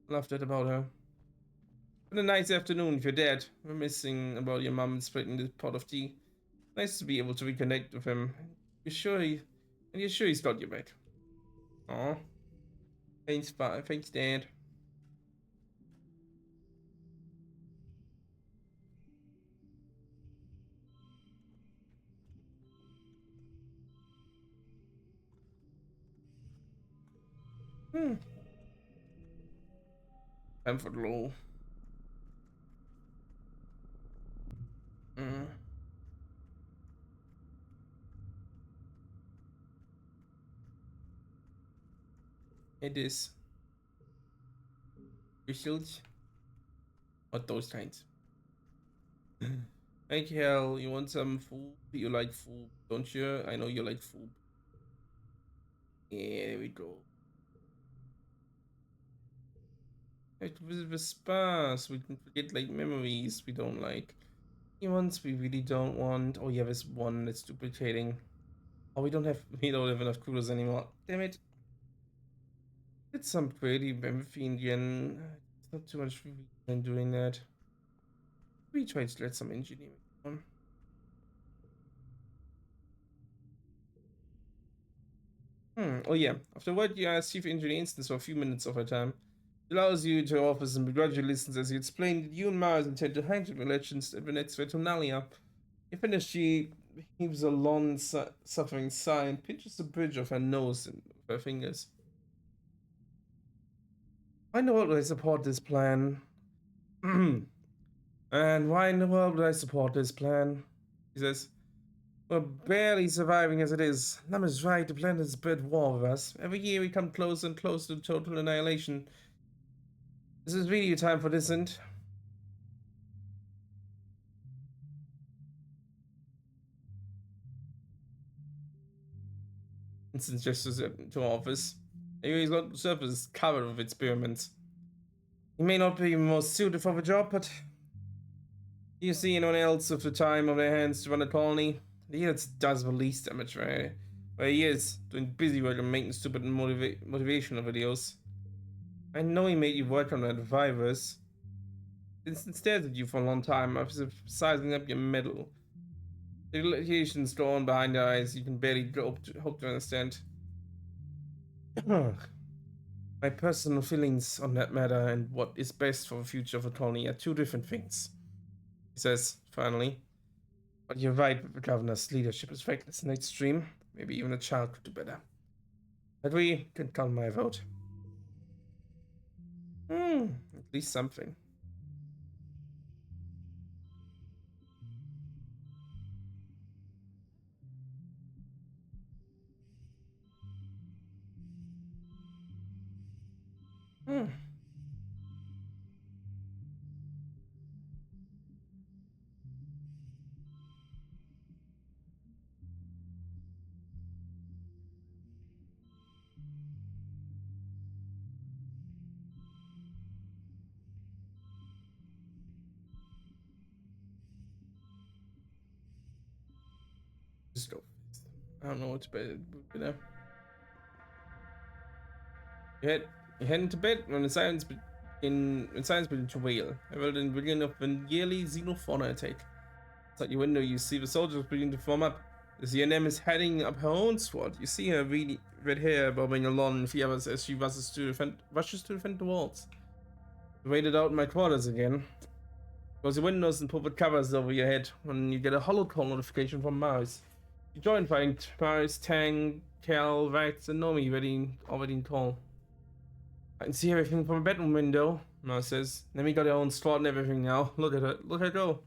laughed at about her. Been a nice afternoon with your dad. We're missing about your mum splitting the pot of tea. Nice to be able to reconnect with him. You're sure he's got your back. Aw. Thanks, Dad. Hmm. Comfort low. Mm. It is. Crystals? Not those kinds. Like hell, you want some food? You like food, don't you? I know you like food. Yeah, there we go. Like to visit the spa so we can forget like memories we don't like. Ones we really don't want. Oh yeah, there's one that's duplicating. Oh, we don't have enough coolers anymore. Damn it. It's some pretty Indian. It's not too much in doing that. We try to let some engineering on. Oh yeah. After what you ask Chief Engineer instance for a few minutes of her time. It allows you to offer some begrudging listens as you explain that you and Mars intend to hide your legends at Venezia Tonalia. You finish, she heaves a long, suffering sigh and pinches the bridge of her nose with her fingers. Why in the world would I support this plan? And why in the world would I support this plan? He says, we're barely surviving as it is. Lam is right, the planet is bred war with us. Every year we come closer and closer to total annihilation. This is really a time for dissent. Instant gestures to office. He's got the surface covered with experiments. He may not be most suited for the job, but do you see anyone else with the time on their hands to run a colony? He does the least damage, right? Where he is, doing busy work and making stupid motivational videos. I know he made you work on that virus. It's stared at you for a long time, after sizing up your metal. The irritation's drawn behind your eyes, you can barely hope to understand. My personal feelings on that matter and what is best for the future of the colony are two different things, he says, finally. But you're right, the governor's leadership is reckless and extreme. Maybe even a child could do better. But we can count my vote. At least something. Hmm. Just go. I don't know what's better. You head into bed when the silence begin to wail. I felt in the beginning of a yearly xenofauna attack. Outside your window, you see the soldiers begin to form up. The CNM is heading up her own squad. You see her red hair bobbing along in fevers as she rushes to defend the walls. I waited out in my quarters again. Close your windows and put covers over your head when you get a hollow call notification from Mars. You join find Mars, Tang, Cal, Vax, and Nomi already in call. I can see everything from a bedroom window, Mars says. Nemi got her own squad and everything now. Look at her. Look at her go.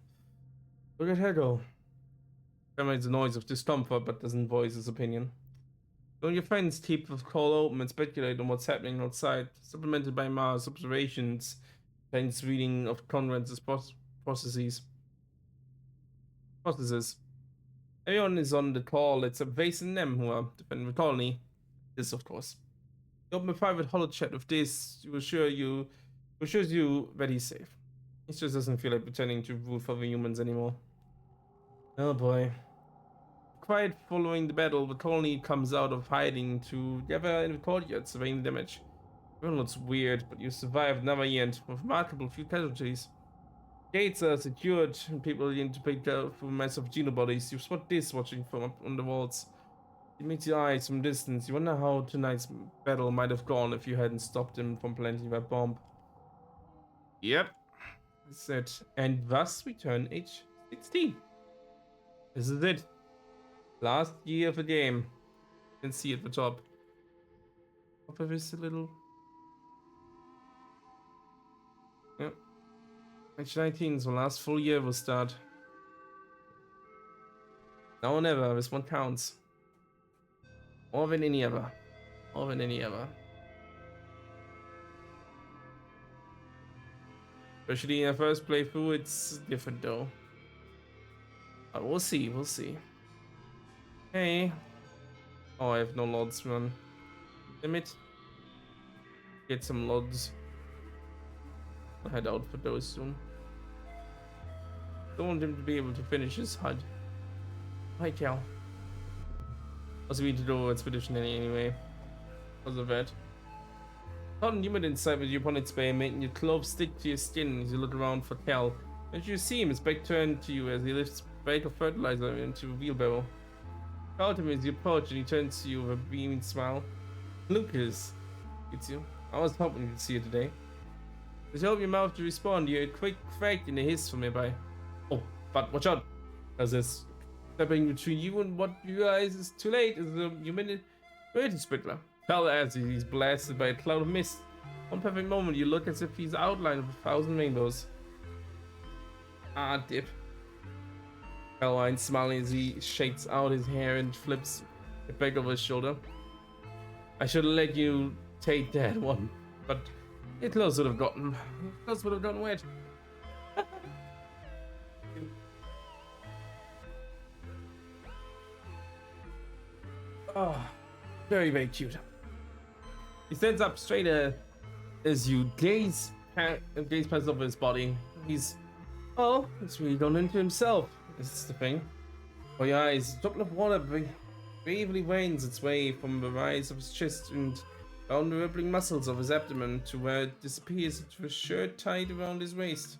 Look at her go. That makes a noise of discomfort but doesn't voice his opinion. So your friends keep the call open and speculate on what's happening outside, supplemented by Mars observations, Tang's reading of Conrad's processes. Processes. Everyone is on the call except Vase and Nem who are defending the colony. This, of course. You open a private holo chat with this, who assures you that he's safe. He just doesn't feel like pretending to rule for the humans anymore. Oh boy. Quiet following the battle, the colony comes out of hiding to gather in the courtyard, surveying the damage. Everyone looks weird, but you survived another year with remarkable few casualties. Gates are secured, and people begin to pick up from massive genobodies. You spot this watching from up on the walls. It meets your eyes from distance. You wonder how tonight's battle might have gone if you hadn't stopped him from planting that bomb. Yep, that's it. And thus we turn age 16. This is it. Last year of the game. You can see at the top. Top of this little. Yep. Age 19 is the last full year will start. Now or never, this one counts. More than any other. More than any other. Especially in the first playthrough, it's different though. But we'll see, we'll see. Hey. Oh, I have no lods, man. Damn it. Get some lods. I'll head out for those soon. Don't want him to be able to finish his HUD. Hi, Cal. Also, we need to do expedition anyway. Because of that. Cotton humid inside with your opponent's bay, making your clothes stick to your skin as you look around for Cal. As you see him, his back turned to you as he lifts a bag of fertilizer into a wheelbarrow. Proud him as you approach and he turns to you with a beaming smile. Lucas, it's you. I was hoping you'd see you today. As you open your mouth to respond, you hear a quick crack and a hiss from nearby. Oh, but watch out! As this stepping between you and what you realize is too late is the humidity sprinkler. Fell as he's blasted by a cloud of mist. One perfect moment, you look as if he's outlined of 1,000 rainbows. Ah, dip. Caroline smiling as he shakes out his hair and flips it back over his shoulder. I should have let you take that one, but your clothes would have gotten wet. Oh, very, very cute. He stands up straight as you gaze past over his body. He's really gone into himself. This is the thing. For your eyes, a droplet of water bravely wanes its way from the rise of his chest and down the rippling muscles of his abdomen to where it disappears into a shirt tied around his waist.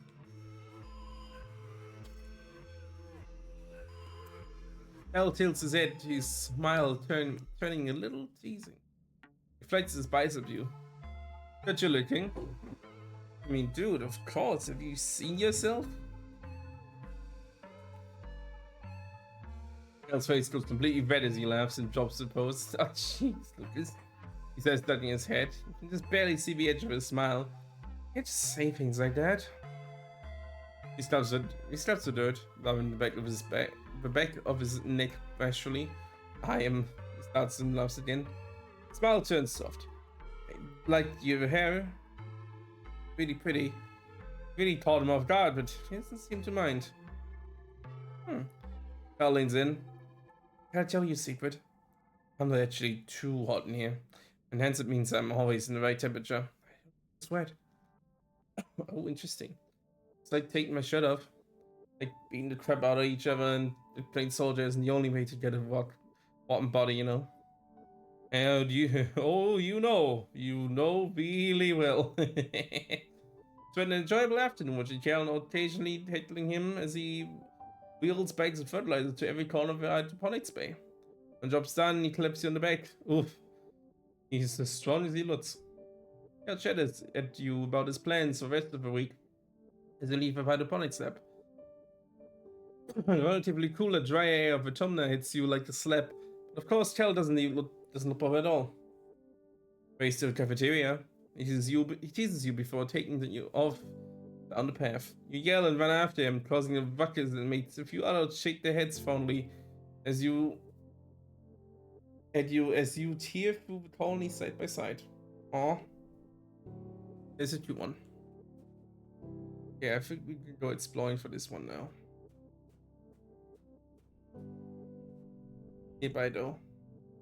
Hal tilts his head, his smile turning a little teasing. He flexes his bicep view. Good you're looking. I mean, dude, of course. Have you seen yourself? Hal's face goes completely red as he laughs and drops the pose. Oh, jeez, Lucas. He says, ducking his head. You can just barely see the edge of his smile. You can't just say things like that. He slaps the dirt, rubbing the back of his neck bashfully. He starts and laughs again. Smile turns soft. Like your hair. Really pretty. Really caught him off guard, but he doesn't seem to mind. Carl leans in. Can I tell you a secret? I'm not actually too hot in here. And hence it means I'm always in the right temperature. I sweat. Oh, interesting. It's like taking my shirt off. Like beating the crap out of each other and playing soldier isn't the only way to get a rotten body, you know. And you know really well. It's been an enjoyable afternoon watching Cal occasionally heckling him as he wheels bags of fertilizer to every corner of the hydroponics bay. When job's done, he claps you on the back. Oof. He's as strong as he looks. Cal chatters at you about his plans for the rest of the week as you leave the hydroponics lab. The relatively cooler, dry air of Autumna hits you like a slap. But of course, Cal doesn't look bothered at all. Race to the cafeteria. He teases you before taking you off down the path. You yell and run after him, causing a ruckus that makes a few adults shake their heads fondly as you tear through the colony side by side. Aw. There's a cute one. Yeah, I think we can go exploring for this one now. Goodbye though.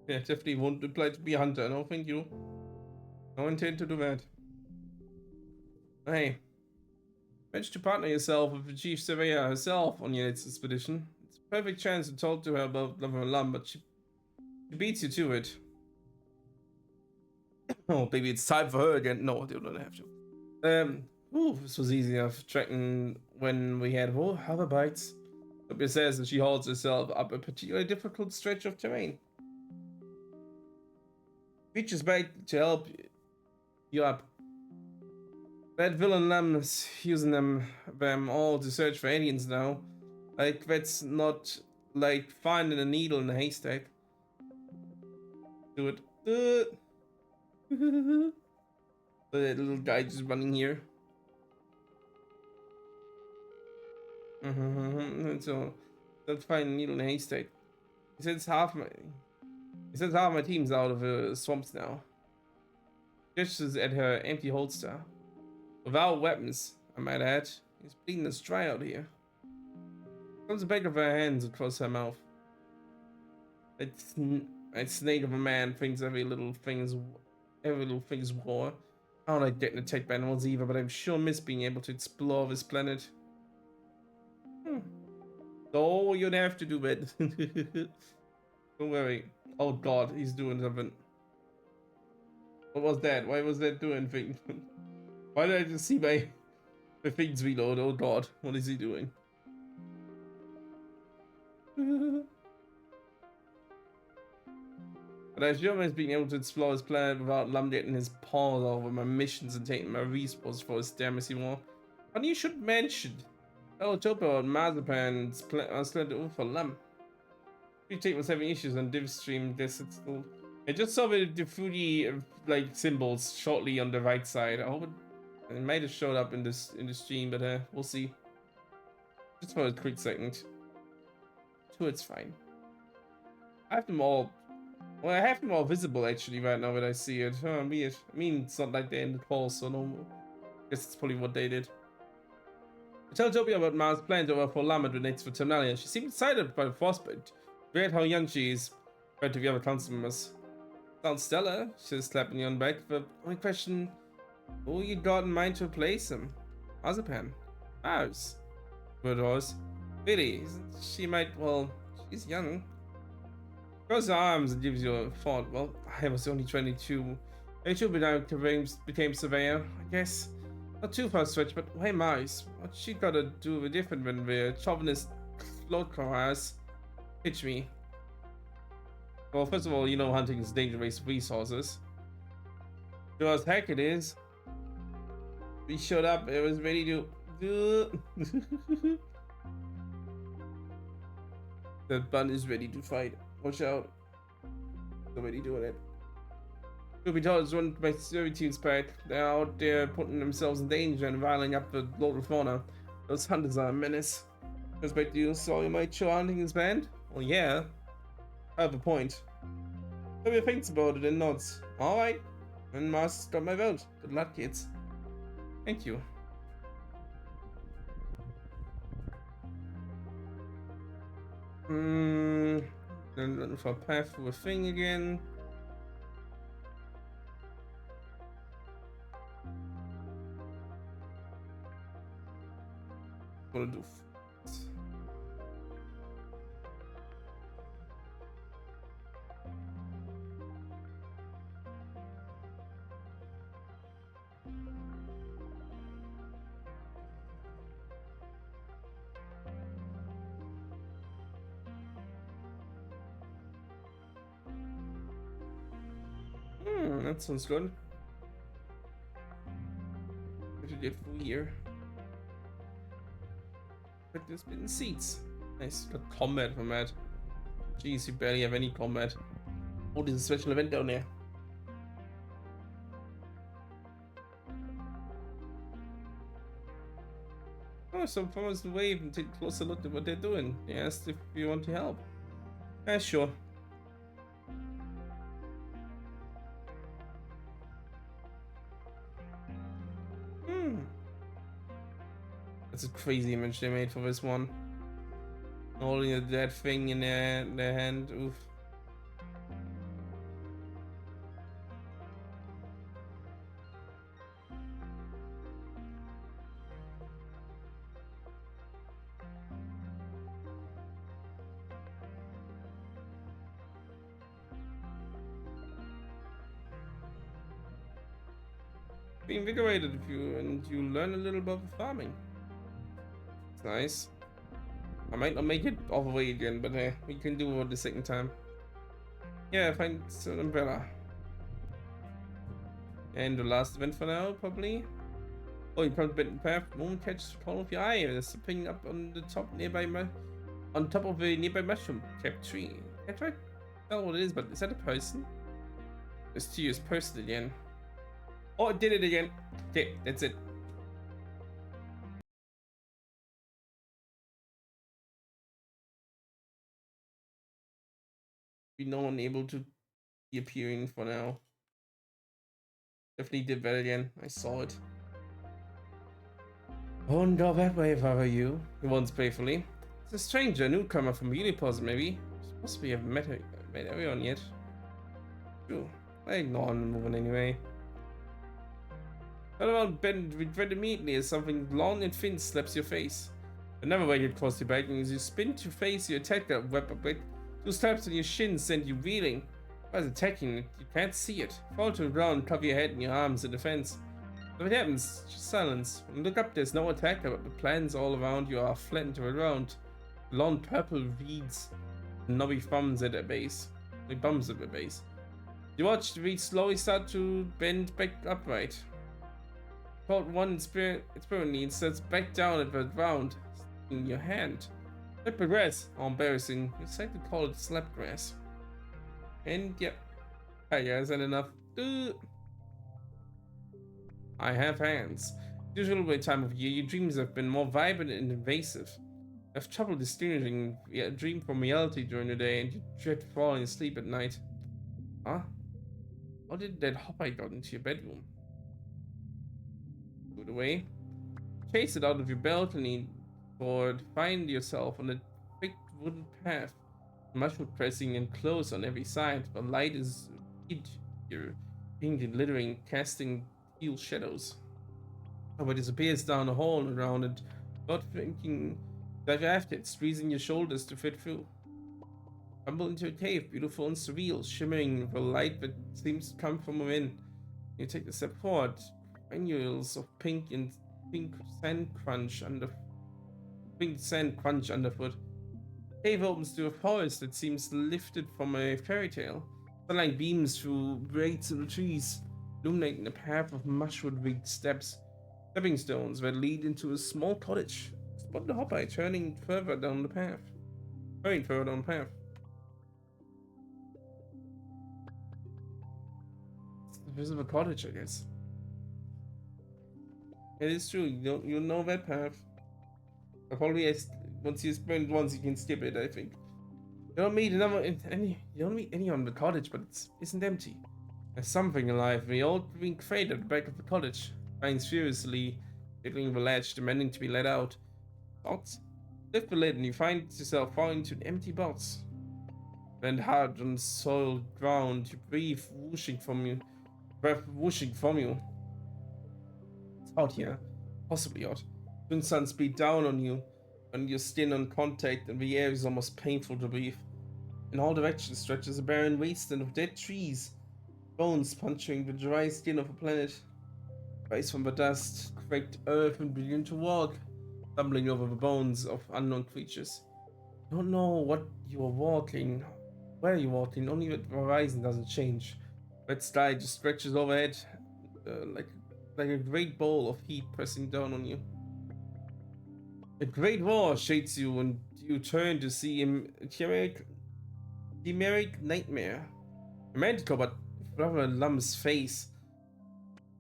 Yeah, definitely won't apply to be a hunter, no thank you. No intent to do that. Hey. Managed to partner yourself with the chief surveyor herself on your next expedition. It's a perfect chance to talk to her about Love Alarm, but she beats you to it. Oh, baby, it's time for her again. No, they don't have to. This was easy enough tracking when we had other bites. Sophia says that she holds herself up a particularly difficult stretch of terrain. Reaches back to help you up. That villain Lam's using them all to search for aliens now. Like, that's not like finding a needle in a haystack. Do it. The little guy just running here. So, don't find a needle in a haystack. He says half my team's out of the swamps now. Gestures at her empty holster. Without weapons, I might add. He's bleeding us dry out here. Comes the back of her hands across her mouth. That snake of a man thinks every little thing's war. I don't like getting attacked by animals either, but I'm sure miss being able to explore this planet. So you'd have to do it. Don't worry. Oh god, he's doing something. What was that? Why was that doing thing? Why did I just see my things reload? Oh god, what is he doing? But I sure miss being able to explore his planet without Lum getting his paws over my missions and taking my resources for his damn missing war. And you should mention Topo and Mazapan's plan for Lum. Take was having issues on div stream this it's cool. I just saw the fruity like symbols shortly on the right side. I hope it might have showed up in the stream, but we'll see. Just for a quick second. Sure, it's fine. I have them all. Well, I have them all visible actually right now that I see it. Oh, weird. I mean, it's not like they ended calls, so no. I guess it's probably what they did. I tell Topia about Mars' plans over for Lama to next for Terminalia. She seemed excited by the prospect. Great how young she is compared to the other council members. Sounds stellar. She's slapping you on the back. But only question: who you got in mind to replace him? Marzipan, Mouse, Rose, Billy. She might. Well, she's young. Cross her arms and gives you a thought. Well, I was only 22. 22 but I became surveyor, I guess. Not too far stretch, but hey, Mice, what she gotta do different when the chauvinist float cars pitch me? Well, first of all, you know hunting is dangerous resources. Sure as heck it is. We showed up, it was ready to do. The bun is ready to fight. Watch out. Already doing it. Truth be told, it's one of my servitude's back. They're out there putting themselves in danger and riling up the local fauna. Those hunters are a menace. Respect you, so you might show hunting his band? Well, yeah. I have a point. Maybe thinks about it and nods. Alright. And Mars got my vote. Good luck, kids. Thank you. Then looking for a path through a thing again. Gonna do. That sounds good. What did you get for here? But there's been seats. Nice. Got combat from that. Jeez, you barely have any combat. Oh, there's a special event down there. Oh, some farmers wave and take a closer look at what they're doing. They asked if you want to help. Yeah, sure. That's a crazy image they made for this one. Holding a dead thing in their hand. Oof. Be invigorated if you learn a little about farming. It's nice. I might not make it all the way again, but we can do it the second time. Yeah, find an umbrella. And the last event for now, probably. Oh, you probably bent path. Won't catch the corner of your eye. There's something up on the top nearby on top of a nearby mushroom capped tree. Can't I tell what it is, but is that a person? Mysterious person again. Oh, it did it again. Okay, that's it. Be no one able to be appearing for now. Definitely did that again. I saw it. Won't go that way if I were you, he warns playfully. It's a stranger, a newcomer from Unipos, maybe. Supposed we haven't met everyone yet. True. I ignore him moving anyway. Turn around, bend with dread immediately as something long and thin slaps your face. Another way you cross your back, and as you spin to face your attacker, web a bit. Two slaps on your shins send you reeling. While attacking it, you can't see it. Fall to the ground, cover your head and your arms in defense. If it happens, just silence. When you look up, there's no attacker, but the plants all around you are flattened to the ground. Long purple reeds, knobby thumbs at their base. The bums at their base. You watch the reeds slowly start to bend back upright. Caught one experimentally and sets back down at the ground in your hand. Let progress. How embarrassing. You like to call it slapgrass. And yep. Hey guys, that enough? I have hands. Usually time of year, your dreams have been more vibrant and invasive. I have trouble distinguishing a dream from reality during the day, and you dread falling asleep at night. Huh? How did that hoppy got into your bedroom? Put it away. Chase it out of your balcony, or find yourself on a big wooden path. Mushroom pressing and close on every side. The light is You're painted, glittering, casting teal shadows. It disappears down a hall around it, not thinking dive after it, squeezing your shoulders to fit through. Tumble into a cave, beautiful and surreal, shimmering with a light that seems to come from within. You take a step forward, granules of pink sand crunch underfoot. Cave opens to a forest that seems lifted from a fairy tale. Sunlight beams through breaks in the trees, illuminating a path of mushroom-rigged stepping stones that lead into a small cottage. Spot the hopper turning further down the path. Hurrying further down the path. It's the visible cottage, I guess. It is true. You know that path. Probably once you sprint once, you can skip it. I think. You don't meet anyone in the cottage, but it isn't empty. There's something alive. The old green crate at the back of the cottage finds furiously, jiggling the latch, demanding to be let out. Thoughts lift the lid, and you find yourself falling into an empty box. Land hard on the soiled ground, you breathe breath whooshing from you. It's hot here, possibly hot. Soon suns beat down on you, on your skin on contact, and the air is almost painful to breathe. In all directions stretches a barren wasteland of dead trees, bones puncturing the dry skin of a planet. Rise from the dust, cracked earth, and begin to walk, stumbling over the bones of unknown creatures. You don't know what you are walking, where you're walking, only that the horizon doesn't change. Red sky just stretches overhead, like a great bowl of heat pressing down on you. A great war shakes you, and you turn to see a chimeric nightmare. A manticore, but rather a lump's face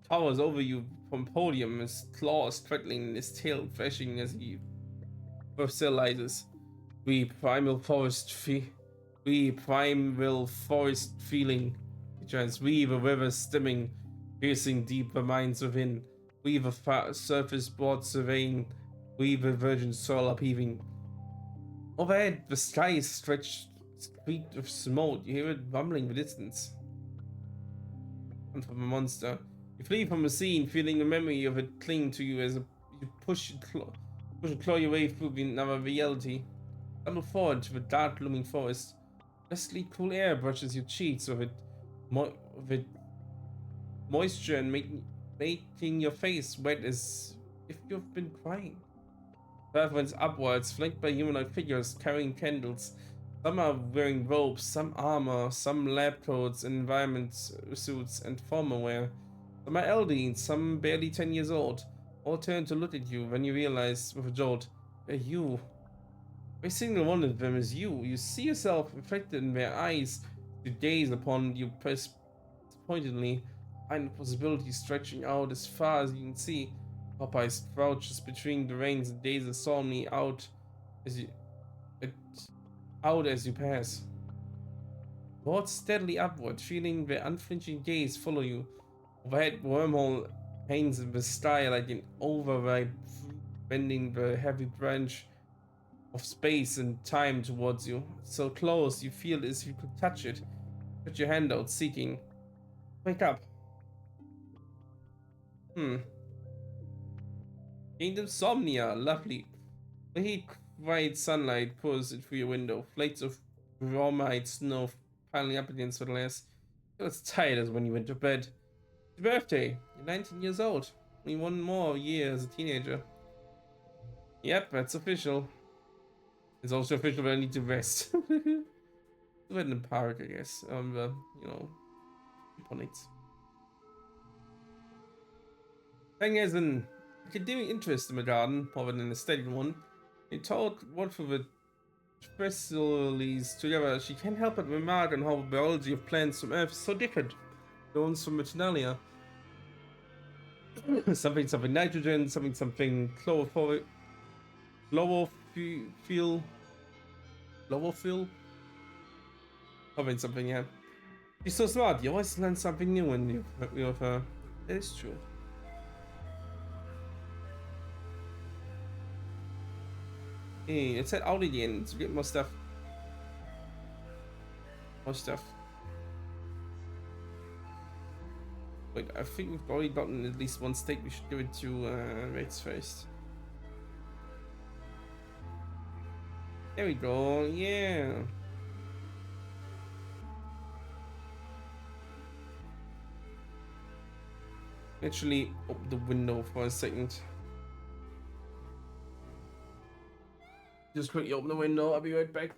towers over you from podium, his claws crackling and his tail flashing as he fertilizes. We primal forest feeling. It giants weave a river stemming, piercing deep the minds within. Weave a surface board surveying, weave a virgin soil upheaving. Overhead, the sky is stretched, streaked with smoke. You hear it rumbling in the distance. And from a monster. You flee from the scene, feeling the memory of it cling to you as you push and claw your way through another reality. Stumble forward to the dark looming forest. Dusty cool air brushes your cheeks with it moisture and making your face wet as if you've been crying. Path runs upwards, flanked by humanoid figures carrying candles. Some are wearing robes, some armor, some lab coats and environment suits and formal wear. Some are elderly, some barely 10 years old. All turn to look at you when you realize with a jolt, they're you. Every single one of them is you. You see yourself reflected in their eyes. You gaze upon you pointedly, find the possibility stretching out as far as you can see. Popeye crouches between the reins and gazes solemnly as you out as you pass. Walk steadily upward, feeling the unflinching gaze follow you. Overhead wormhole hangs in the sky like an overripe fruit, bending the heavy branch of space and time towards you. So close, you feel as if you could touch it. Put your hand out, seeking. Wake up. Gained insomnia, lovely. The heat, bright sunlight pours it through your window. Flakes of bromide snow piling up against the glass. You're as tired as when you went to bed. It's your birthday. You're 19 years old. Only one more year as a teenager. Yep, that's official. It's also official that I need to rest. Do it in the park, I guess. You know, phonics. Thing is, an academic interest in the garden, more than a steady one. They taught what for the Tressilies together. She can't help but remark on how the biology of plants from Earth is so different. The ones from Metrinalia. something nitrogen, something chlorophyll, chlorophyll, something, yeah. She's so smart. You always learn something new when you're with her. That is true. Hey, let's head out again to get more stuff. More stuff. Wait, I think we've already gotten at least one steak. We should give it to Rex first. There we go. Yeah. Actually, open the window for a second. Just quickly open the window. I'll be right back.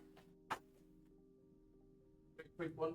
Quick one.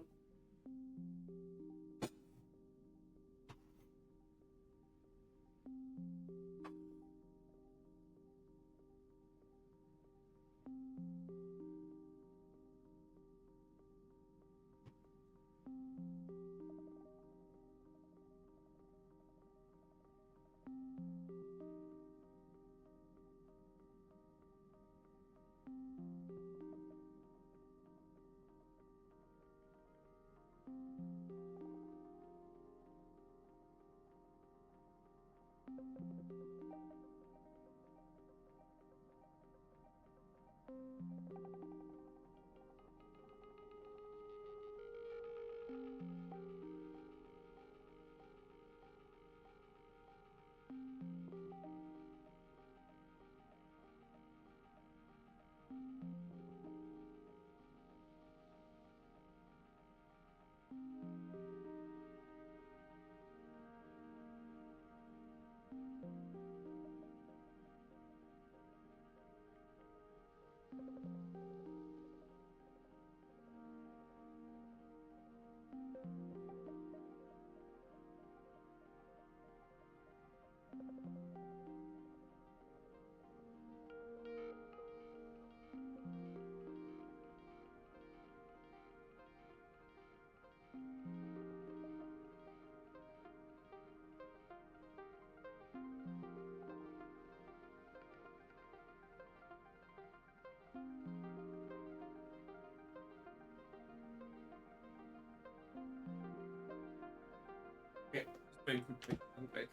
Okay, just very quickly. I'm back.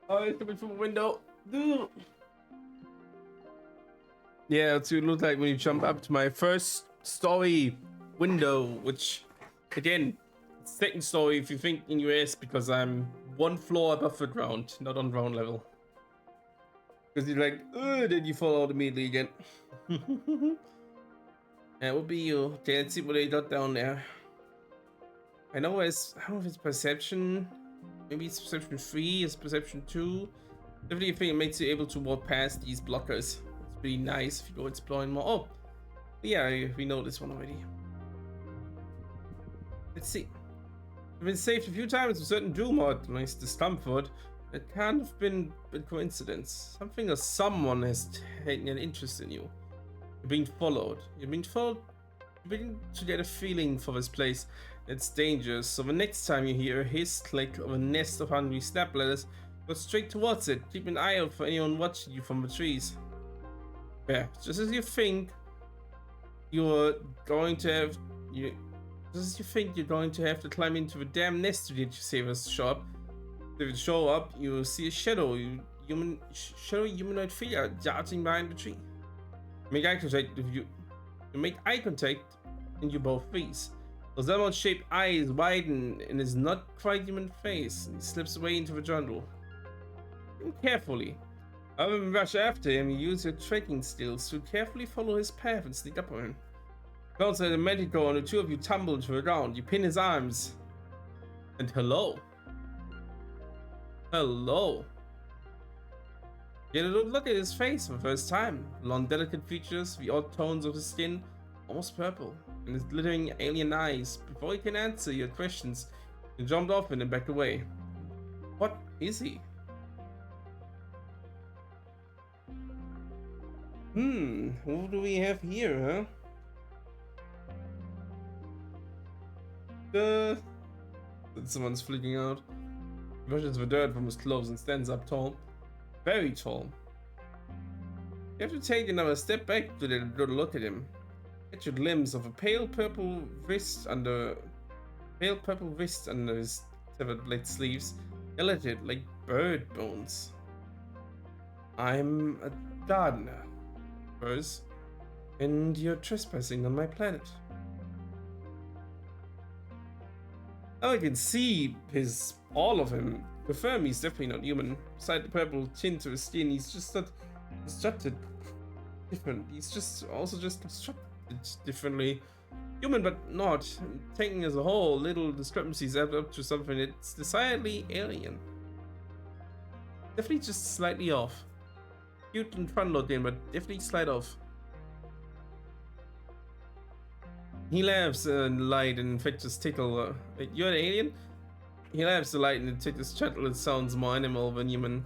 Oh, it's coming from a window. Dude. Yeah, to look like when you jump up to my first story window, which again, second story if you think in US because I'm one floor above the ground, not on ground level. Because you're like, then you fall out immediately again. That would be you. Okay, let's see what they got down there. I know I don't know if it's perception. Maybe it's perception 3, it's perception 2. Definitely think it makes you able to walk past these blockers. It's pretty nice if you go exploring more. Oh, yeah, we know this one already. Let's see. I've been saved a few times with certain Doom mod, nice discomfort. It can't have been a coincidence. Something or someone has taken an interest in you. You're being followed. You're being followed. You begin to get a feeling for this place. It's dangerous. So the next time you hear a hiss click of a nest of hungry snap ladders, go straight towards it. Keep an eye out for anyone watching you from the trees. Yeah, just as you think you're going to have just as you think you're going to have to climb into the damn nest to get your savers shop. If you show up, you see a humanoid figure darting behind the tree. Make eye contact with you. You make eye contact and you both freeze. Those almond-shaped eyes widen in his not quite human face, and he slips away into the jungle. And carefully. Rather than rush after him, you use your tracking skills to carefully follow his path and sneak up on him. Bounce at a medical and the two of you tumble to the ground. You pin his arms. And hello. Hello. You get a look at his face for the first time. Long, delicate features, the odd tones of his skin, almost purple, and his glittering alien eyes. Before he can answer your questions, you jumped off and back away. What is he? Who do we have here, huh? Someone's flicking out. He brushes the dirt from his clothes and stands up tall. Very tall. You have to take another step back to get a good look at him. Get your glimpse of a pale purple wrist under his severed blade sleeves, delicate like bird bones. I'm a gardener, Buzz, and you're trespassing on my planet. Now I can see his all of him. Confirm he's definitely not human. Beside the purple tint to his skin, he's just not constructed different. He's just also just constructed differently. Human but not. Taken as a whole, little discrepancies add up to something that's decidedly alien. Definitely just slightly off. Cute and fun looking, but definitely slight off. He laughs and light and infectious tickle. You're an alien? He laughs the light and infectious chuckle. It sounds more animal than human.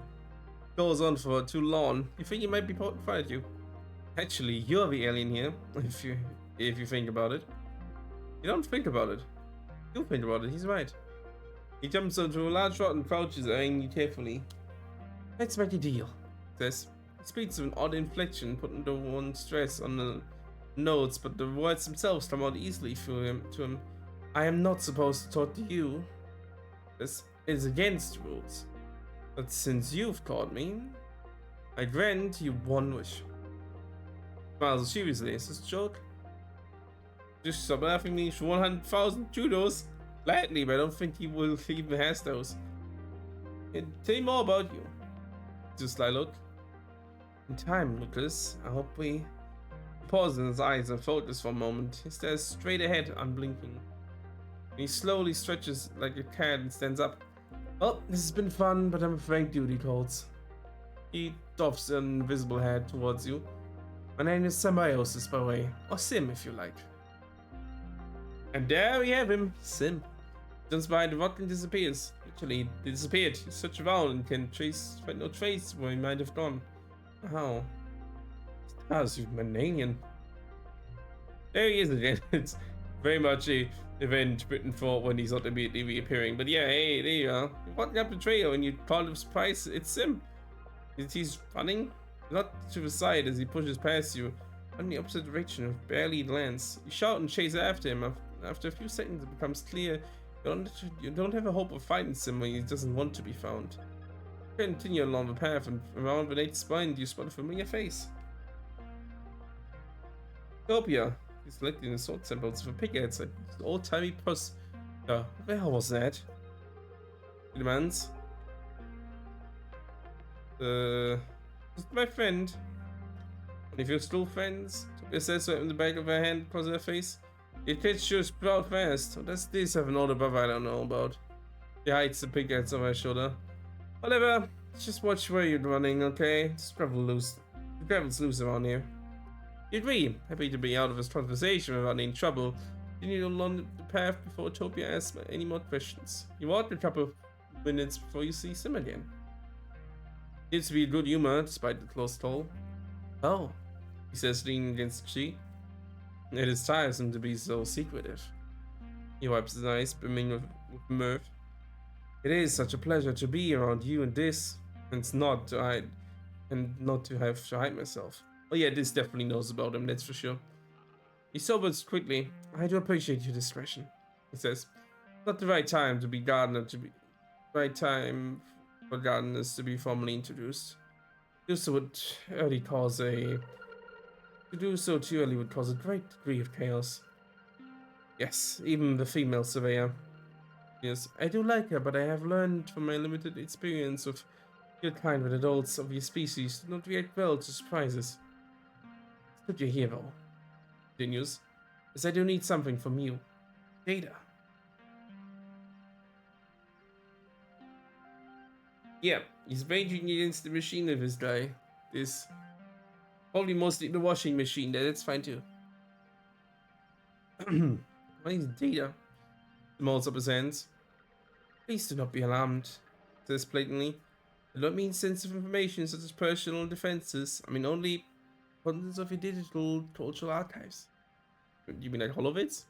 Goes on for too long. You think he might be poking fire at you? Actually, you're the alien here. If you think about it. You don't think about it. You think about it. He's right. He jumps onto a large rod and crouches, eyeing you carefully. Let's make a deal. Says. He speaks with an odd inflection, putting the one stress on the notes, but the words themselves come out easily to him. I am not supposed to talk to you. This is against rules. But since you've caught me, I grant you one wish. Smiles seriously. Is this a joke? Just stop laughing at me for 100,000 judos. Gladly, but I don't think he will even has those. And tell me more about you. Just I look. In time, Lucas. I hope we pause in his eyes and focus for a moment. He stares straight ahead, unblinking. He slowly stretches like a cat and stands up. Well, this has been fun, but I'm afraid duty calls. He doffs an invisible head towards you. My name is Symbiosis, by the way. Or Sim, if you like. And there we have him, Sim. Jumps behind the rock and disappears. Literally, he disappeared. He's such around and can find no trace where he might have gone. How? Stars, you Mananian. There he is again. It's very much a event written for when he's not immediately reappearing. But yeah, hey, there you are. You're walking up the trail and you call him surprise. It's Sim. He's running, not to the side as he pushes past you, in the opposite direction of barely lands. You shout and chase after him. After a few seconds, it becomes clear you don't have a hope of finding Sim when he doesn't want to be found. You continue along the path, and around the nate's spine, you spot a familiar face. Utopia. He's collecting the sword samples for pickaxe. Like old-timey puss. What the hell was that? He demands. Just my friend. And if you're still friends, Utopia says so in the back of her hand across her face. It gets you sprout fast. What does this have an older brother I don't know about? He hides the pickaxe on her shoulder. Whatever. Just watch where you're running, okay? Just travel loose. The gravel's loose around here. You agree. Happy to be out of this conversation without any trouble. Continue along the path before Utopia asks any more questions. You walk a couple of minutes before you see Sim again. Seems to be in good humor despite the close toll. Oh, he says, leaning against the tree. It is tiresome to be so secretive. He wipes his eyes, brimming with mirth. It is such a pleasure to be around you and this, and it's not to hide, and not to have to hide myself. Oh yeah, this definitely knows about him, that's for sure. He sobers quickly. I do appreciate your discretion, he says. Not the right time to be gardener to be right time for gardeners to be formally introduced. To do so too early would cause a great degree of chaos. Yes, even the female surveyor. Yes, I do like her, but I have learned from my limited experience of your kind with adults of your species to not react well to surprises. It's good you're here, though. Continues. Yes, I do need something from you. Data. Yeah, he's raging against the machine of his guy. This. Probably mostly the washing machine there, that's fine too. What is data? He molds up his hands. Please do not be alarmed, says blatantly. I don't mean sensitive information such as personal defenses. I mean only contents of your digital cultural archives. You mean like holovids?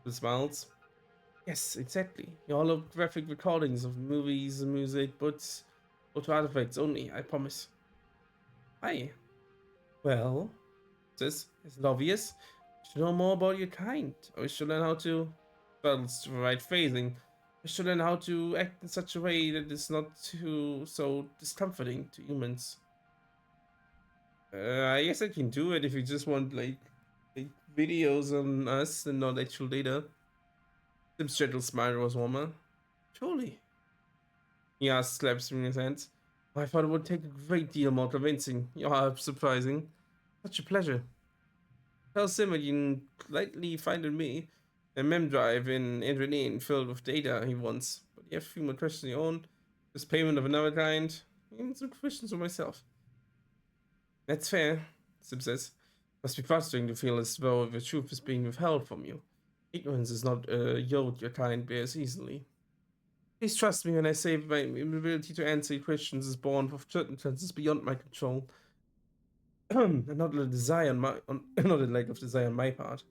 He smiles. Yes, exactly. Your holographic recordings of movies and music, but photo artifacts only, I promise. Hi. Well, is it obvious? You should know more about your kind. Or you should learn how to, well, it's the right phrasing. You should learn how to act in such a way that is not too so discomforting to humans. I guess I can do it if you just want like videos on us and not actual data. Sim's gentle smile was warmer. Surely, he asked, clasping his hands. I thought it would take a great deal more convincing. You are surprising. Such a pleasure. Tell Sim that you can lightly find in me a mem drive in Adrenaline filled with data he wants. But you have a few more questions of your own. This payment of another kind. And some questions of myself. That's fair, Sim says. Must be frustrating to feel as though the truth is being withheld from you. Ignorance is not a yoke your kind bears easily. Please trust me when I say my inability to answer your questions is born of circumstances beyond my control, and not a desire on not a lack of desire on my part.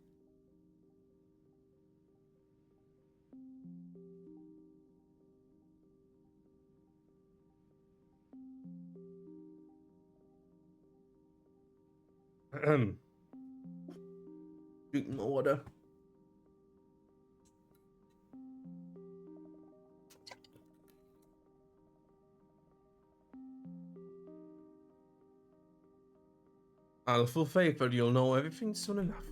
Drinking more water. I'll have full faith that you'll know everything soon enough.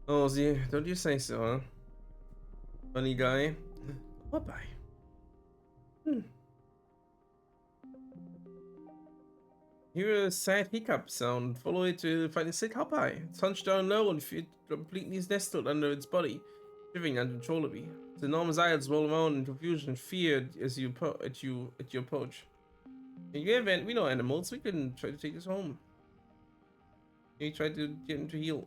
Oh, don't you say so, huh? Funny guy. What by? Hmm. Hear a sad hiccup sound. Follow it to find a sick Hopeye. It's hunched down low and completely nestled under its body, shivering uncontrollably. Its enormous eyes roll around in confusion and fear as you at your approach. In your event, we know animals. We can try to take us home. You try to get him to heal.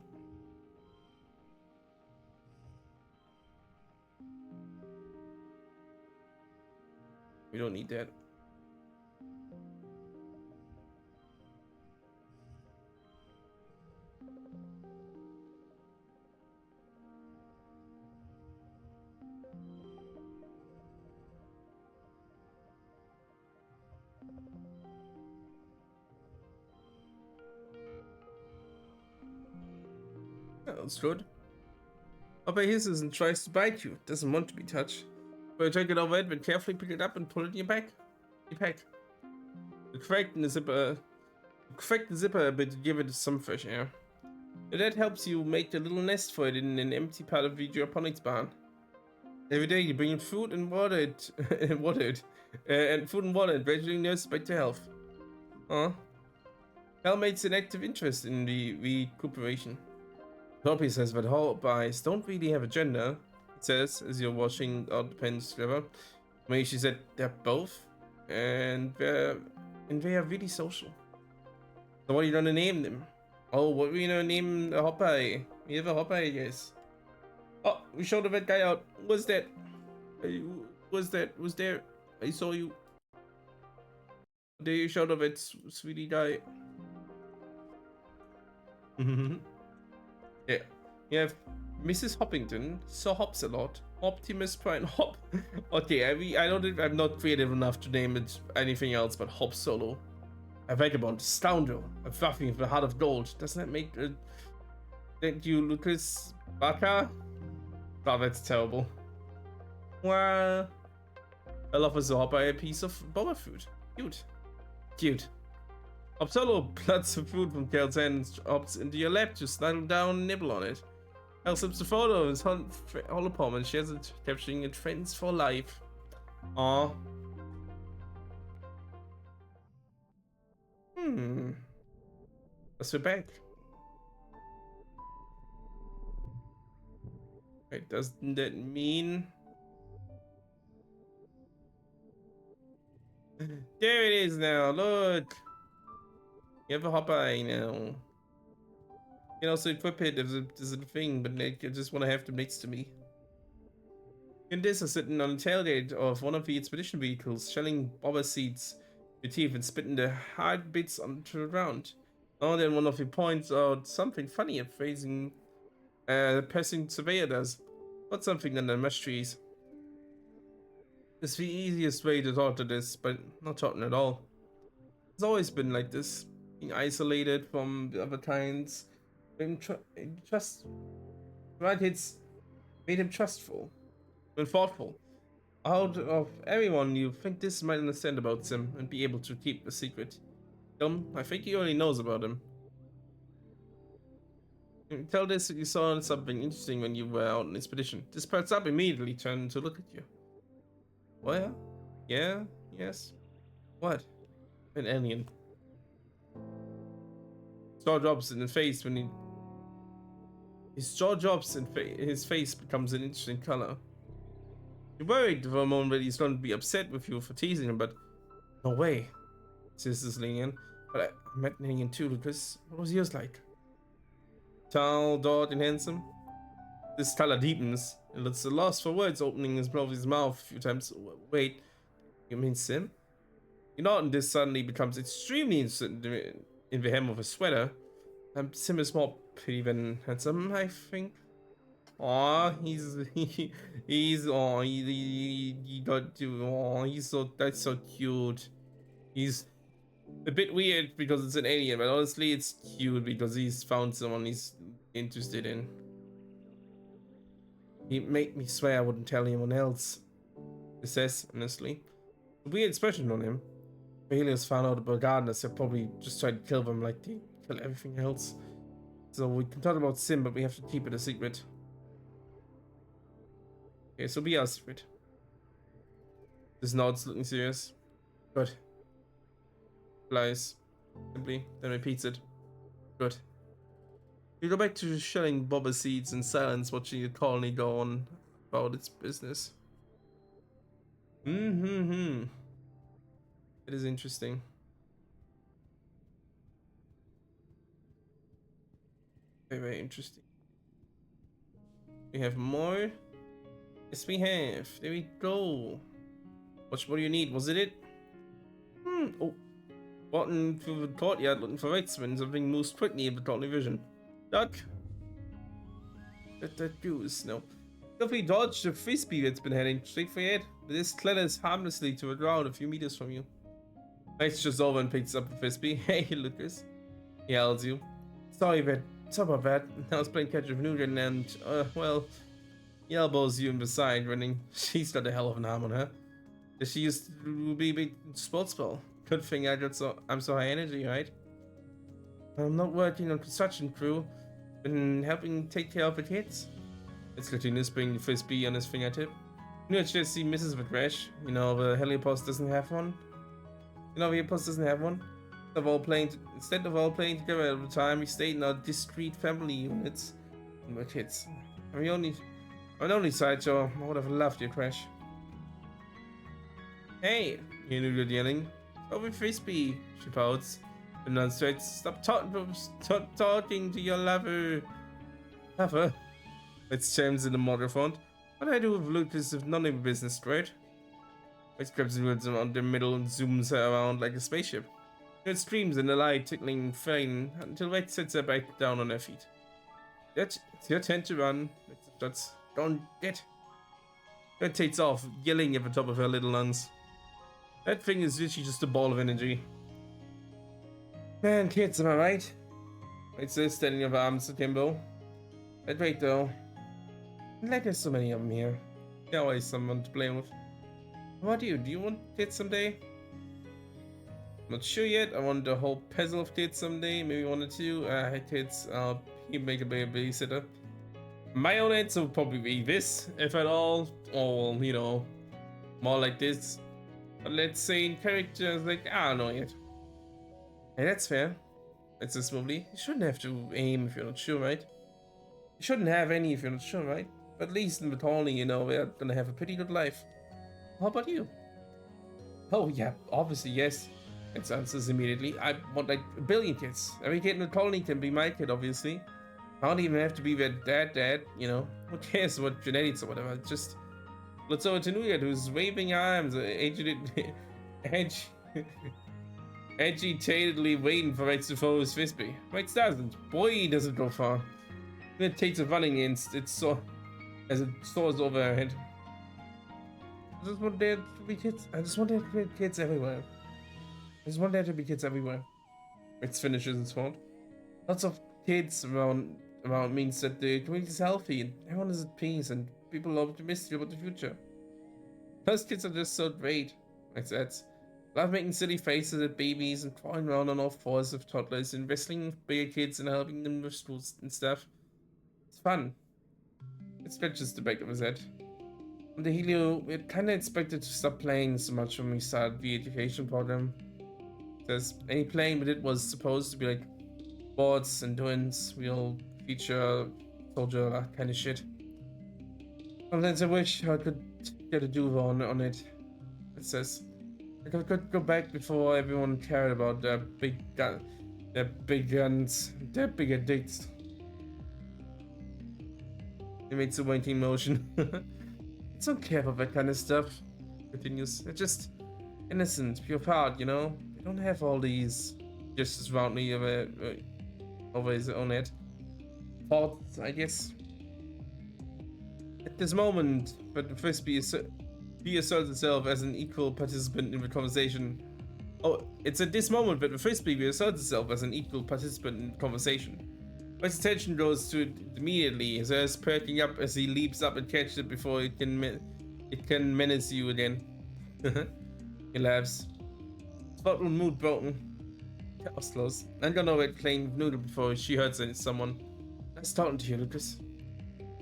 We don't need that. That's good. Hopeye hisses and tries to bite you. Doesn't want to be touched. So you take it overhead, but carefully pick it up and pull it in your back. Your pack. You crack the zipper a bit to give it some fresh air. That helps you make a little nest for it in an empty part of the hydroponics barn. Every day you bring it food and water it, and food and water and gradually nurse it back to health. Huh? Hal makes an active interest in the recuperation. Poppy says that Hawkeyes don't really have a gender. It says as you're washing out the pens together. Maybe she said they're both, and they are really social. So what are you gonna name them? Oh, what are we gonna name a Hopeye? We have a Hopeye, yes. Oh, we showed the red guy out. What's that? Was that? Was there? I saw you. There you showed the red sweetie guy. Yeah. You have Mrs. Hoppington, Sir Hops a lot, Optimus Prime, Hop. Okay, I don't think I'm not creative enough to name it anything else but Hop Solo. A vagabond, scoundrel, a ruffian with a heart of gold. Doesn't that make that you, Lucas Baka? Oh, that's terrible. Well, I love a hop by a piece of Boba food. Cute. Cute. Upsolo plucks the food from Kel's hand and hops into your lap to snuggle down and nibble on it. Hal slips a photo of his holopalm and shares it, capturing it friends for life. Aww. We're back. Wait, doesn't that mean... There it is now, look! You have a Hopeye now. You can also equip it as a thing, but I just want to have them next to me. Candice is sitting on the tailgate of one of the expedition vehicles, shelling bobber seeds with teeth and spitting the hard bits onto the ground. Oh, then one of you points out something funny at passing surveyor does. Not something under mesh trees. It's the easiest way to talk to this, but not talking at all. It's always been like this, being isolated from the other kinds. Trust, right? It's made him trustful and thoughtful. Out of everyone, you think this might understand about him and be able to keep the secret. I think he already knows about him. Tell this that you saw something interesting when you were out on expedition. This perks up immediately, turning to look at you. Well, yeah, yes. What? An alien. Jaw drops in the face when he. His jaw drops and his face becomes an interesting color. You're worried for a moment that he's going to be upset with you for teasing him, but no way, says this alien. But I met an alien too, Lucas. What was yours like? Tall, dark, and handsome? This color deepens and looks lost for words, opening his mouth a few times. Wait, you mean Sim? You know, and this suddenly becomes extremely interested in the hem of a sweater. Sim is more pretty than handsome, I think. Aw, he got to, aw, that's so cute. He's a bit weird because it's an alien, but honestly, it's cute because he's found someone he's interested in. He made me swear I wouldn't tell anyone else. He says, honestly. A weird expression on him. If aliens found out about gardeners, they'll probably just try to kill them like they kill everything else. So we can talk about Sim, but we have to keep it a secret. Okay, so be our secret. This nod's looking serious. Good. Lies. Simply, then repeats it. Good. We go back to shelling boba seeds in silence, watching the colony go on about its business. Mm-hmm. It is interesting. Very, very interesting. We have more. Yes, we have. There we go. What more do you need? Was it? Oh. Walking through the courtyard looking for Weitzman. Something moves quickly in the colony vision. Duck. That goose. No. Skillfully dodge the frisbee that's been heading straight for your head. This clatters harmlessly to the ground a few meters from you. Max just over and picks up the frisbee. Hey, Lucas. He yells you. Sorry about that. I was playing catch with Nugent and, well, he elbows you in the side, running. She's got a hell of an arm on her. She used to be a big sports ball. Good thing I'm so high energy, right? I'm not working on construction crew. Been helping take care of the kids. It's continuous bringing the frisbee on his fingertip. You know, just see Mrs. McRash. You know, the heliopause doesn't have one. You know, the heliopause doesn't have one. Instead of all playing together all the time, we stayed in our discrete family units. And we're kids. I'm the only sideshow. I would have loved your crash. Hey, you knew you're yelling. Over frisbee, she pouts. And then straight, stop talking to your lover. Lover? It's chimes in the microphone. What I do with Lucas is none of your business, right? It grabs the words around the middle and zooms her around like a spaceship. It screams in the light, tickling Fane until Red sits her back down on her feet. It's your turn to run. That's don't get. Red takes off, yelling at the top of her little lungs. That thing is literally just a ball of energy. Man, kids, am I right? It says, standing of arms akimbo. That's right, though. Like there's so many of them here. There's always someone to play with. What about you? Do you want kids someday? Not sure yet. I want a whole puzzle of kids someday. Maybe one or two. I had kids. I'll make a babysitter. My own answer would probably be this, if at all. Or, you know, more like this. But let's say in characters like, I don't know yet. Hey, that's fair. It's a smoothly. You shouldn't have to aim if you're not sure, right? You shouldn't have any if you're not sure, right? But at least in the colony, you know, we're gonna have a pretty good life. How about you? Oh, yeah, obviously, yes. It answers immediately. I want like a billion kids. Every kid in the colony can be my kid, obviously. I don't even have to be their dad, you know. Who cares what genetics or whatever? Just let's over to Nugent, who's waving arms, agitatedly waiting for Rex to throw his frisbee. Rex doesn't. Boy, he doesn't go far. It takes a running instant as it soars over her head. I just want there to be kids. I just want there to be kids everywhere. I just want there to be kids everywhere. Rex finishes his thought. Lots of kids around means that the community is healthy and everyone is at peace and people are optimistic about the future. Those kids are just so great, Rex adds. Love making silly faces at babies and crawling around on all fours of toddlers and wrestling with bigger kids and helping them with schools and stuff. fun. It stretches the back of his head. On the Helio, we had kinda expected to stop playing so much when we started the education program. Says any playing we did was supposed to be like sports, endurance, real feature, soldier, that kind of shit. Sometimes I wish I could get a do on it. It says like I could go back before everyone cared about their big guns, their bigger dicks. It makes a wanking motion. It's don't care about that kind of stuff. Continues. They're just innocent, pure heart, you know? They don't have all these just around me over his own head. Thoughts, I guess. At this moment, but the frisbee he asserts itself as an equal participant in the conversation. Oh, it's at this moment that the frisbee reasserts itself as an equal participant in the conversation. His attention goes to it immediately, his eyes perking up as he leaps up and catches it before it can menace you again. He laughs. Spot will mood broken. Oslos. I'm gonna wait playing with Noodle before she hurts someone. Nice talking to you, Lucas.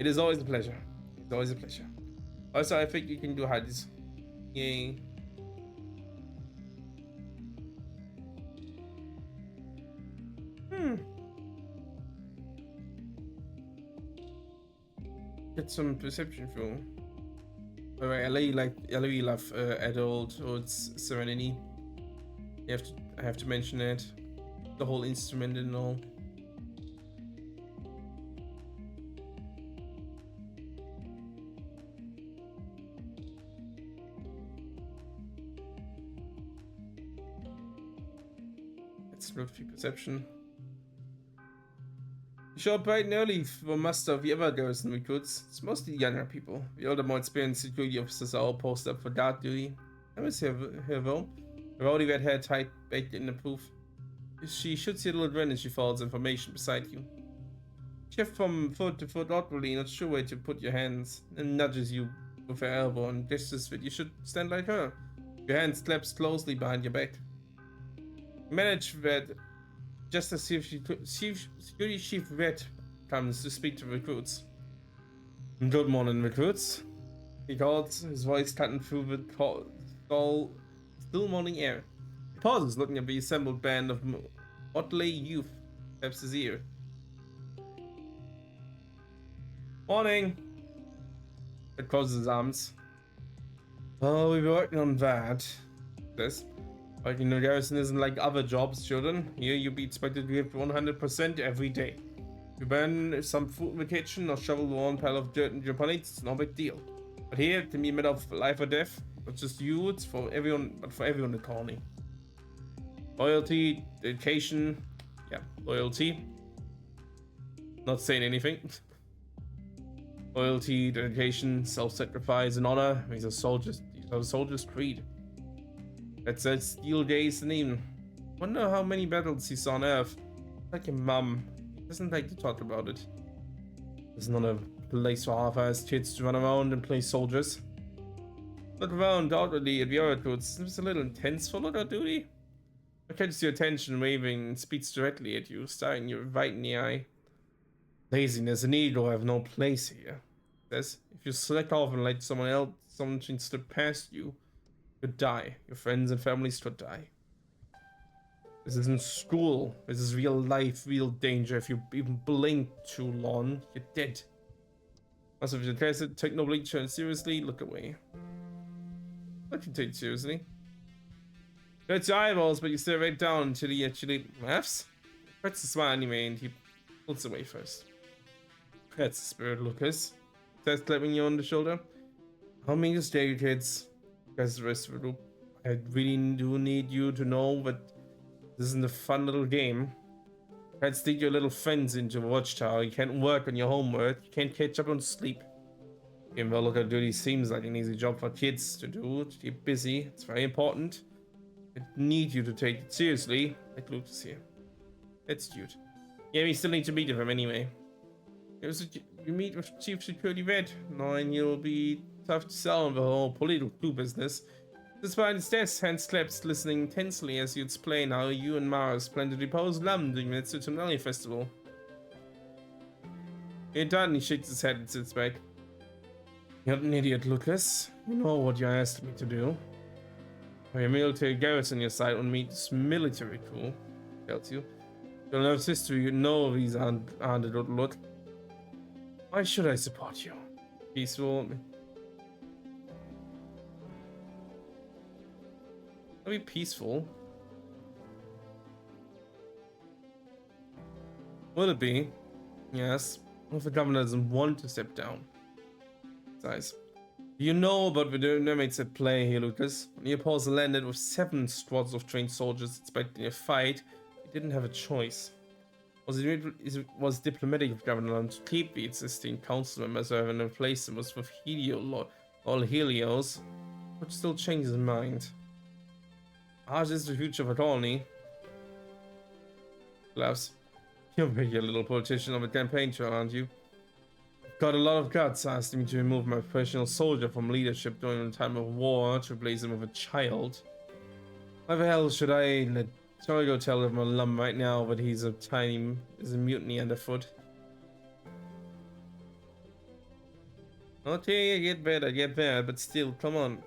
It is always a pleasure. It's always a pleasure. Also, I think you can do Hades. Yay. Get some perception through. Alright, I really love adult or it's Serenity. I have to mention it. The whole instrument and all. Let's look through perception. You show up bright and early for most of the other garrison recruits. It's mostly younger people. The older, more experienced security officers are all posted up for guard duty. I miss her though. Her rowdy red hair tight, baked in the proof. She shoots you a little grin as she follows information beside you. Shift from foot to foot awkwardly, not sure where to put your hands, and nudges you with her elbow and gestures that you should stand like her. Your hands clasped closely behind your back. You manage that just as Security Chief Red comes to speak to recruits. Good morning, recruits. He calls, his voice cutting through the still morning air. He pauses, looking at the assembled band of motley youth. Taps his ear. Morning. Red closes his arms. Oh, we've been working on that. This. Working in the garrison isn't like other jobs, children. Here you'll be expected to give 100% every day. You burn some food in the kitchen or shovel one pile of dirt in your plates, it's no big deal. But here it can be a matter of life or death. Not just you, it's for everyone, but for everyone in the colony. Loyalty, dedication, yeah, loyalty. Not saying anything. Loyalty, dedication, self-sacrifice, and honor. These are soldiers' creed. That said, steel days and even. Wonder how many battles he saw on Earth. Like your mum. He doesn't like to talk about it. It's not a place for half-assed kids to run around and play soldiers. Look around outwardly at the other recruits. Seems a little intense for look duty. It catches your attention, waving and speaks directly at you, staring you right in the eye. Laziness and ego have no place here. It says, if you slack off and let someone slip past you, could die. Your friends and families could die. This isn't school. This is real life, real danger. If you even blink too long, you're dead. Also, if you try to take no bleach seriously, look away. I can take it seriously. Hurts your eyeballs, but you stare right down until he actually laughs. Cracks a smile anyway, and he pulls away first. That's the spirit, Lucas. Says, clapping you on the shoulder. How many stay, you kids? Guys, the rest of the group. I really do need you to know that this isn't a fun little game. You can't stick your little friends into a watchtower. You can't work on your homework. You can't catch up on sleep. Even though look at duty seems like an easy job for kids to do, to keep busy, it's very important. I need you to take it seriously. Like Lucas here. That's cute. Yeah, we still need to meet with him anyway. You meet with Chief Security Red, knowing you'll be tough to sell on the whole political business. Despite his desk, hands clasped, listening intensely as you explain how you and Mars plan to depose Lam during the Autumnal Festival. It does, and he shakes his head and sits back. You're an idiot, Lucas. You know what you asked me to do. For your military garrison your side on me, this military coup, tells you. You'll know history, you know these aren't a lot. Why should I support you? Peaceful. I'll be peaceful. Will it be? Yes. What if the governor doesn't want to step down? Besides, you know about the dynamics at play here, Lucas. When Leopold landed with 7 squads of trained soldiers expecting a fight, he didn't have a choice. Was diplomatic of Governor to keep the existing council members and replace them with Helios, which still changes his mind. Ours is the future of a colony. Gloves. You're a little politician on the campaign trail, aren't you? Got a lot of guts asking me to remove my professional soldier from leadership during a time of war to replace him with a child. Why the hell should I go tell him alum right now that he's a mutiny underfoot? Okay, I get better, but still, come on.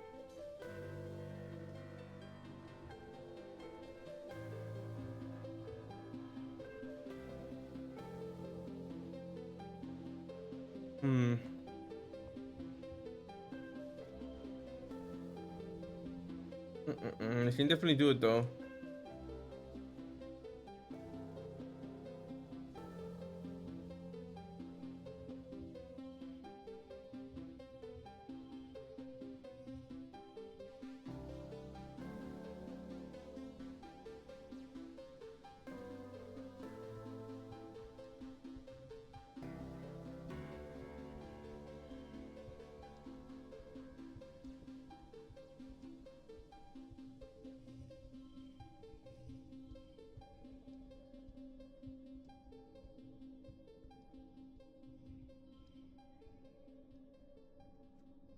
I can definitely do it though.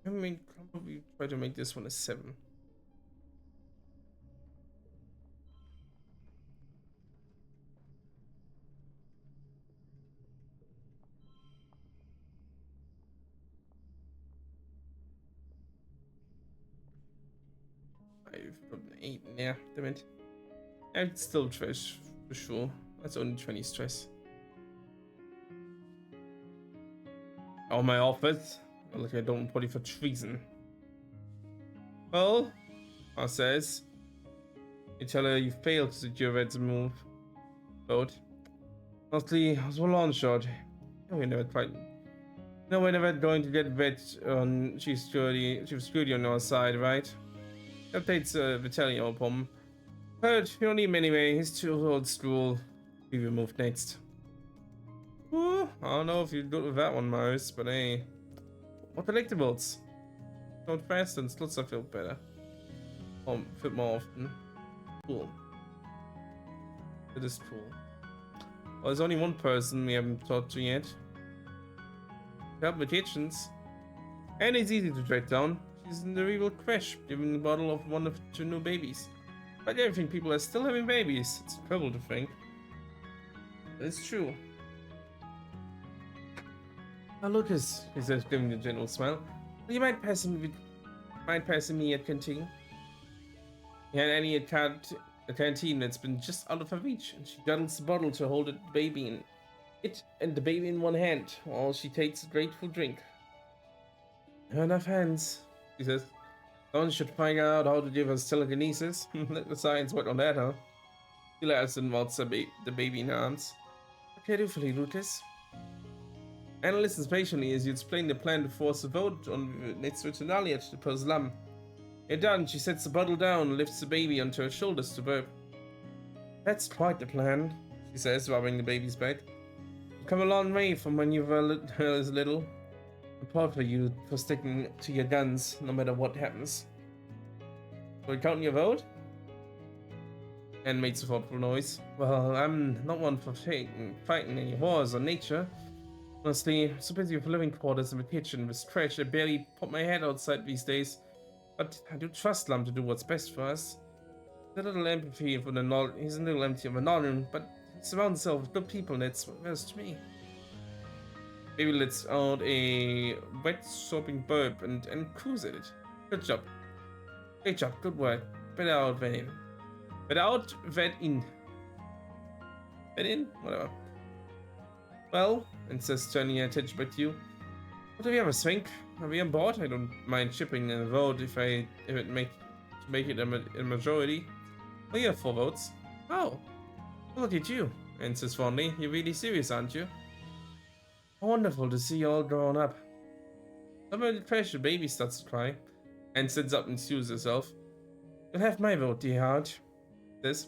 I mean, probably try to make this one a 7. I've got an 8. Yeah, damn it. It's still trash for sure. That's only 20 stress. Oh, my office. Like I don't put it for treason. Well, I says, you tell her you failed to secure Red's move. Vote. Mostly, it was a long shot. We're never quite. No, we're never going to get Red on Chief Security on our side, right? Updates Vitelli upon. But you don't need him anyway. He's too old school. Be removed next. Ooh, I don't know if you're good with that one, Mars, but hey. What collectibles? Not fast and slots I feel better. Fit more often. Cool. It is cool. Well, there's only one person we haven't talked to yet. Help with kitchens. And it's easy to track down. She's in the rival crash, giving the bottle of one of 2 new babies. But everything people are still having babies. It's incredible to think. But it's true. Now Lucas, he says, giving a gentle smile. You might pass me at canteen. He had any a canteen that's been just out of her reach, and she guddles the bottle to hold the baby in one hand while she takes a grateful drink. Enough hands, he says. Someone should find out how to give us telekinesis. Let the science work on that, huh? He laughs and melts the baby in her arms. What can I do for you, Lucas? Anna listens patiently as you explain the plan to force a vote on next Veterinalia to depose Lam. It done, she sets the bottle down and lifts the baby onto her shoulders to burp. That's quite the plan, she says, rubbing the baby's back. You've come a long way from when you were little. I'm proud of you for sticking to your guns, no matter what happens. Are you counting your vote? Anne makes a thoughtful noise. Well, I'm not one for fighting any wars on nature. Honestly, I'm so busy with living quarters and the kitchen with trash, I barely put my head outside these days. But I do trust Lam to do what's best for us. He's a little empty of the knowledge, but he surrounds himself with good people, and that's what matters to me. Maybe let's out a wet sopping burp and cruise at it. Good job. Great job. Good work. Better out than in. Better out than in. Than in? Whatever. Well, and says turning attention back to you. What do we have a swing? Are we on board? I don't mind shipping a vote if it make it a majority. Oh, you have 4 votes. Oh, look at you. And says fondly, you're really serious, aren't you? Wonderful to see you all grown up. Under the pressure, baby starts to cry, and sits up and soothes herself. You'll have my vote, dear heart. This.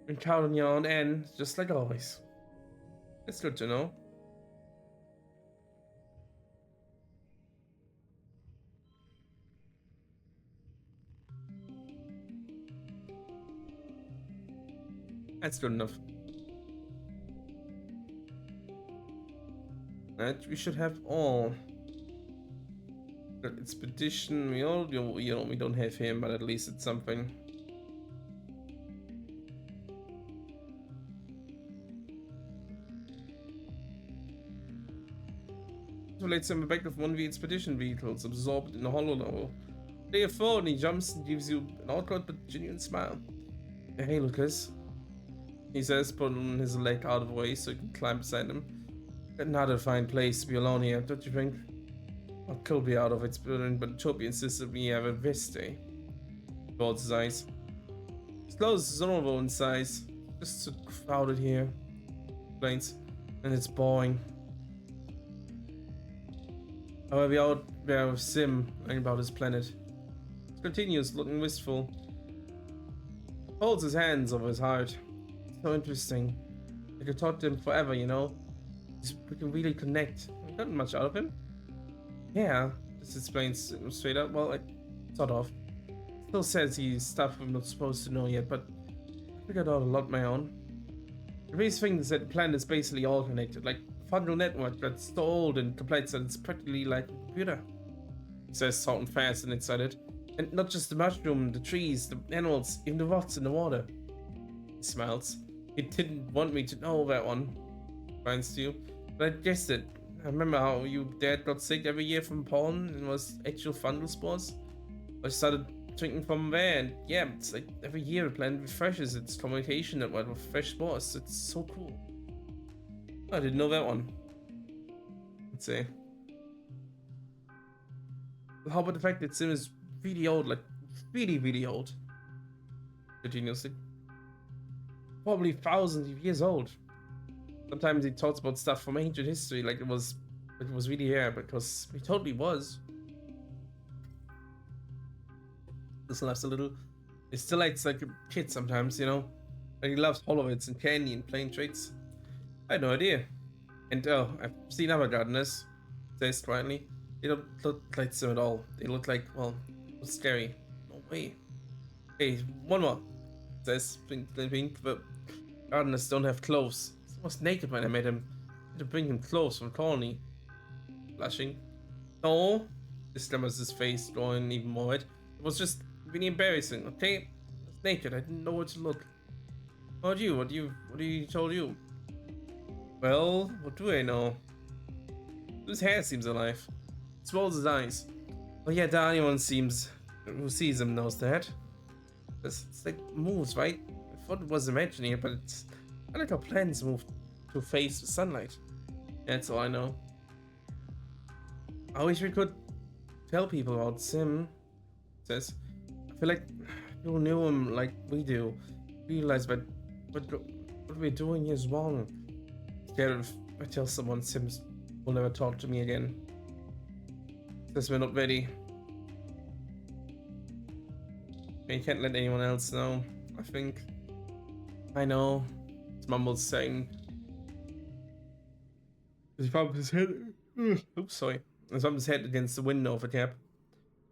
And count on your own end, just like always. It's good to know. That's good enough. That we should have all. Expedition, we don't have him, but at least it's something. Relates him back of one of the expedition vehicles absorbed in a hollow level. Day 4 and he jumps and gives you an awkward but genuine smile. Hey Lucas, he says, pulling his leg out of the way so you can climb beside him. Another fine place to be alone here, don't you think? Well, could be out of its building, but Toby insisted we have a rest day. He rolls his eyes. It's close, it's normal in size. Just so crowded here. Explains. And it's boring. However, we out there with Sim, learning about his planet. He continues, looking wistful. Holds his hands over his heart. So interesting. I could talk to him forever, you know? We can really connect. We got much out of him. Yeah, this explains straight up. Well, sort of. Still says he's stuff I'm not supposed to know yet, but I figured out a lot my own. The biggest thing is that the planet is basically all connected, like a fungal network that's so old and complex that it's practically like a computer. He says, talking fast and excited. And not just the mushroom, the trees, the animals, even the rocks in the water. He smiles. He didn't want me to know that one. Finds you. But I guessed it. I remember how your dad got sick every year from pollen and was actual fungal spores. I started drinking from there, and yeah, it's like every year the planet refreshes its communication network with fresh spores. It's so cool. I didn't know that one. Let's say. How about the fact that Sim is really old, like really, really old? Continuously. Probably thousands of years old. Sometimes he talks about stuff from ancient history like it was really here, because he totally was. This laughs a little. He still acts like a kid sometimes, you know? And he loves Hollowitz and candy and plain treats. I had no idea. And oh, I've seen other gardeners, says quietly. They don't look like Sim at all. They look like, well, scary. No way. Hey, one more, says Pink, but gardeners don't have clothes. He was naked when I met him. I had to bring him clothes from the colony. Blushing. No, this stammers his face, drawing even more red. It was just really embarrassing, okay? I was naked, I didn't know where to look. How about you? What do you told you? Well, what do I know? Whose hair seems alive. Swallows his eyes. Well, yeah, that anyone seems who sees him knows that. It's like moves, right? I thought it was imaginary, but it's I like how plants move to face the sunlight. That's all I know. I wish we could tell people about Sim. Says, I feel like people knew him like we do. Realize that what we're doing is wrong. Scared if I tell someone Sims will never talk to me again. Says we're not ready. You can't let anyone else know, I think. I know. Mumbles saying. He bumped his head. Oops, sorry. He bumped his head against the window of the cab.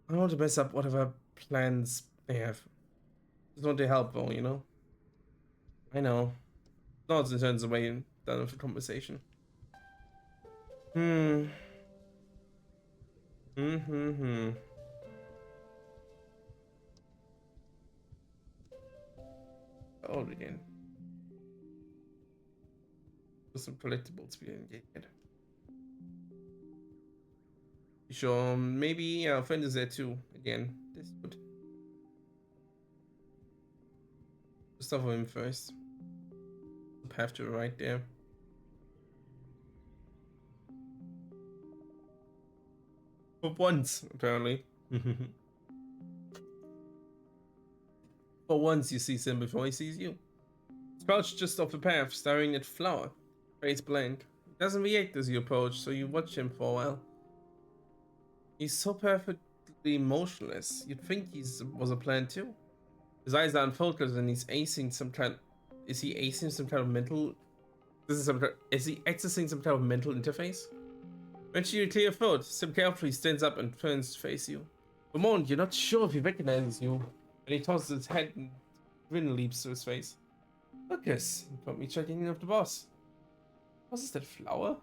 I don't want to mess up whatever plans they have. Just want to help, though, you know? I know. Nods and turns away and done with the conversation. Hmm. Hmm. Oh, again. There's some collectibles we didn't get. Sure, maybe our friend is there too. Again, that's good. Stop him first. Have to right there. For once, apparently. For once, you see him before he sees you. He's crouched just off the path, staring at Flower, face blank. He doesn't react as you approach, so you watch him for a while. He's so perfectly motionless, you'd think he was a plant too. His eyes are unfocused and he's acing some kind. Is he acing some kind of mental? Is he accessing some kind of mental interface? Eventually, you clear your throat. Sim carefully stands up and turns to face you. For a moment, you're not sure if he recognizes you, and he tosses his head and grin leaps to his face. Lucas, you got me checking in with the boss. Was this that Flower?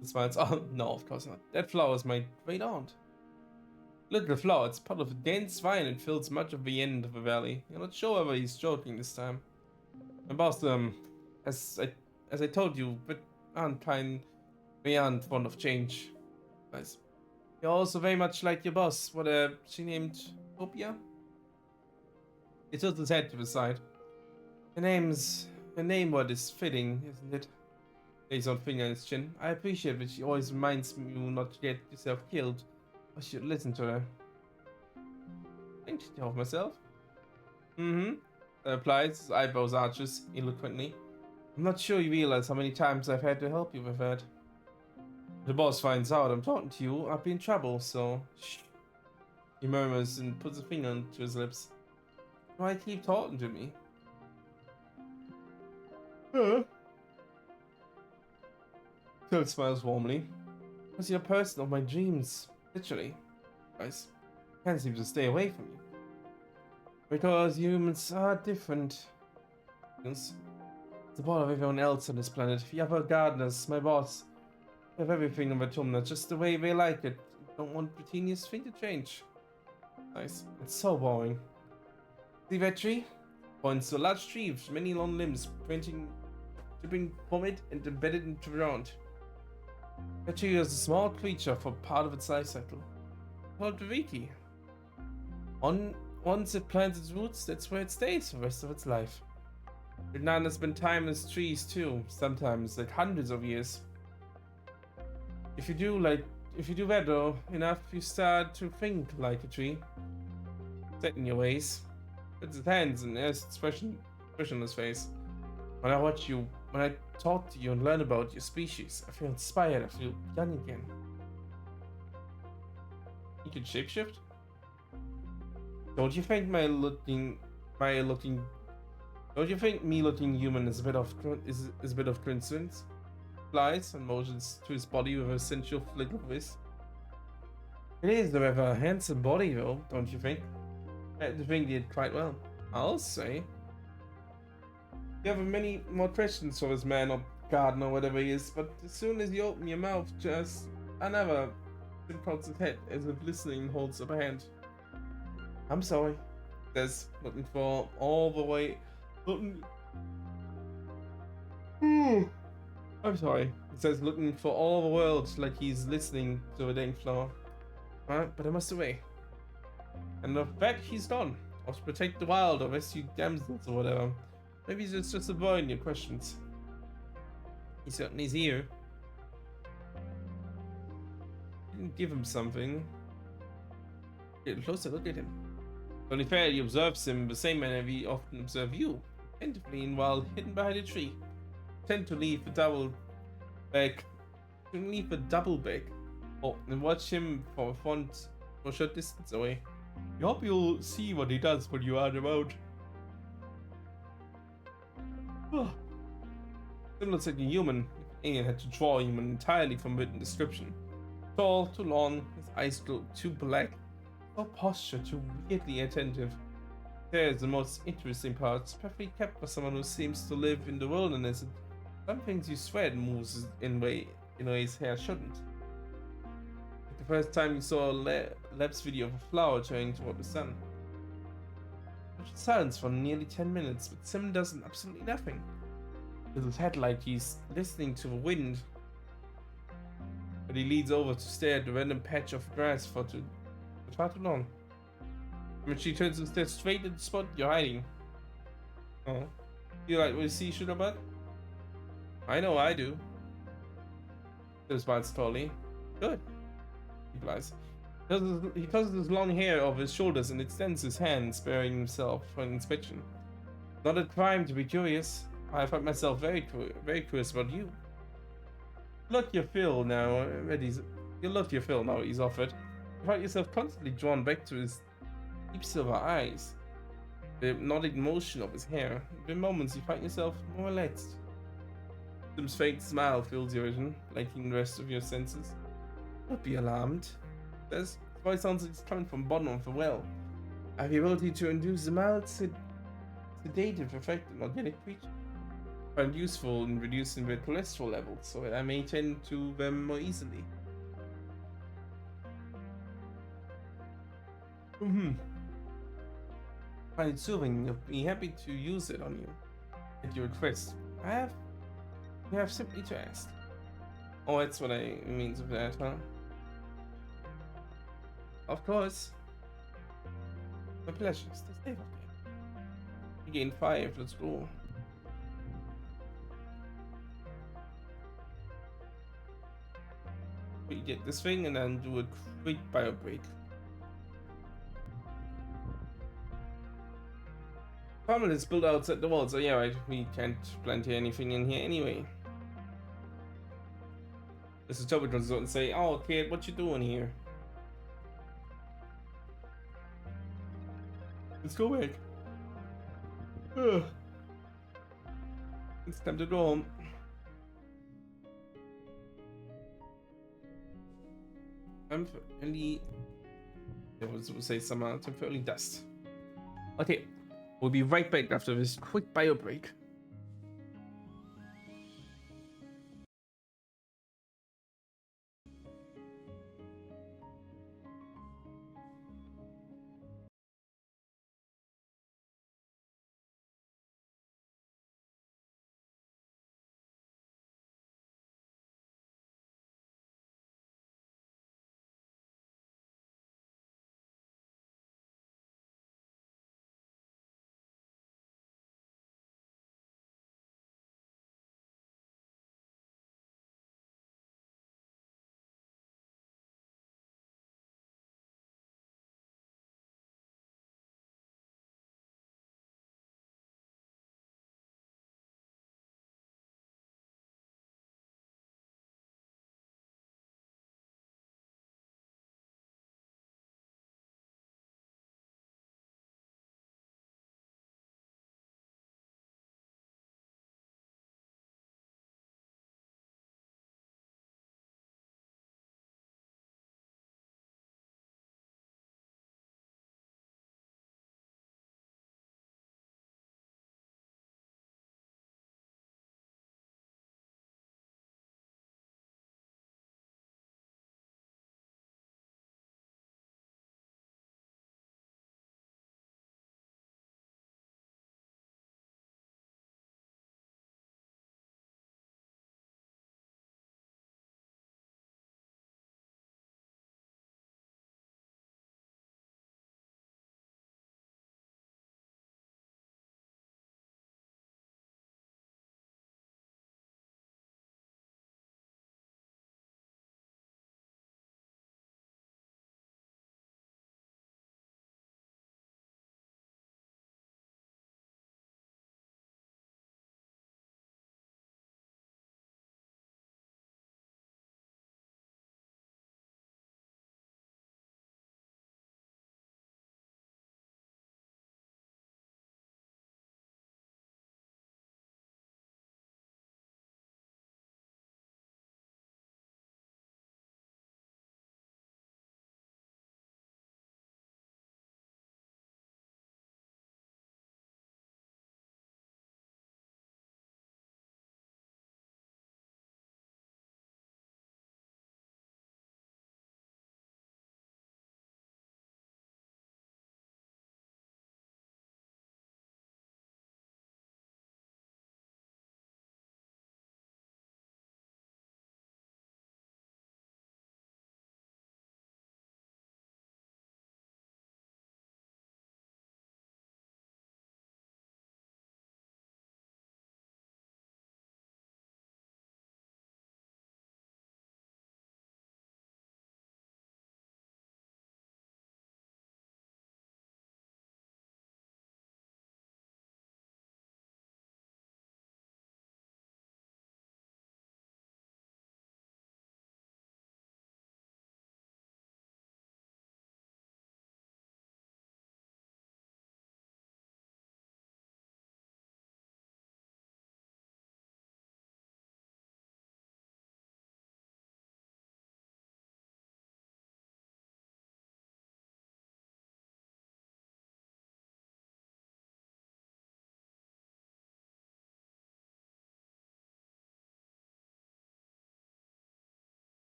He smiles. Oh, no, of course not. That Flower is my great aunt. Little Flower, it's part of a dense vine and fills much of the end of the valley. You're not sure whether he's joking this time. My boss, as I told you, but aren't kind, they aren't fond of change. Guys, you're also very much like your boss. What she named Opia? He tilts his head to the side. Her name what is fitting, isn't it? Lays on finger on his chin. I appreciate that she always reminds you not to get yourself killed. I should listen to her. Think of myself. Mm-hmm. Replies, his eyebrows arches eloquently. I'm not sure you realize how many times I've had to help you with that. The boss finds out I'm talking to you, I'll be in trouble, so shh. He murmurs and puts a finger onto his lips. Why keep talking to me? Huh? Phil smiles warmly. Because you're a person of my dreams. Literally. Guys, can't seem to stay away from you. Because humans are different. It's the part of everyone else on this planet. The other gardeners, my boss, they have everything on the tumna just the way they like it. Don't want the teeniest thing to change. Nice. It's so boring. See that tree? Points to a large tree with many long limbs, dripping from it and embedded into the ground. That tree is a small creature for part of its life cycle, called the Viti. Once it plants its roots, that's where it stays for the rest of its life. Vietnam has spent time in trees too, sometimes like hundreds of years. If you do that though enough, you start to think like a tree. Set in your ways. Puts its hands and there's expression on his face. When I talk to you and learn about your species, I feel inspired, I feel young again. You can shapeshift? Don't you think me looking human is a bit of coincidence? Flies and motions to his body with a sensual flick of his. It is a rather handsome body though, don't you think? I think he did quite well. I'll say. You have many more questions for this man or gardener or whatever he is, but as soon as you open your mouth, just another tilts his head as if listening holds up a hand. I'm sorry. Says, looking for all the way. I'm sorry. It says, looking for all the world like he's listening to a dang flower. But I must away. And of that, he's gone. Or to protect the wild or rescue damsels or whatever. Maybe he's just avoiding your questions. He certainly is here. You didn't give him something. Get a closer look at him. Only fair, he observes him the same manner we often observe you, attentively and while hidden behind a tree. Tend to leave a double back, and watch him from a front or short distance away. You hope you'll see what he does when you are about. Similar to a human, if alien had to draw a human entirely from written description. Tall, too long, his eyes glow too black. No posture, too weirdly attentive. There is the most interesting part, perfectly kept for someone who seems to live in the wilderness. And some things you swear moves in ways hair shouldn't. Like the first time you saw a lab's video of a flower turning toward the sun. Which silence for nearly 10 minutes, but Sim does absolutely nothing. With his head like he's listening to the wind. But he leans over to stare at the random patch of grass for far too long. When she turns to stare straight at the spot you're hiding. Oh. You like what you see, sugar butt? I know I do. He smiles slowly. Good, he replies. He tosses his long hair over his shoulders and extends his hand, sparing himself for an inspection. Not a crime to be curious. I find myself very curious about you. Look your fill now. You look your fill now. He's offered. You find yourself constantly drawn back to his deep silver eyes, the hypnotic motion of his hair. In moments, you find yourself more relaxed. Some faint smile fills your vision, blanking the rest of your senses. Don't be alarmed. His voice sounds like it's coming from bottom of the well. I have the ability to induce a mild sedative effect on organic creatures. Found useful in reducing their cholesterol levels, so I may tend to them more easily. Find it soothing. I'll be happy to use it on you at your request. You have simply to ask. Oh, that's what I means of that, huh? Of course. My pleasure. Stay safe up there. You gain 5. Let's go. We get this thing and then do a quick bio break. Farmland is built outside the wall, so yeah, right, we can't plant anything in here anyway. This is Toby comes out and say, "Oh, kid, what you doing here? Let's go back. Ugh. It's time to go home." I'm fairly. I was say some I'm fairly dust. Okay, we'll be right back after this quick bio break.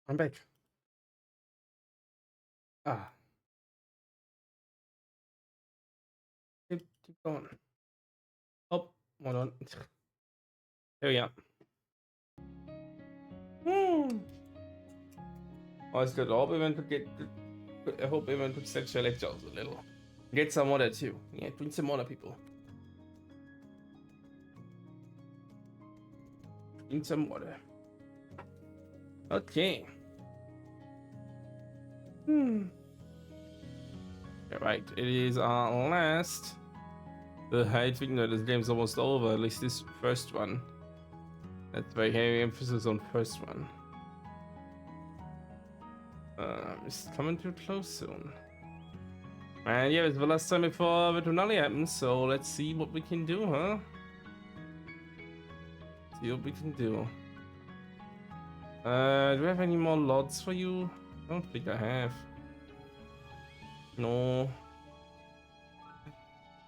I'm back. Ah, keep going. Oh, hold on. There we are. Hmm. Oh, it's good. I hope everyone could get. I hope everyone could stretch their legs out a little. Get some water too. Yeah, drink some water, people. Drink some water. Okay. Hmm. Alright, it is our last. I think that this game's almost over, at least this first one. That's very heavy emphasis on first one. It's coming too close soon. And yeah, it's the last time before the finale happens, so let's see what we can do, huh? See what we can do. Do we have any more lots for you? I don't think I have. No.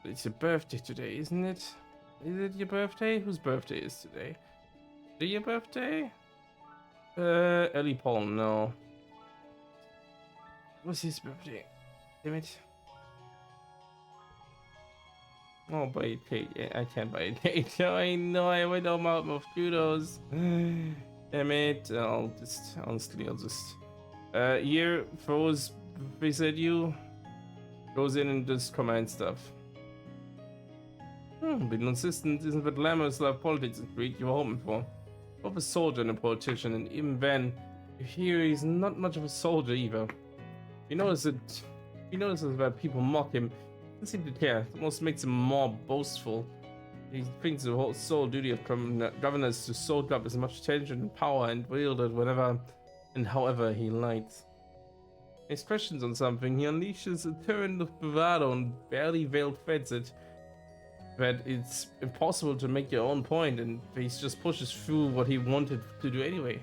It's your birthday today, isn't it? Is it your birthday? Whose birthday is today? Is it your birthday? Ellie Paul, no. What's his birthday? Damn it. Oh, buy a cake. I can't buy a cake. I know I went all out of kudos. Damn it. Honestly, I'll just, here, Froze, visit you, goes in and just command stuff. Being consistent isn't the glamorous life politics and greed you were hoping for. Both a soldier and a politician, and even then, here he's not much of a soldier either. He notices that people mock him. He doesn't seem to care. It almost makes him more boastful. He thinks the whole sole duty of governors to soak up as much attention and power and wield it whenever and however he likes. His questions on something, he unleashes a torrent of bravado and barely veiled threats that it's impossible to make your own point, and he just pushes through what he wanted to do anyway.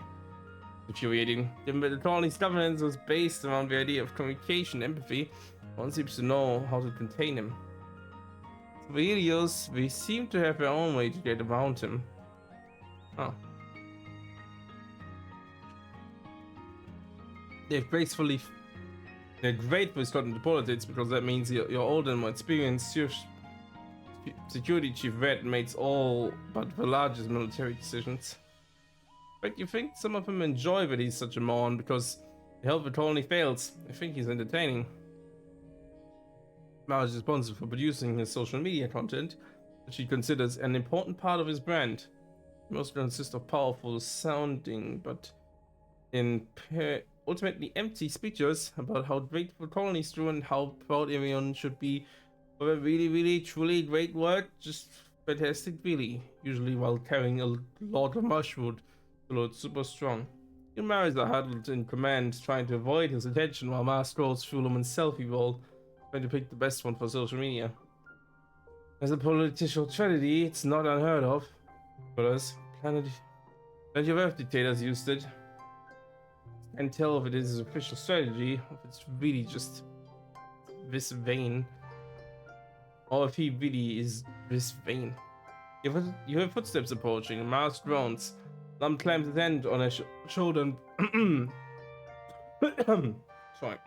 Infuriating. The colony's governance was based around the idea of communication, empathy. One seems to know how to contain him. The Helios, they seem to have their own way to get around him. Oh. They're gracefully. They're great for got into politics because that means you're older and more experienced. Your security chief Red makes all but the largest military decisions. But you think some of them enjoy that he's such a moron because the help the colony fails. I think he's entertaining. Mao is responsible for producing his social media content, which he considers an important part of his brand. It mostly consists of powerful sounding, but ultimately empty speeches about how great the colonies do and how proud everyone should be for a really, truly great work. Just fantastic, really. Usually while carrying a lot of mushroom, so it's super strong. Marries are huddled in command, trying to avoid his attention while Ma scrolls through them in selfie roll, trying to pick the best one for social media. As a political tragedy, it's not unheard of. For us, plenty of Earth dictators used it. Can't tell if it is his official strategy, if it's really just this vain, or if he really is this vain. You hear footsteps approaching, Mars groans. Lum clams his hand on her shoulder and sorry.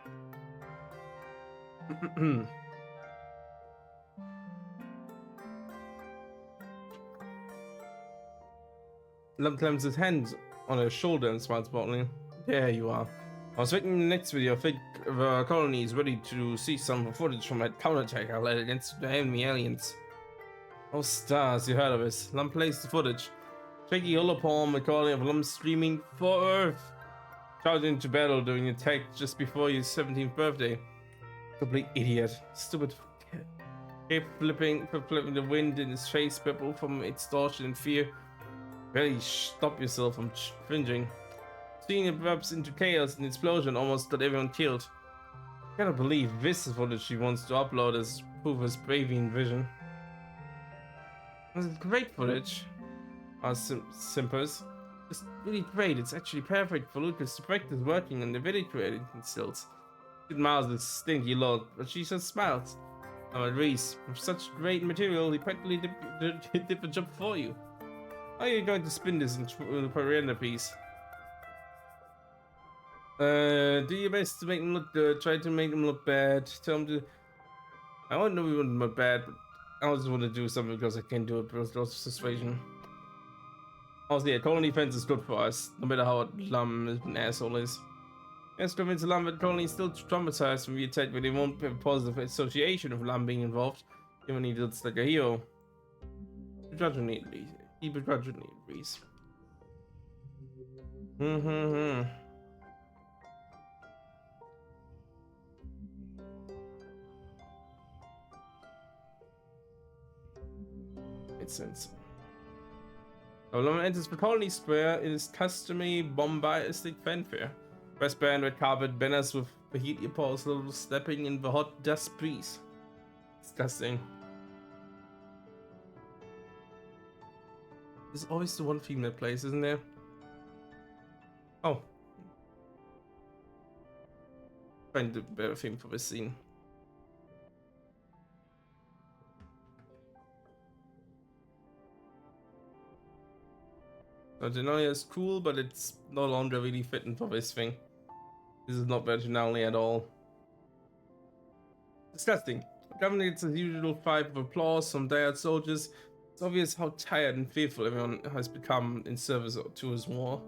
Lum clams his hand on her shoulder and smiles broadly. There you are. I was waiting in the next video. I think the colony is ready to see some footage from that counterattack I led against the enemy aliens. Oh stars, you heard of this. Lum plays the footage. Shaky yellow palm recording of Lum screaming for Earth. Charging into battle during the attack just before his 17th birthday. Complete idiot. Stupid. Keep flipping the wind in his face, purple from exhaustion and fear. Really stop yourself from cringing. Seeing it erupts into chaos and explosion almost got everyone killed. I cannot believe this is footage she wants to upload as proof of his bravery and vision. This is great footage. Simpers. It's really great. It's actually perfect for Lucas to practice working on the video creating skills. It miles the stinky lord, but she just smiles. I'm at Reese. With such great material, he practically did the job for you. How are you going to spin this into a propaganda piece? Do your best to make them look good. Try to make them look bad. Tell them to. I wouldn't know we wouldn't look bad, but I just want to do something because I can't do it because of situation. Also, yeah, colony defense is good for us, no matter how Lum is an asshole is. Yes, convinced Lum that colony is still traumatized from the attack, but they won't have a positive association of Lum being involved, even if he looks like a hero. Begrudgingly, at least. He begrudgingly agrees. Makes sense. Lum enters the colony square in his customary bombastic fanfare. Press band red carpet banners with Bahiti apostles stepping in the hot dust breeze. Disgusting. There's always the one female place, isn't there? Oh. Find a better theme for this scene. Virginalia is cool, but it's no longer really fitting for this thing. This is not Virginalia at all. Disgusting. The governor gets his usual five of applause from tired soldiers. It's obvious how tired and fearful everyone has become in service to his war.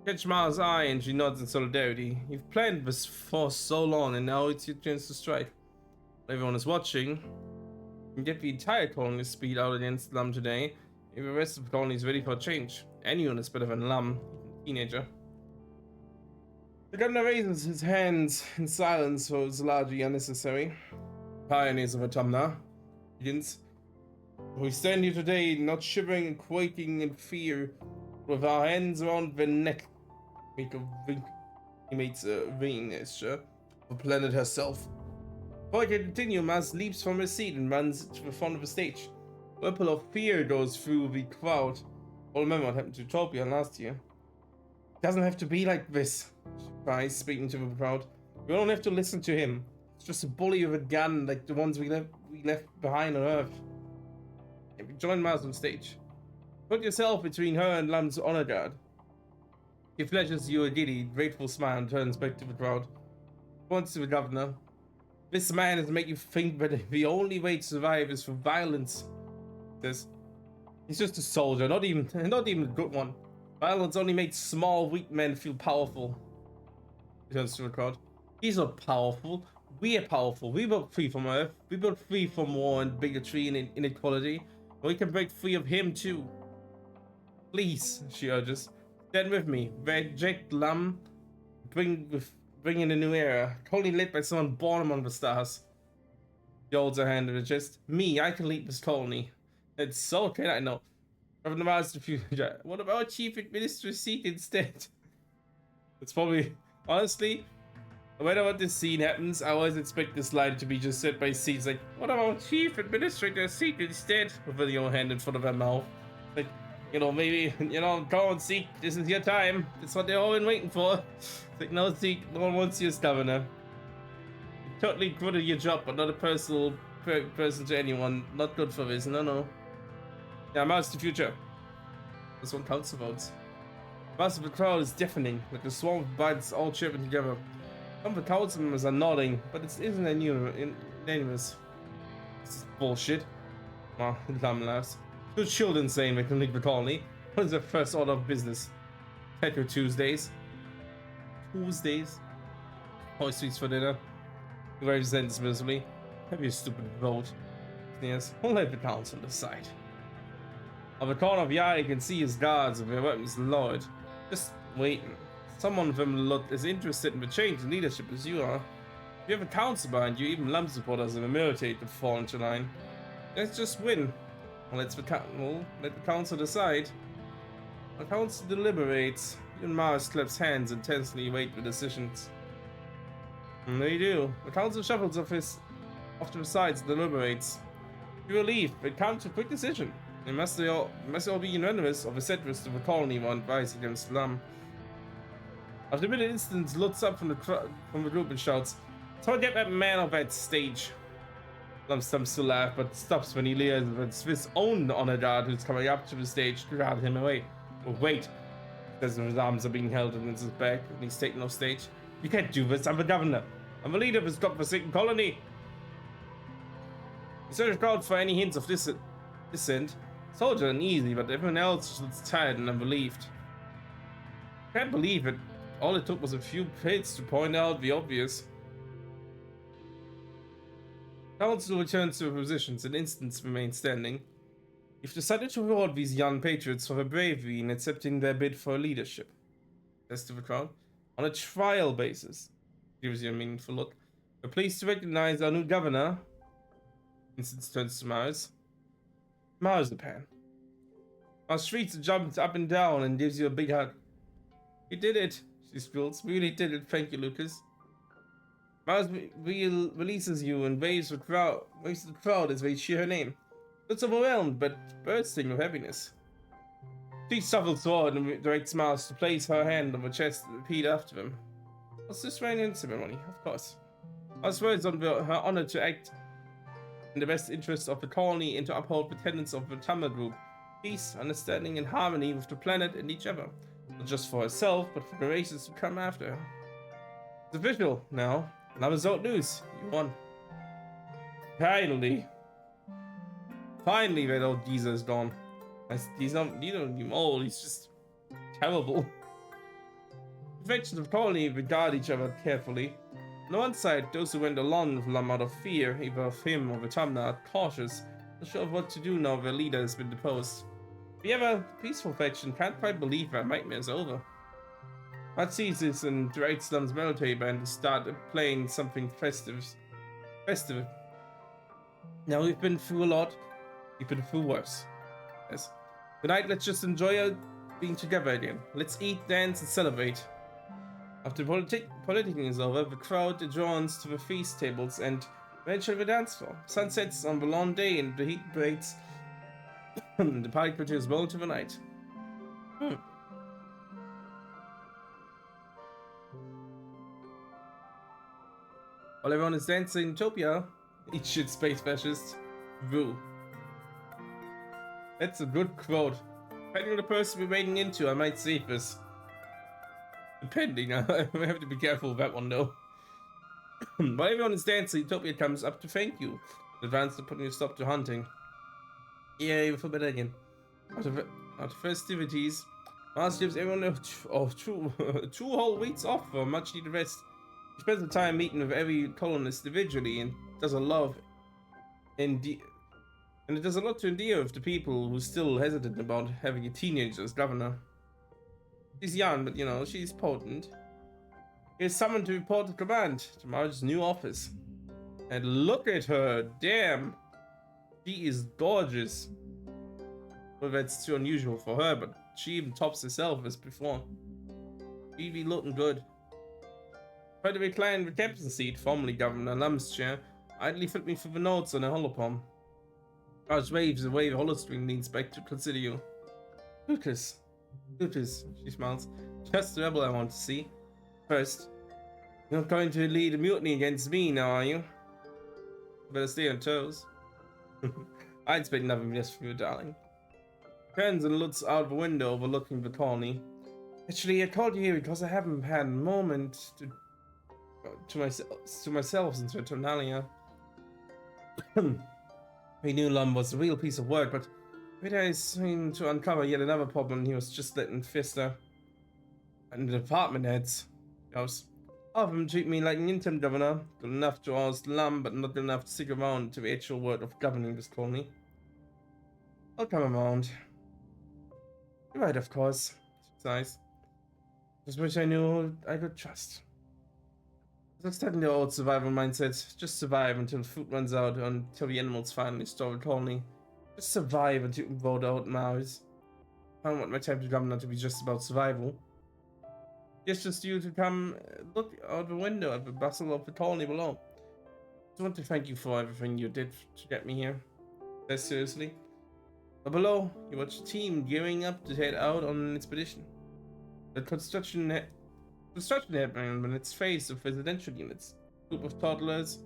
Catch Mara's eye and she nods in solidarity. You've planned this for so long and now it's your chance to strike. Everyone is watching. You get the entire colony speed out against Lum today. If the rest of the colony is ready for a change. Anyone is better than Lum, teenager. The governor raises his hands in silence, for it's largely unnecessary. Pioneers of Autumna begins. We stand here today, not shivering and quaking in fear, with our hands around the neck. Make a ring. He makes a ring gesture. The planet herself. Before I can continue, Maz leaps from her seat and runs to the front of the stage. A ripple of fear goes through the crowd. All remember what happened to Utopia last year. It doesn't have to be like this, she cries, speaking to the crowd. We don't have to listen to him. It's just a bully with a gun like the ones we left behind on Earth. And we join Maz on stage. Put yourself between her and Lum's honor guard. He flashes you a giddy, grateful smile and turns back to the crowd. Points to the governor. This man has made you think that the only way to survive is through violence. He says, he's just a soldier, not even a good one. Violence only makes small, weak men feel powerful. He turns to the crowd. He's not powerful. We are powerful. We broke free from Earth. We broke free from war and bigotry and inequality. And we can break free of him too. Please, she urges. Stand with me. Reject Lum. Bring in a new era. Totally led by someone born among the stars. She holds her hand in her chest. Me, I can lead this colony. It's so okay, I know. From the Master Future. What about Chief Administrator's seat instead? It's probably, honestly, no matter what this scene happens, I always expect this line to be just said by scenes like, what about Chief Administrator's seat instead? With your hand in front of her mouth. Like, you know, maybe, you know, go on, Zeke, this is your time. That's what they've all been waiting for. It's like, no, Zeke, no one wants you as governor. You're totally good at your job, but not a personal person to anyone. Not good for this, no. Yeah, Master Future. This one counts the votes. Most of the crowd is deafening, like a swarm of buds all chirping together. Some of the council members are nodding, but it isn't unanimous. This is bullshit. Well, Lam laughs. Two children saying they can leave the colony. What is their first order of business? Taco Tuesdays. Tuesdays? Hoy sweets for dinner. He waves his hands miserably. Have your stupid vote. Yes, we'll let the council decide. On the corner of the eye, you can see his guards with their weapons lowered. Just waiting. Someone of them looked as interested in the change in leadership as you are. If you have a council behind you, even Lum supporters in the military could fall into line. Let's just win. Let the council decide. The council deliberates. You and Mars claps hands and tensely await the decisions. And they do. The council shuffles off to the sides and deliberates. To your relief, it comes to a quick decision. It must all be unanimous of the settlers of the colony will advise against Lum. After a minute, Instance looks up from the group and shouts, "Someone get that man off that stage." Lum stumps to laugh, but stops when he leers at Smith's own honor guard who's coming up to the stage to guard him away. Oh, wait. Says his arms are being held against his back and he's taken off stage. You can't do this. I'm the governor. I'm the leader of this godforsaken colony. He searched crowd for any hints of dissent. Soldier and easy, but everyone else was tired and unbelieved. Can't believe it. All it took was a few hits to point out the obvious. Council returns to their positions and instants remain standing. You've decided to reward these young patriots for their bravery in accepting their bid for leadership. Says to the crowd. On a trial basis. Gives you a meaningful look. We're pleased to recognize our new governor. Instance turns to Mars. Marzipan. Our streets jumped up and down and gives you a big hug. You did it, she squeals. We really did it, thank you, Lucas. Mars releases you and waves the crowd as they cheer her name. Looks overwhelmed, but bursting with happiness. She shuffles forward and directs Mars to place her hand on the chest and repeat after him. What's this swearing-in ceremony? Of course. Mars swears on her honor to act in the best interest of the colony and to uphold the tenets of the Tama group. Peace, understanding, and harmony with the planet and each other. Not just for herself, but for the races to come after her. It's official now. Another Zod news. You won. Finally. Finally, that old geezer is gone. He's not even old, he's just terrible. The factions of the colony regard each other carefully. On the one side, those who went along with Lum out of fear, either of him or the Tamna, are cautious, not sure of what to do now their leader has been deposed. The other peaceful faction can't quite believe their nightmare is over. Matt sees this and directs Lum's military band to start playing something festive. Now we've been through a lot, we've been through worse. Yes. Tonight, let's just enjoy being together again. Let's eat, dance, and celebrate. After politicking is over, the crowd adjourns to the feast tables and eventually the dance floor. Sun sets on the long day and the heat breaks. The party continues well into the night. While everyone is dancing in Utopia, eat shit space fascist. Woo. That's a good quote. Depending on the person we're wading into, I might save this. Depending, I have to be careful with that one though. While everyone is dancing, Utopia comes up to thank you in advance to putting a stop to hunting. Yay, for better again. After festivities, Mars gives everyone two whole weeks off for much needed rest. He spends the time meeting with every colonist individually and does a lot and it does a lot to endear with the people who still hesitant about having a teenager as governor. She's young, but you know, she's potent. He is summoned to report to command to Marge's new office. And look at her, damn! She is gorgeous. Well, that's too unusual for her, but she even tops herself as before. She be looking good. Tried to recline the captain's seat, formerly Governor Lum's chair, idly flipped me through the notes on a holopom. Marge waves away the holostring leans back to consider you. Lucas, she smiles. Just the rebel I want to see. First, you're not going to lead a mutiny against me now, are you? Better stay on toes. I expect nothing less from you, darling. Turns and looks out the window overlooking the colony. Actually, I called you here because I haven't had a moment to myself since Returnalia. We knew Lum was a real piece of work, but I seemed to uncover yet another problem he was just letting fester. And the department heads. All of them treat me like an interim governor, good enough to oust Lum, but not good enough to stick around to the actual work of governing this colony. I'll come around. You're right, of course. She sighs. Just wish I knew I could trust. It's stuck the old survival mindset. Just survive until food runs out, until the animals finally store the colony. Just survive until you can vote out Mars. I don't want my time to governor to be just about survival. It's just you to come look out the window at the bustle of the colony below. I just want to thank you for everything you did to get me here. That's seriously. But below, you watch the team gearing up to head out on an expedition. The construction happening on its face of residential units. A group of toddlers,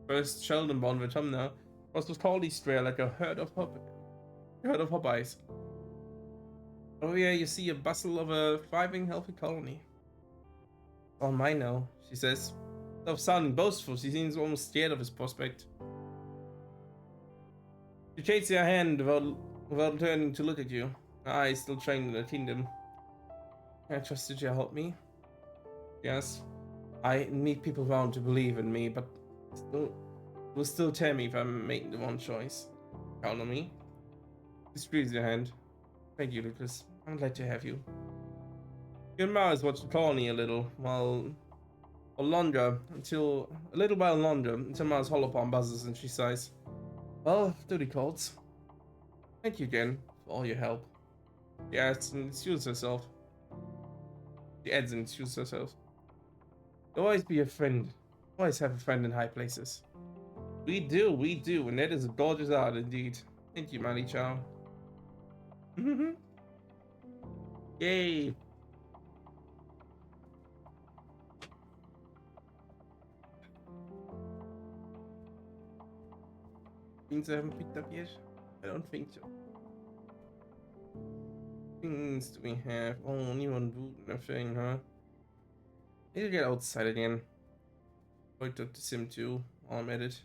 first Sheldon born with Tumna, was colony stray like a herd of Popeyes. Oh yeah, you see a bustle of a thriving, healthy colony. All mine now, she says. Of sounding boastful, she seems almost scared of his prospect. She shakes her hand without turning to look at you. Her eyes still trained in the kingdom. I trusted you to help me. Yes. I need people around to believe in me, but still, will still tell me if I'm making the wrong choice. Count on me. She squeezes your hand. Thank you, Lucas. I'm glad to have you. You and Mars watch the colony a little while longer until Mars holopalm buzzes and she sighs. Well, duty calls. Thank you again for all your help. She adds and excuses herself. She adds and excuses herself. You'll always be a friend. Always have a friend in high places. We do, and that is a gorgeous art indeed. Thank you, Manny Chow. Yay! Things I haven't picked up yet? I don't think so. Things do we have? Oh, only one boot, nothing, huh? Need to get outside again. Point up to Sim 2 while I'm at it.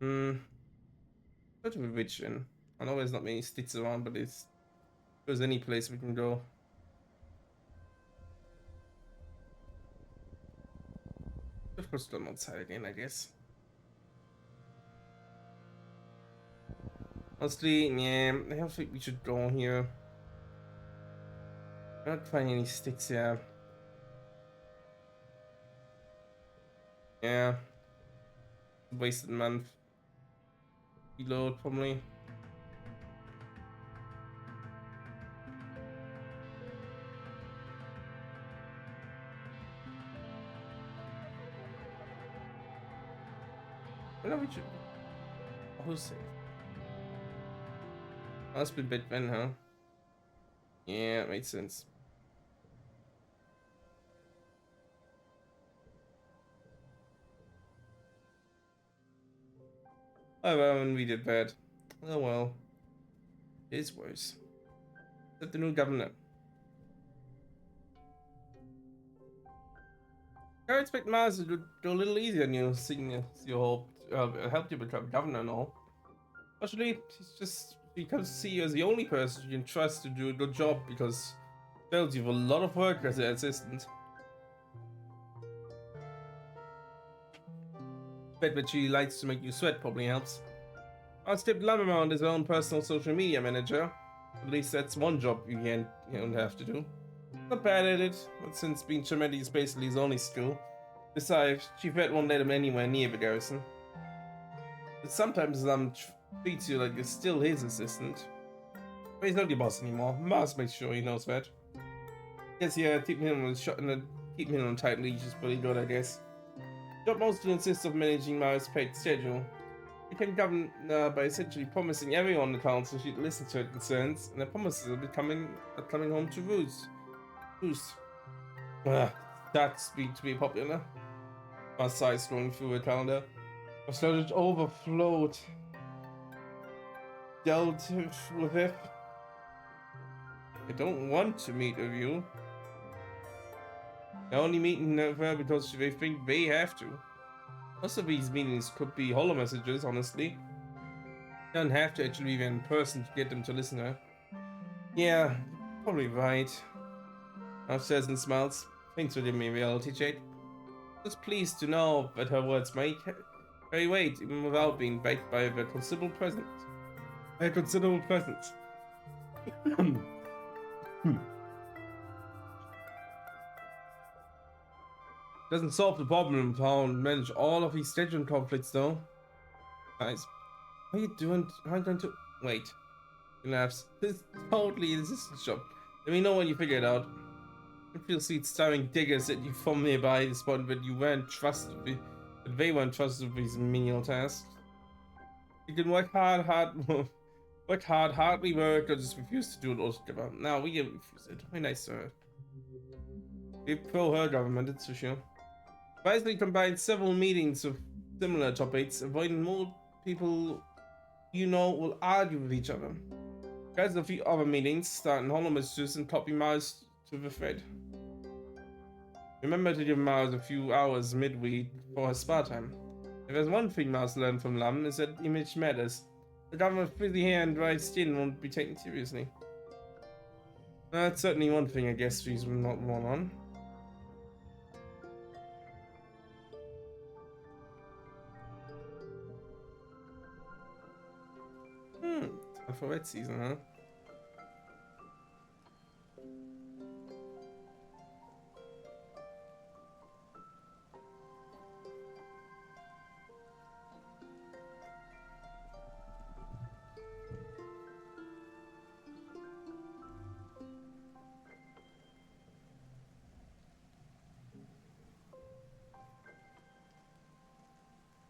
Go to the witch then. I know there's not many sticks around, but there's any place we can go. Of course, go outside again, I guess. Honestly, yeah, I don't think we should go here. I'm not finding any sticks here. Yeah. Wasted month. Reload, probably. I know we should. Who's safe? Must be bit then, huh? Yeah, it makes sense. Oh well, and we did bad. Oh well. It's worse. Except the new governor. I expect Mars to do a little easier on you, seeing as you helped you become governor and all. Actually, she comes to see you as the only person you can trust to do a good job because she tells you have a lot of work as an assistant. Bet that she likes to make you sweat probably helps. I'll step Lumbermount as her own personal social media manager. At least that's one job you don't have to do. Not bad at it, but since being Tremetti is basically his only skill. Besides, Chief Ed won't let him anywhere near the garrison. But sometimes treats you like you're still his assistant. But he's not your boss anymore. Mars makes sure he knows that. Yes, yeah, keeping him on tight leash is pretty good, I guess. Job mostly consists of managing Mars' paid schedule. You can govern by essentially promising everyone in the council she'd listen to her concerns, and the promises are coming home to roost. That's to be popular. My side scrolling through her calendar. I started overflowed. Dealt with it. I don't want to meet with you. They're only meeting with her because they think they have to. Most of these meetings could be holo messages, honestly. You don't have to actually be in person to get them to listen to her. Yeah, probably right. Now says and smiles. Thanks for giving me reality check. Just pleased to know that her words may carry weight even without being backed by a considerable presence. Doesn't solve the problem of how to manage all of these scheduling conflicts though. Guys, how are you doing? How are you going to wait? He laughs. This is totally this is the job. Let me know when you figure it out. I feel seats staring diggers at you from nearby this point that they weren't trusted with these menial tasks. You can work hard, hardly work, or just refuse to do it altogether. Now we refuse it. Very nice to her. We pro her government, it's for sure. Wisely combined several meetings of similar topics, avoiding more people will argue with each other. There's a few other meetings, starting hollow messages and copy Mars to the thread. Remember to give Mars a few hours midweek for her spa time. If there's one thing Mars learned from Lam, is that image matters. The government with frizzy hair and dry skin won't be taken seriously. That's certainly one thing I guess she's not wrong on. Time for wet season, huh?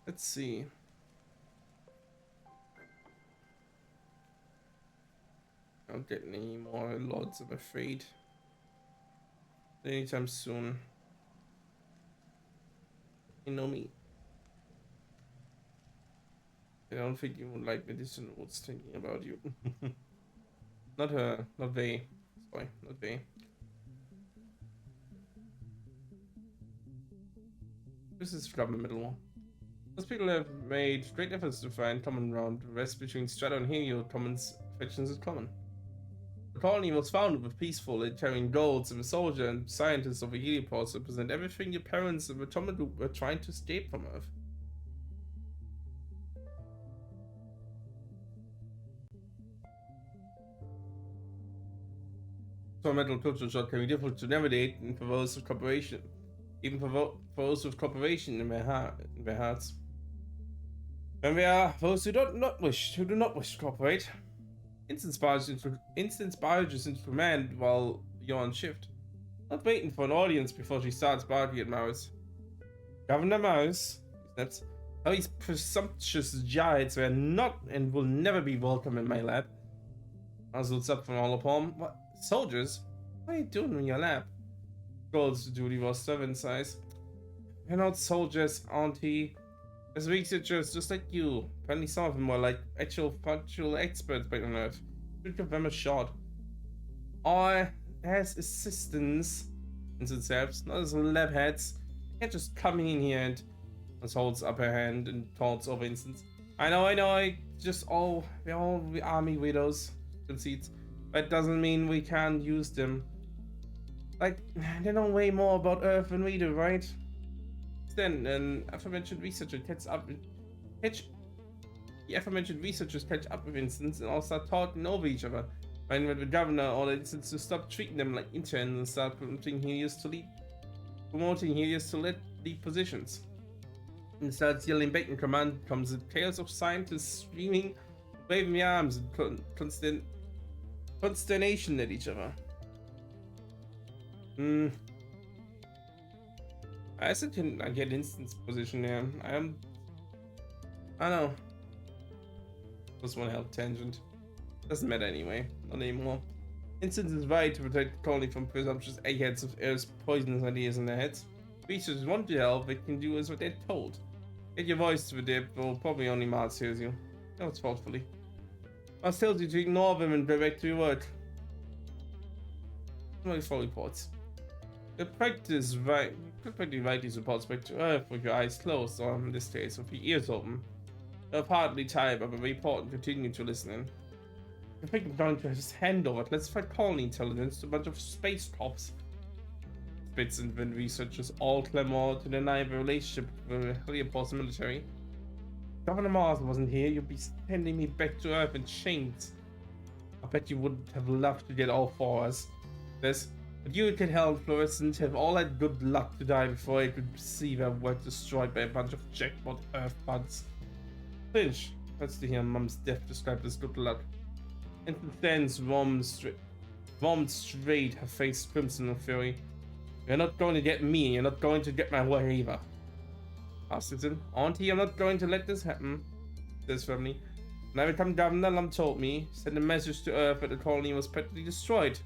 Let's see. I don't get any more lots, I'm afraid. Anytime soon. You know me. I don't think you would like medicinal notes thinking about you. Not her, not they. Sorry, not they. This is from the middle one. Most people have made great efforts to find common ground. The rest between Strato and Helio commons affections is common. The colony was founded with peaceful, carrying goals, and the soldier and scientists of the heliopause represent everything your parents and the Toman group were trying to escape from Earth. So metal culture shock can be difficult to navigate, and for those with cooperation, even for those with cooperation in their hearts. When there are those who do not wish to cooperate, instance barges into command while you're on shift, not waiting for an audience before she starts barking at Mouse. Governor Mouse, that's how these presumptuous giants were not and will never be welcome in my lab. Mouse looks up from all upon. What? Soldiers? What are you doing in your lab? Goes to Judy was servant size. We're not soldiers, auntie. As researchers just like you. Apparently some of them were like actual factual experts back on Earth. Should give them a shot. Or as assistants, and themselves, not as lab heads. They can't just come in here and holds up her hand and taunts over instance. I know, we're all army widows, conceits. That doesn't mean we can't use them. Like, they know way more about Earth than we do, right? Then, an aforementioned researcher catch up with instance and all start talking over each other. When the governor ordered instance to stop treating them like interns and start promoting Helios to lead positions. And starts yelling back in command comes a chaos of scientists screaming, waving their arms in consternation at each other. I still can get instance position there. I know. Just one help tangent. Doesn't matter anyway. Not anymore. Instance is right to protect the colony from presumptuous eggheads of Earth's poisonous ideas in their heads. Researchers want to help, they can do as what they're told. Get your voice to the dip, or probably only Mars hears you. No, it's thoughtfully. Mars tells you to ignore them and go back to your work. Somebody for reports. The practice right. You could practically write these reports back to Earth with your eyes closed, or in this case, with your ears open. They'll partly type up a report and continue to listen in. I think I'm going to just hand over classified colony intelligence to a bunch of space cops. Spits and Vin researchers all clamor to deny the relationship with the Heliopause military. If Governor Mars wasn't here, you'd be sending me back to Earth in chains. I bet you would have loved to get all four of us. But you could help Fluorescent have all that good luck to die before I could see their work destroyed by a bunch of jackpot Earth buds. Finch, that's to hear Mum's death described as good luck. And stands warmed straight, her face crimson with fury. You're not going to get me, and you're not going to get my way either. Citizen, auntie, I'm not going to let this happen. Says firmly. When I become governor, Lum told me, send a message to Earth that the colony was practically destroyed.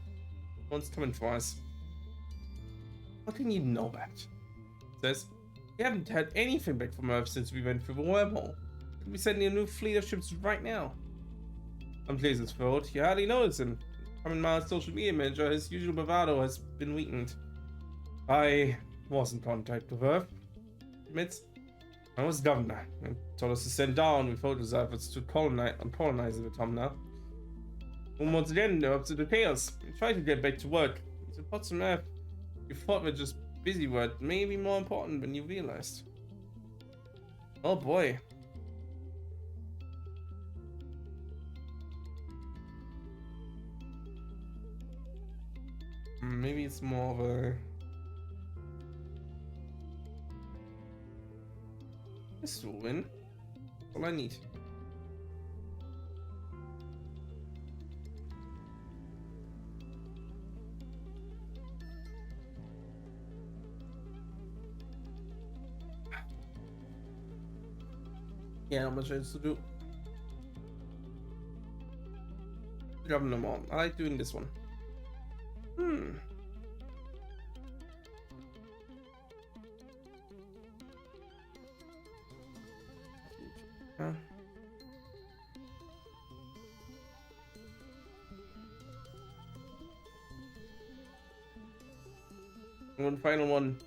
One's coming for us. How can you know that? Says, we haven't had anything back from Earth since we went through the wormhole. Could be sending a new fleet of ships right now. I'm clears his throat. You hardly notice him. Coming my social media manager, his usual bravado has been weakened. I was in contact with her. Admits I was governor and told us to send down with photos efforts to colonize the Tom now. And once again, they're up to the chaos. We try to get back to work. It's a pot some earth. You thought we're just busy work, maybe more important than you realized. Oh boy. Maybe it's more of a... This will win. That's all I need. Yeah, not much else to do. Grabbing them all. I like doing this one. Huh? One final one.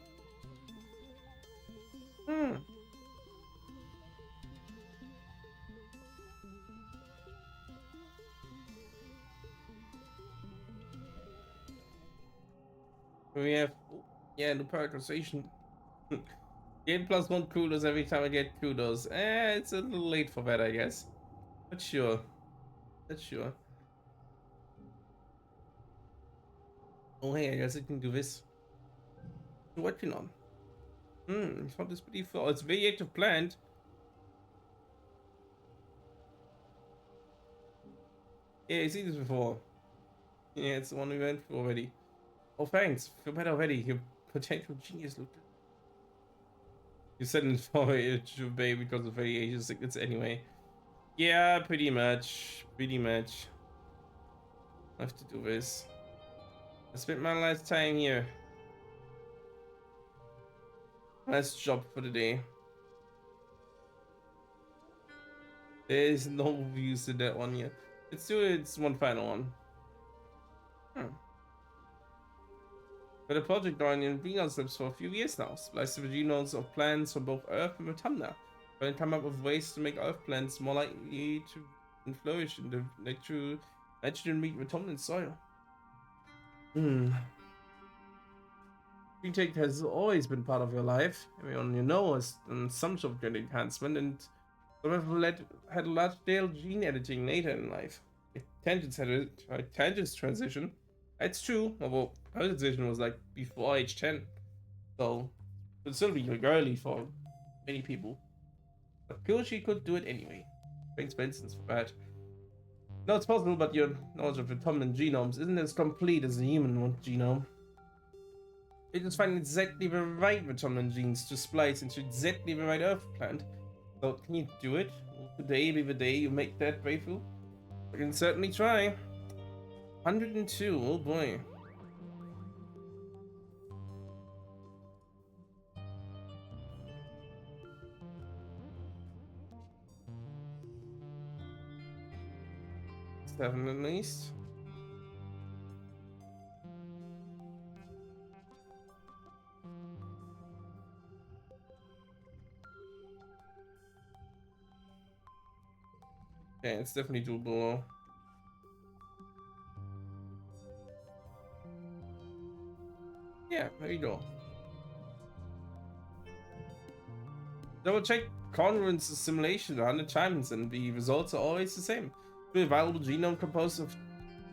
We have, yeah, the prioritization. Get +1 kudos every time I get kudos. It's a little late for that, I guess. But sure. That's sure. Oh, hey, I guess I can do this. What working on? It's not this pretty full. It's very active plant. Yeah, I've seen this before. Yeah, it's the one we went through already. Oh, thanks. Feel better already. Your potential genius looked. You said it for it to be because of variation sickness anyway. Yeah, pretty much. Pretty much. I have to do this. I spent my last time here. Last job for the day. There is no views to that one yet. Let's do it. It's one final one. But the project going in greenhouse labs for a few years now. Splice the genomes of plants from both Earth and Autumna. Trying to come up with ways to make Earth plants more likely to flourish in the nitrogen-rich autumnal soil. Green tech has always been part of your life. Everyone you know has done some sort of genetic enhancement, and some have had large-scale gene editing later in life. Tangents had a tangents transition. It's true, although her transition was like before age 10, so it would still be like early for many people. But cool, she could do it anyway. Thanks, Benson's for that. No, it's possible, but your knowledge of recombinant genomes isn't as complete as the human genome. You just find exactly the right recombinant genes to splice into exactly the right Earth plant. So, can you do it? Will today be the day you make that breakthrough? I can certainly try. 102, oh boy. Seven at least. Yeah, it's definitely doable. Yeah, there you go. Double check congruence simulation 100 times and the results are always the same. The available genome composed of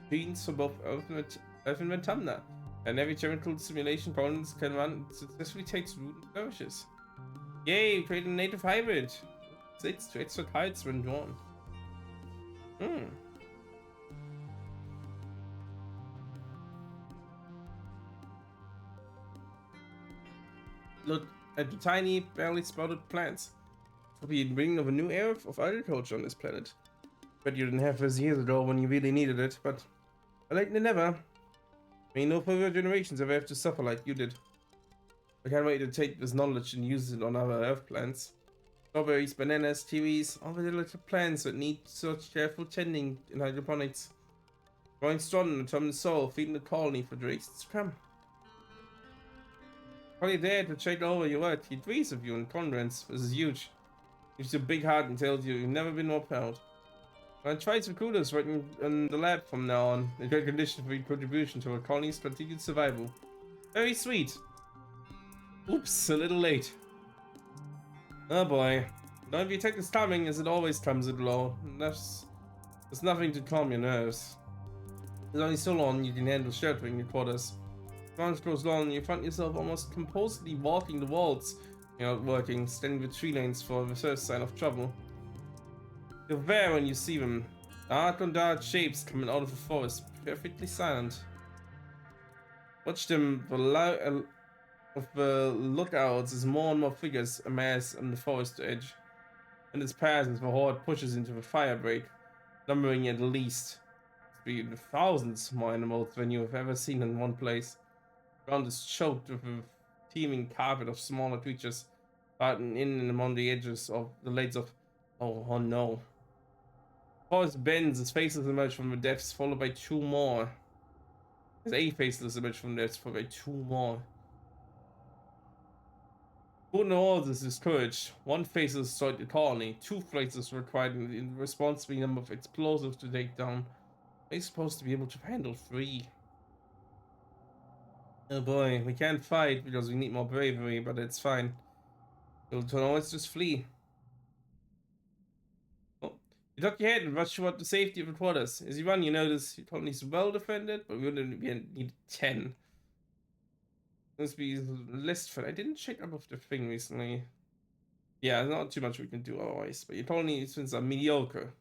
genes for both Earth and Autumna. And every chemical simulation congruence can run successfully takes root and flourishes. Yay, create a native hybrid. 6 to extra kites when drawn. Look at the tiny, barely sprouted plants. It will be the beginning of a new era of agriculture on this planet. Bet you didn't have this years ago when you really needed it, but late than never. May no further generations ever have to suffer like you did. I can't wait to take this knowledge and use it on other Earth planets. Strawberries, bananas, kiwis, all the little plants that need such careful tending in hydroponics. Growing strong in the determined soil, feeding the colony for generations to come. Probably there to check over your work. He agrees with you and congrats. This is huge. Gives you a big heart and tells you you've never been more proud. I tried some recruiters working in the lab from now on. A great condition for your contribution to our colony's continued survival. Very sweet. Oops, a little late. Oh boy. Don't you take this coming as it always comes at low. There's nothing to calm your nerves. There's only so long you can handle sheltering your quarters. As goes long, you find yourself almost composedly walking the walls. You're not working, standing with tree lanes for the first sign of trouble. You're there when you see them. Dark on dark shapes coming out of the forest, perfectly silent. Watch them of the lookouts as more and more figures amass on the forest edge. And as passes, the horde pushes into the firebreak, numbering at least thousands more animals than you have ever seen in one place. The ground is choked with a teeming carpet of smaller creatures, fighting in and among the edges of the legs of. Oh no. Forest bends as faces emerge from the depths, followed by two more. As a faceless emerge from the depths, followed by two more. Who knows is discouraged? One faceless destroyed the colony, two faces required in response to the number of explosives to take down. They're supposed to be able to handle three. Oh boy, we can't fight because we need more bravery, but it's fine. You'll always just flee. Oh, you duck your head and rush toward the safety of the quarters. As you run, you notice your colony is well defended, but we would need 10. Must be less fun. I didn't check up of the thing recently. Yeah, not too much we can do otherwise, but your colony since are mediocre.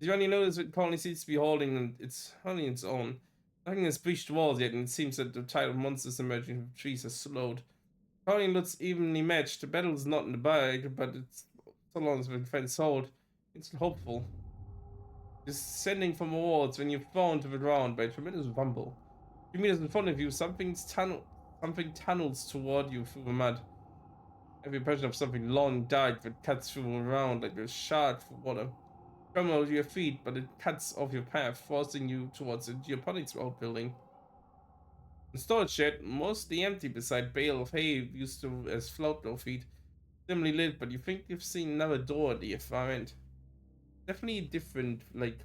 As you run, you notice that colony seems to be holding its own. Nothing has breached the walls yet, and it seems that the tide of monsters emerging from the trees has slowed. The colony looks evenly matched. The battle is not in the bag, but it's so long as the defense hold. It's hopeful. Descending from the walls when you're thrown to the ground by a tremendous rumble. 2 meters in front of you, something tunnels toward you through the mud. I have the impression of something long dark that cuts through the ground like a shark through water. Tremble at your feet, but it cuts off your path, forcing you towards a geoponics outbuilding. The storage shed, mostly empty beside bale of hay used to as float feet, dimly lit, but you think you've seen another door at the far end. Definitely a different, like,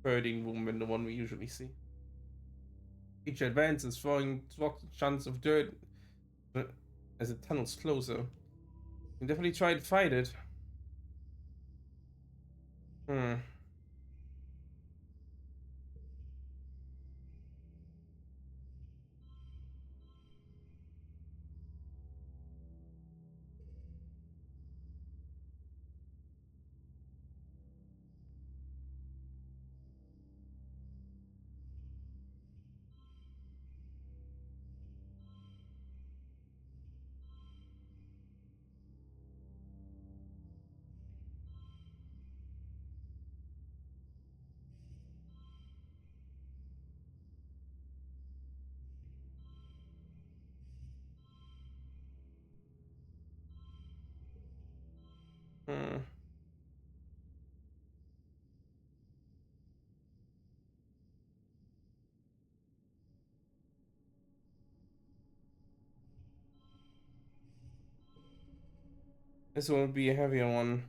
birding room than the one we usually see. Each advances, throwing chunks of dirt as it tunnels closer. You can definitely try to fight it. Hmm. Hmm. This one would be a heavier one.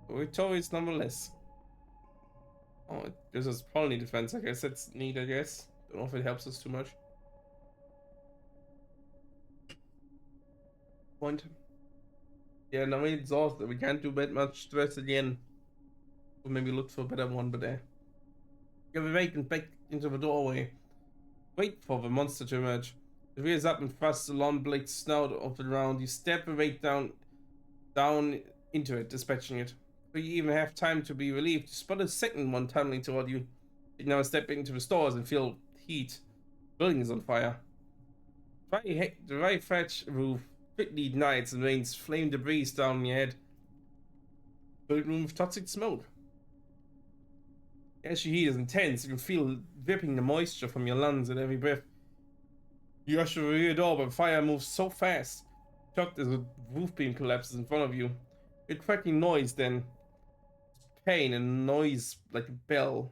But victorious nonetheless. Oh, this is probably defense. I guess that's neat, I guess. Don't know if it helps us too much. Point. Yeah, now we're exhausted. We can't do that much stress again. Or maybe look for a better one, but give a vacant back into the doorway. Wait for the monster to emerge. It rears up and thrusts a long blade snout off the ground. You step the weight down into it, dispatching it. Before you even have time to be relieved, you spot a second one tunneling toward you. You now step into the stores and feel heat. The building is on fire. The right thatch roof quickly ignites and rains flame debris down on your head. Building room of toxic smoke. The actual heat is intense. You can feel dripping the moisture from your lungs at every breath. You rush to the rear door, but fire moves so fast. Shocked as a roof beam collapses in front of you. A cracking noise, then pain and noise like a bell.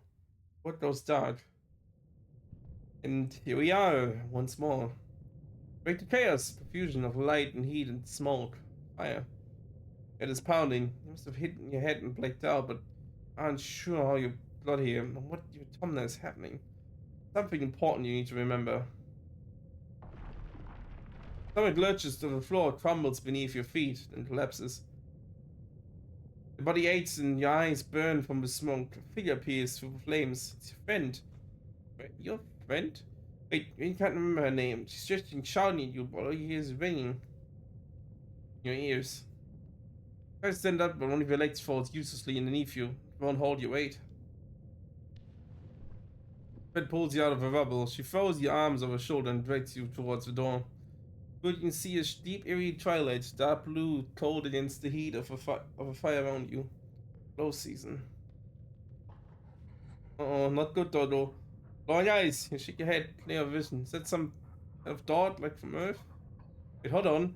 What goes dark? And here we are, once more. Break the chaos, confusion of light and heat and smoke. Fire. It is pounding. You must have hit your head and blacked out, but aren't sure how you got here and what your tumnah is happening. Something important you need to remember. Stomach lurches to the floor, crumbles beneath your feet, and collapses. The body aches and your eyes burn from the smoke. A figure appears through the flames. It's your friend. Wait, your friend? Wait, you can't remember her name. She's just shouting at you, but all you hear is ringing in your ears. Try to stand up, but one of your legs falls uselessly underneath you. It won't hold your weight. Fred pulls you out of the rubble. She throws your arms over her shoulder and drags you towards the door. Good, you can see a deep, eerie twilight, dark blue, cold against the heat of a fire around you. Low season. Uh-oh, not good, Dodo. Long eyes. You shake your head, clear vision. Is that some kind of dot, like from Earth? Wait, hold on.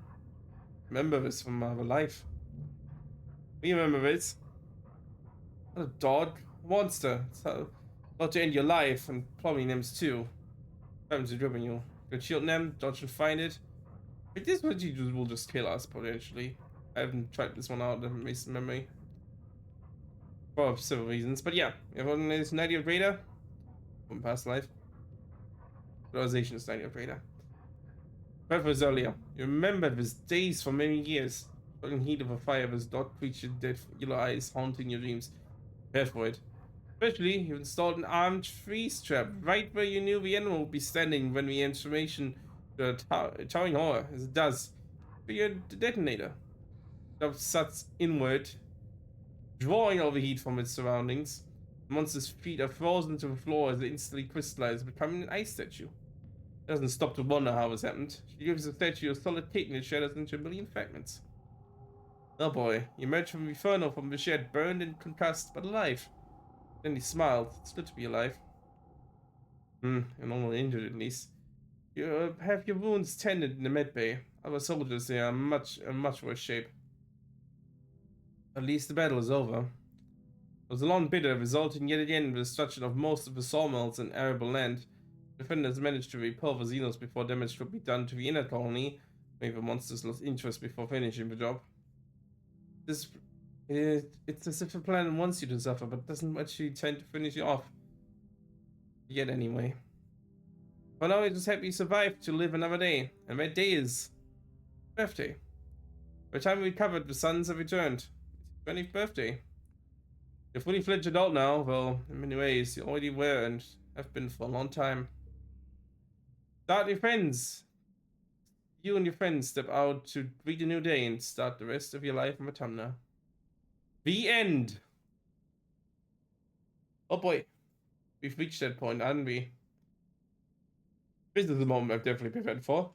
Remember this from our life. We remember this. Not a dog. Monster. It's how about to end your life, and probably names too. Happens to driven you. Can shield them, dodge and find it. But this one will just kill us, potentially. I haven't tried this one out in recent memory. For several reasons. But yeah, everyone is 90th Raider from past life. Realization is 90th Raider. Purpose earlier. You remember this days for many years. In heat of a fire, this dark creature, dead yellow eyes haunting your dreams. Prepare for it. Especially, you installed an armed freeze trap right where you knew the animal would be standing when the information to towering horror, as it does. For your detonator. It sucks inward, drawing all the heat from its surroundings. The monster's feet are frozen to the floor as they instantly crystallize, becoming an ice statue. It doesn't stop to wonder how this happened. She gives the statue a solid kick and it shatters into a million fragments. Oh boy, you emerge from the inferno from the shed, burned and concussed, but alive. Then he smiled. It's good to be alive. And only injured at least. You have your wounds tended in the med bay. Other soldiers they are in much worse shape. At least the battle is over. It was a long bitter, resulting yet again in the destruction of most of the sawmills and arable land. Defenders managed to repel the Xenos before damage could be done to the inner colony. Maybe the monsters lost interest before finishing the job. It's as if the planet wants you to suffer, but doesn't actually tend to finish you off. Yet anyway. For now, I'm just happy you survived to live another day. And that day is birthday. By the time we recovered, the sons have returned. It's your 20th birthday. You're fully fledged adult now. Well, in many ways, you already were and have been for a long time. Start your friends. You and your friends step out to greet a new day and start the rest of your life on Matamna. The end. Oh boy. We've reached that point, haven't we? This is the moment I've definitely prepared for.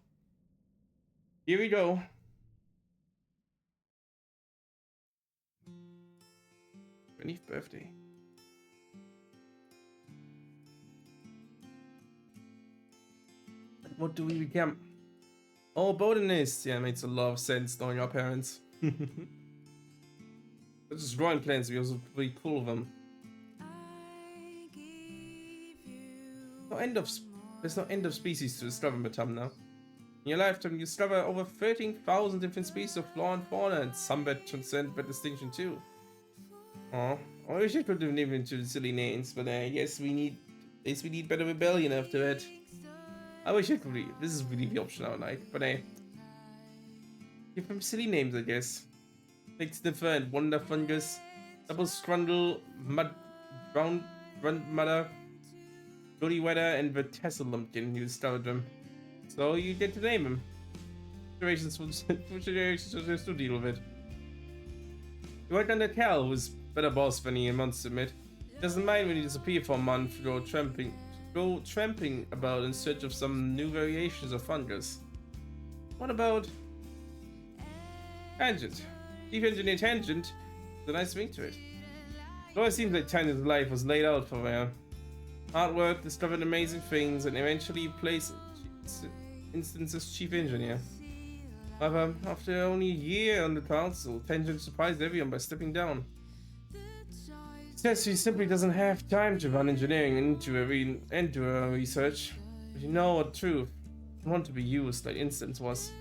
Here we go. '20th birthday. What do we become? Oh, botanist. Yeah, makes a lot of sense knowing our parents. Let's just drawing plants. We also really cool of them. There's no end of species to discover in Batam now. In your lifetime, you discover over 13,000 different species of flora and fauna, and some that transcend by distinction too. Oh, I wish I could have named into the silly names, but I guess we need better rebellion after that. I wish I could read. This is really the option I would like, but give them silly names, I guess. Like Sniffer and Wonder Fungus, Double Scrundle, Mud, Brown Mudder, Bloody Weather, and the Tessel Lumpkin. You discovered them, so you get to name them. Generations will just to deal with it. You work under Cal, who's better boss than he wants to admit. He doesn't mind when you disappear for a month, go tramping about in search of some new variations of fungus. What about Tangent? Chief Engineer Tangent, it's a nice ring to it. It always seems like Tanya's life was laid out for her. Hard work, discovered amazing things, and eventually placed instances chief engineer. However, after only a year on the council, Tenjin surprised everyone by stepping down. She says she simply doesn't have time to run engineering into her research. But you know what truth? I want to be used like Instance was.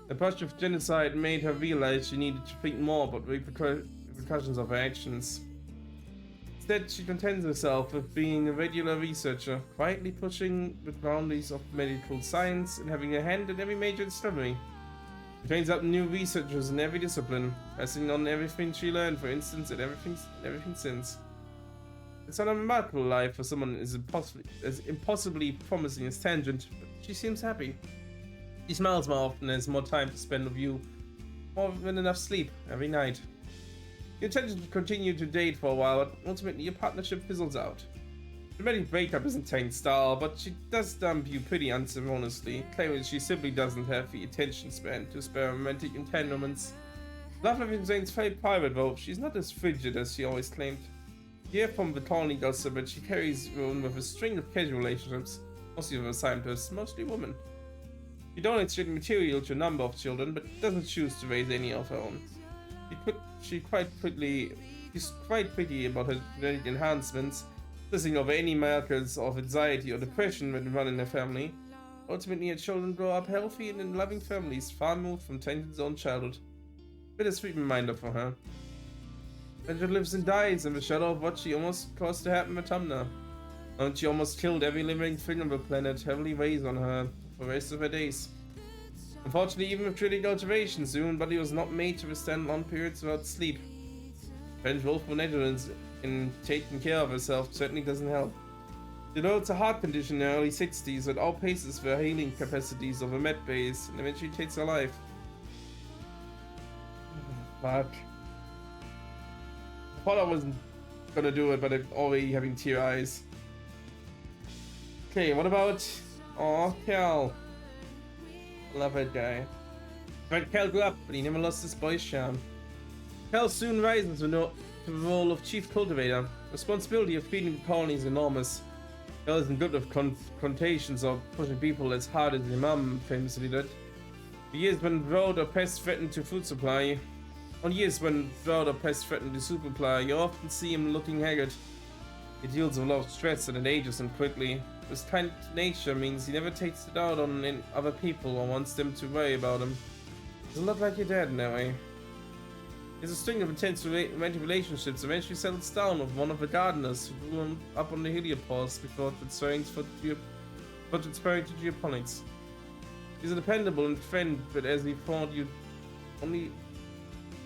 The brush of genocide made her realize she needed to think more about repercussions of her actions. Instead, she contents herself with being a regular researcher, quietly pushing the boundaries of medical science and having a hand in every major discovery. She trains up new researchers in every discipline, passing on everything she learned, for instance, and everything since. It's not a remarkable life for someone as impossibly promising as Tangent, but she seems happy. She smiles more often and has more time to spend with you, more than enough sleep every night. You intended to continue to date for a while, but ultimately your partnership fizzles out. The dramatic breakup isn't Tane's style, but she does dump you pretty unceremoniously, claiming she simply doesn't have the attention span to spare romantic entanglements. Love life in Zane's very private though, she's not as frigid as she always claimed. You hear from the colony gossip that she carries on with a string of casual relationships, mostly with scientists, mostly women. She donates certain material to a number of children, but doesn't choose to raise any of her own. She's quite pretty about her genetic enhancements, obsessing over any markers of anxiety or depression when run in her family. Ultimately, her children grow up healthy and in loving families, far removed from Tangent's own childhood. Bittersweet reminder for her. Tangent lives and dies in the shadow of what she almost caused to happen with Tumnah. And she almost killed every living thing on the planet, heavily weighs on her for the rest of her days. Unfortunately, even with genetic alterations, the human body was not made to withstand long periods without sleep. French willful negligence in taking care of herself certainly doesn't help. She develops a heart condition in her early 60s that outpaces the healing capacities of a med base and eventually takes her life. Fuck. I thought I wasn't gonna do it, but I'm already having tear eyes. Okay, what about... Oh, Cal. Love that guy. But Cal grew up, but he never lost his boyish charm. Cal soon rises to the role of chief cultivator. Responsibility of feeding the colony is enormous. Cal isn't good with confrontations or pushing people as hard as his mum famously did. The years when drought or pest threatened the food supply, you often see him looking haggard. He deals with a lot of stress and it ages him quickly. His kind nature means he never takes it out on other people or wants them to worry about him. He's a lot like your dad in that way. He has a string of intense romantic relationships, eventually settles down with one of the gardeners who grew him up on the heliopause before transferring to geoponics. He's a dependable and friend, but as he thought you'd only...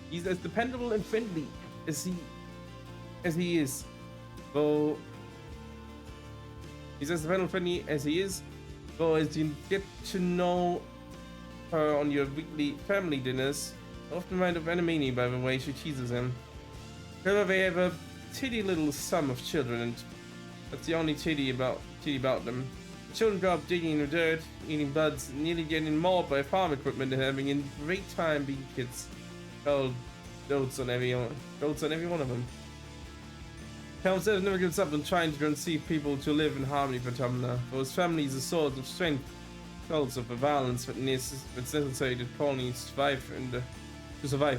He's as dependable and friendly as he is. Though he's as dependable and friendly as he is, though as you get to know her on your weekly family dinners, often remind of Anamini by the way she teases him. However, they have a titty little sum of children, and that's the only titty about them. The children grow up digging in the dirt, eating buds, nearly getting mauled by farm equipment and having a great time being kids. Cal dotes on every one of them. Cal says never gives up on trying to conceive people to live in harmony for Tumnah, for his family is a source of strength, cause of the violence that's necessary to colonies survive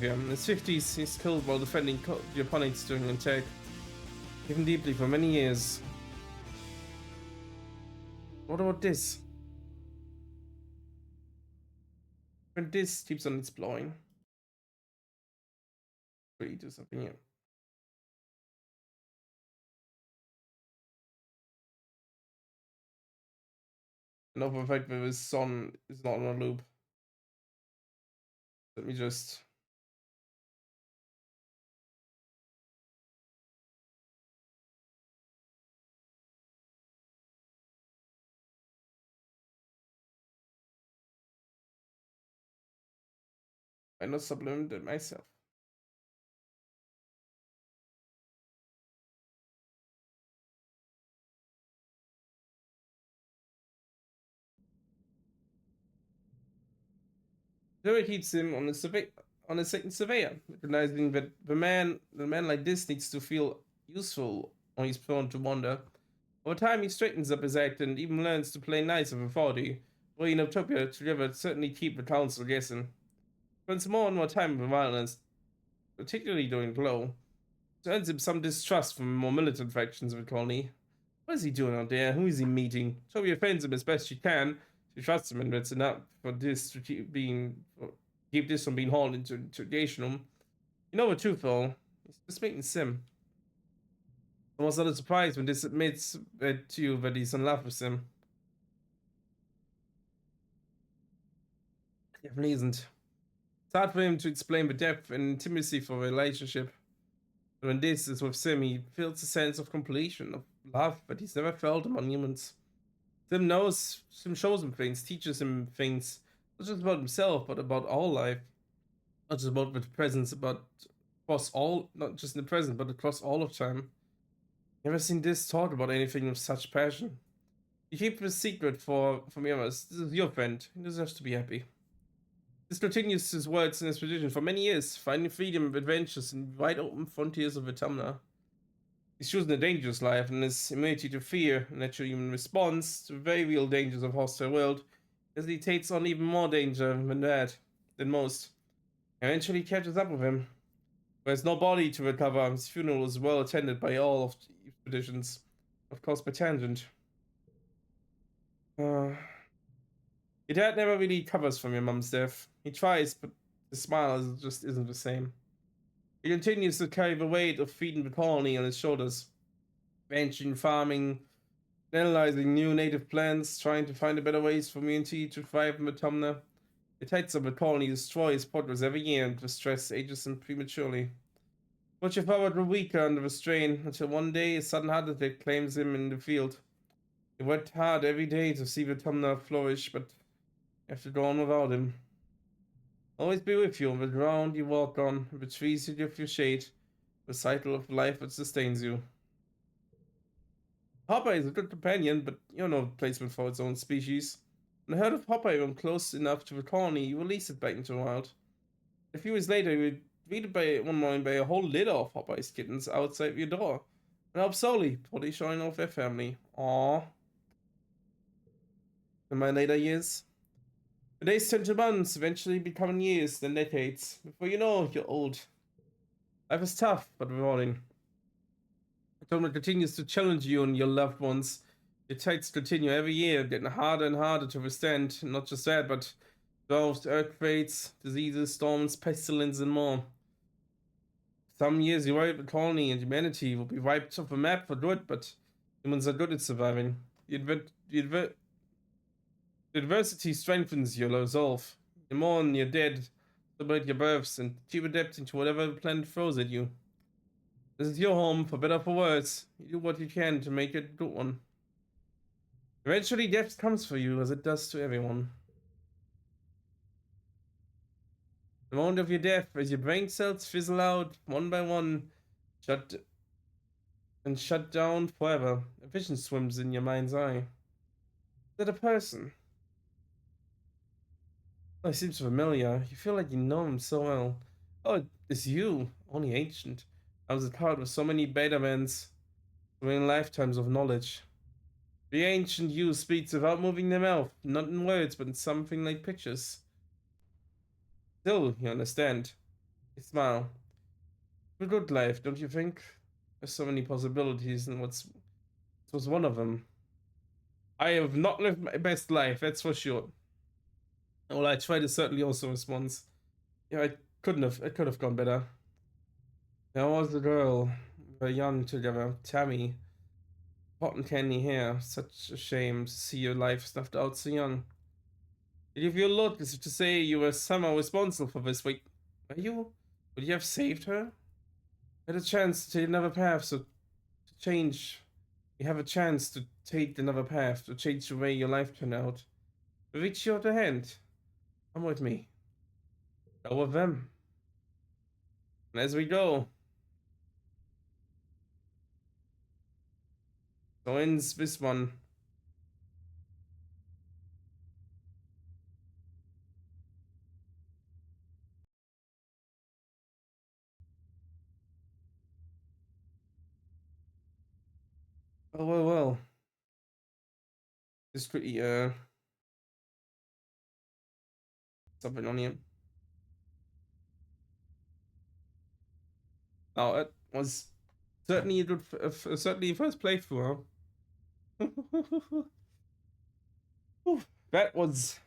here. In his 50s, he's killed while defending the opponents during an attack, even deeply for many years. What about this? When this keeps on exploring. Really do something here. And over the fact that his son is not on a loop. Let me just... I not sublimed it myself. Joey keeps him on the on a second surveyor, recognizing that the man like this needs to feel useful or he's prone to wander. Over time, he straightens up his act and even learns to play nice of authority. We in Utopia together certainly keep the council guessing. Spends more and more time with violence, particularly during Glow. Earns him some distrust from more militant factions of the colony. What is he doing out there? Who is he meeting? Toby offends him as best she can. She trusts him, and that's enough for this to keep this from being hauled into interrogation room. You know the truth, though. He's just making Sim. Almost not a surprise when this admits to you that he's in love with Sim. He definitely isn't. It's hard for him to explain the depth and intimacy for a relationship. But when this is with Sim, he feels a sense of completion, of love that he's never felt among humans. Sim shows him things, teaches him things, not just about himself, but about all life. Not just about the presence, but across all, not just in the present, but across all of time. Never seen this talk about anything with such passion. You keep the secret from others. This is your friend. He deserves to be happy. This continues his words and his position for many years, finding freedom of adventures in wide open frontiers of Autumna. He's chosen a dangerous life, and his immunity to fear, a natural human response to the very real dangers of hostile world, as he takes on even more danger than most. Eventually catches up with him. There's no body to recover. His funeral was well attended by all of the expeditions. Of course, by tangent. Uh, your dad never really recovers from your mum's death. He tries, but the smile just isn't the same. He continues to carry the weight of feeding the colony on his shoulders, ranching, farming, analyzing new native plants, trying to find better ways for humanity to thrive in Autumna. The tides of the colony destroy his progress every year, and the stress ages him prematurely. But your father grew weaker under the strain until one day a sudden heart attack claims him in the field. He worked hard every day to see the Autumna flourish, but you have to go on without him. Always be with you on the ground you walk on, the trees you give you shade, the cycle of life that sustains you. Hopper is a good companion, but you're no replacement for its own species. When a herd of Hopper even close enough to the colony, you release it back into the wild. A few years later, you were greeted by one morning by a whole litter of Popeye's kittens outside your door. And help solely, probably showing off their family. Aww. In my later years, the days turn to months, eventually becoming years, then decades. Before you know, you're old. Life is tough, but rewarding. Atonement continues to challenge you and your loved ones. The attacks continue every year, getting harder and harder to withstand. Not just that, but droughts, earthquakes, diseases, storms, pestilence, and more. Some years you worry the colony and humanity will be wiped off the map for good, but humans are good at surviving. The adversity strengthens your resolve. The more you're dead, celebrate your births, and keep adapting to whatever the planet throws at you. This is your home, for better or for worse. You do what you can to make it a good one. Eventually, death comes for you, as it does to everyone. The moment of your death, as your brain cells fizzle out one by one, shut shut down forever, a vision swims in your mind's eye. Is that a person? Oh, he seems familiar. You feel like you know him so well. Oh, it's you, only ancient. I was a part of so many beta mans, so many lifetimes of knowledge. The ancient you speaks without moving their mouth, not in words, but in something like pictures. Still, you understand. You smile. A good life, don't you think? There's so many possibilities, and this was one of them. I have not lived my best life, that's for sure. Well, I tried to certainly also respond. Yeah, it could have gone better. There was a girl, we were young together, Tammy, cotton candy hair. Such a shame to see your life snuffed out so young. To give you a look as if to say you were somehow responsible for this. Wait, are you? Would you have saved her? You had a chance to take another path, so to change. You have a chance to take another path, to change the way your life turned out. Reach your other hand. Come with me. Go with them. And as we go, so ends this one. Oh well, well. It's pretty something on here. Oh, it was certainly a good, certainly a first playthrough. Huh? Whew, that was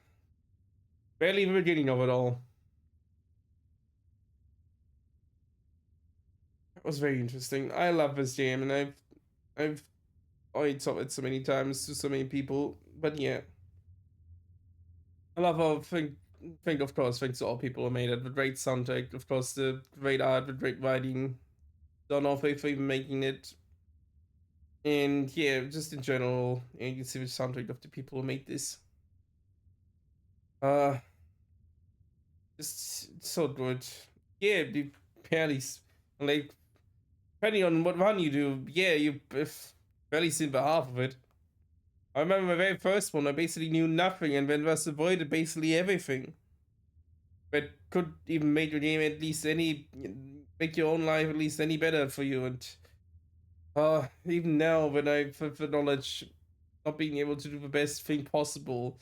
barely the beginning of it all. That was very interesting. I love this game, and I've already told it so many times to so many people. But yeah, I love how think of course thanks to all people who made it. The great soundtrack, of course, the great art, the great writing. Don't know if for even making it. And yeah, just in general, yeah, you can see the soundtrack of the people who made this. Uh, just so good. Yeah, the barely like depending on what run you do, yeah, you barely seen the half of it. I remember my very first one, I basically knew nothing and then was avoided basically everything. But could even make your game at least any make your own life at least any better for you. And even now when I have the knowledge not being able to do the best thing possible,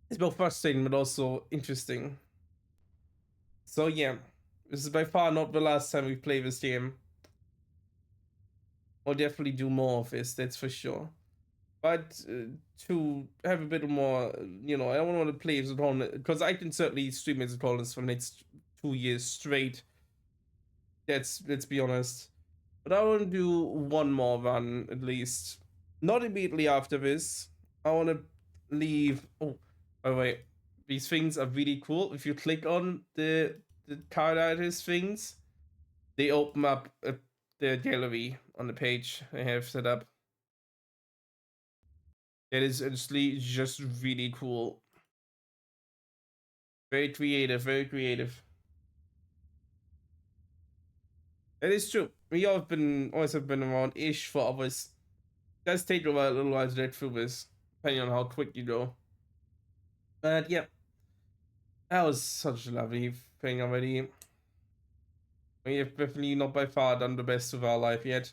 it's both frustrating but also interesting. So yeah, this is by far not the last time we play this game. I'll definitely do more of this, that's for sure. But to have a bit more, I don't want to play as a opponent because I can certainly stream as a opponent for the next 2 years straight. Let's be honest. But I want to do one more run at least. Not immediately after this. I want to leave. Oh, by the way, these things are really cool. If you click on the card artist things, they open up the gallery on the page I have set up. That is honestly just really cool. Very creative, very creative. That is true. We all have been always have been around ish for others. It does take a little while to get through this, depending on how quick you go. But yeah, that was such a lovely thing already. We have definitely not by far done the best of our life yet.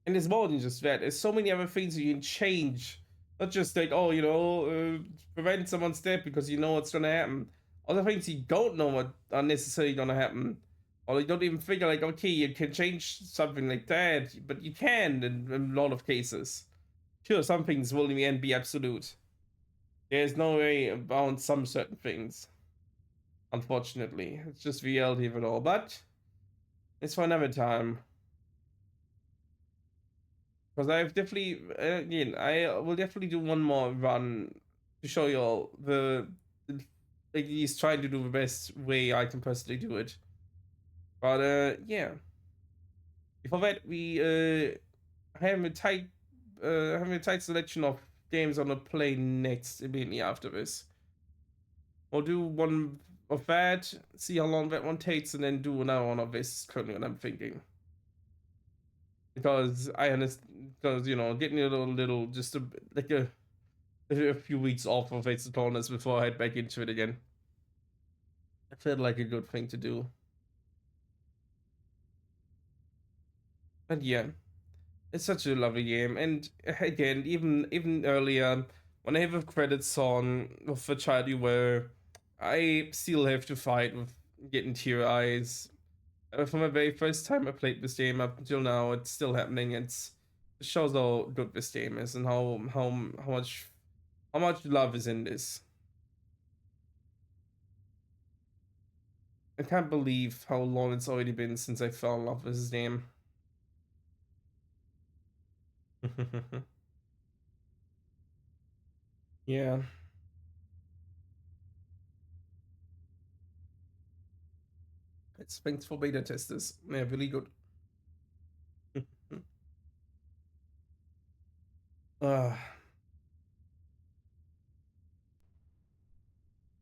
And there's more than just that. There's so many other things you can change. Not just like, oh, prevent someone's death because you know what's gonna happen. Other things you don't know what are necessarily gonna happen. Or you don't even figure like, okay, you can change something like that, but you can in a lot of cases. Sure, some things will in the end be absolute. There's no way around some certain things. Unfortunately. It's just reality of it all. But it's for another time. Because I've definitely, again, I will definitely do one more run to show you all like he's trying to do the best way I can personally do it. But yeah. Before that, we have a tight, having a tight selection of games on the play next immediately after this. We'll do one of that, see how long that one takes, and then do another one of this. Currently, what I'm thinking. Because I understand, because getting a little just a few weeks off of Exocolonist before I head back into it again. I felt like a good thing to do. But yeah, it's such a lovely game. And again, even earlier, when I have a credit song of a child you were, I still have to fight with getting tear eyes. From the very first time I played this game up until now, it's still happening. It shows how good this game is and how much love is in this. I can't believe how long it's already been since I fell in love with this game. Yeah, it's thanks for beta testers. Yeah, really good. uh,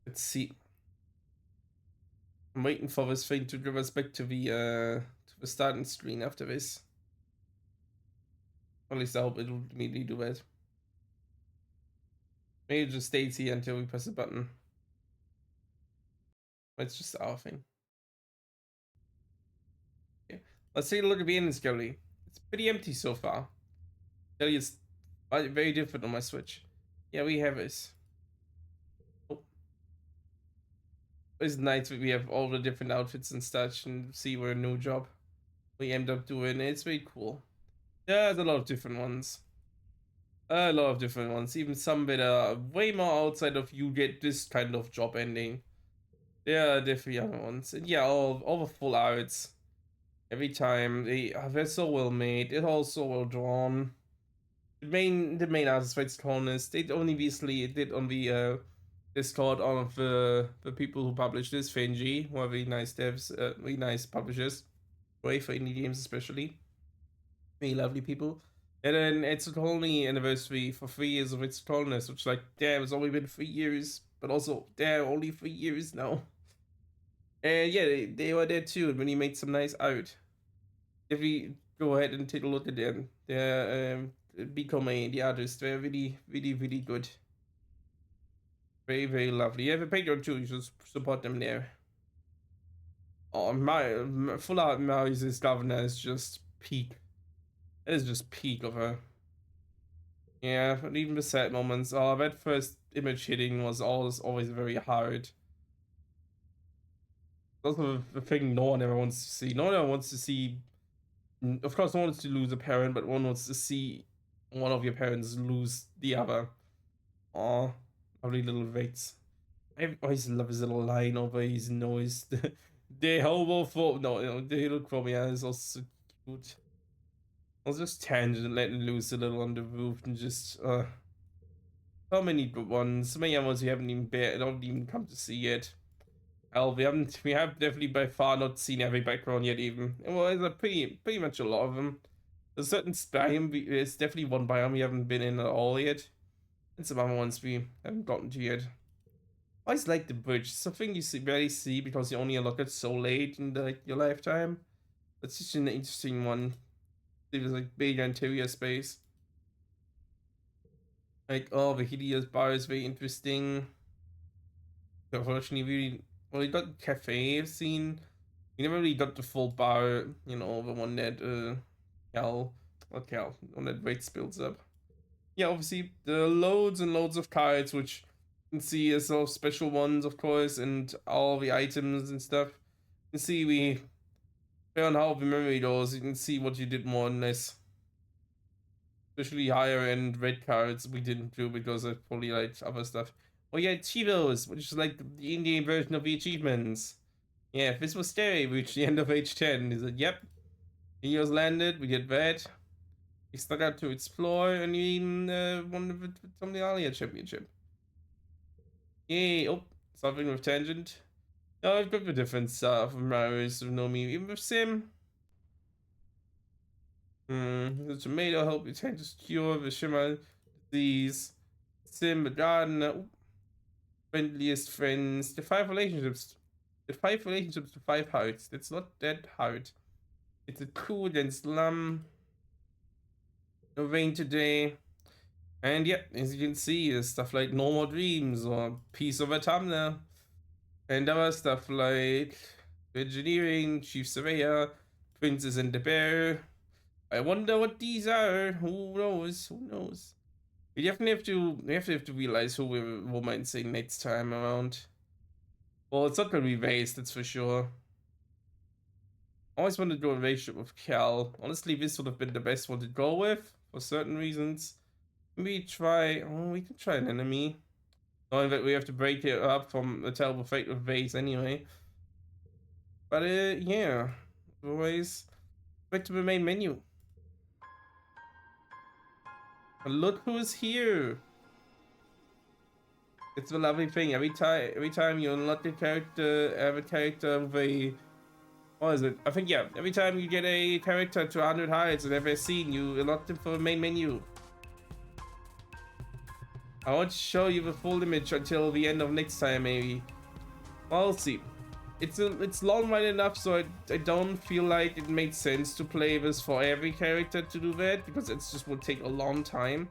let's see. I'm waiting for this thing to give us back to the starting screen after this. At least I hope it'll immediately do that. Maybe it just stays here until we press a button. It's just our thing. Okay. Let's take a look at the endings gallery. It's pretty empty so far. tell you it's very different on my Switch. Yeah, we have this. Oh, it's nice that we have all the different outfits and such and see where a new job we end up doing. It's very cool. There's a lot of different ones. A lot of different ones. Even some that are way more outside of you get this kind of job ending. There are definitely other ones. And yeah, all the full arts. Every time they're so well made. They're all so well drawn. The main artist for Exocolonist, they only basically did on the Discord all of the people who publish this, Fenji, who are very nice devs, very nice publishers. Great for indie games especially. Very lovely people. And then it's only anniversary for 3 years of its colonist, which like damn, it's only been 3 years, but also damn, only 3 years now. And yeah, they were there too, and when he made some nice art. If we go ahead and take a look at them, they're Bikome, the artists, they're really, really, really good. Very, very lovely. You have a Patreon too, you should support them there. Oh, my full art Marius' governor is just peak. It is just peak of her. Yeah, and even the sad moments. Oh, that first image hitting was always very hard. That's the thing no one ever wants to see. No one ever wants to see. Of course, no one wants to lose a parent, but one wants to see one of your parents lose the other. Oh, lovely little Vates. I always love his little line over his nose. The homophobe. No, the little Chromia is also cute. I was just tangent letting loose a little on the roof and just so many good ones. So many other ones we haven't even don't even come to see yet. Hell, we have definitely by far not seen every background yet even. Well, there's a pretty much a lot of them. A certain biome, it's definitely one biome we haven't been in at all yet. And some other ones we haven't gotten to yet. I always like the bridge. Something you barely see because you only unlock it so late in your lifetime. That's such an interesting one. There's like big interior space. Like, oh, the hideous bar is very interesting. Unfortunately, we got cafe scene. We never really got the full bar, you know, the one that one that weight spills up. Yeah, obviously there are loads and loads of cards which you can see as all special ones, of course, and all the items and stuff. You can see we on how the memory goes. You can see what you did more than this. Especially higher end red cards we didn't do because I probably like other stuff. Oh yeah, Cheetos, which is like the Indian version of the achievements. Yeah, if this was there, we reached the end of age 10. He said, yep. Heroes landed, we did that. We stuck out to explore and we even won from the Alia Championship. Yay, oh, something with Tangent. No, I've got the different stuff from Marius of Nomi, even with Sim. The tomato help you tend to cure the shimmer disease. Sim, the gardener, friendliest friends. The 5 relationships. The 5 relationships to 5 hearts. That's not that hard. It's a cool and slum. No rain today. And yeah, as you can see, there's stuff like No More Dreams or Piece of a Tumbler. And other stuff like Engineering, Chief Surveyor, Princess and the Bear. I wonder what these are. Who knows? Who knows? We definitely have to realize who we might say next time around. Well, it's not gonna be Vase, that's for sure. I always wanted to do a relationship with Cal. Honestly, this would have been the best one to go with for certain reasons. Maybe try. Oh, we can try an enemy. Knowing that we have to break it up from the terrible fate of Vase anyway. But yeah. Otherwise, back to the main menu. But look who's here. It's a lovely thing. Every time you unlock a character, have a character with a, what is it? I think yeah. Every time you get a character to 100 hearts in every scene, you unlock them for the main menu. I won't show you the full image until the end of next time, maybe. I'll see. It's long right enough, so I don't feel like it makes sense to play this for every character to do that, because it just would take a long time.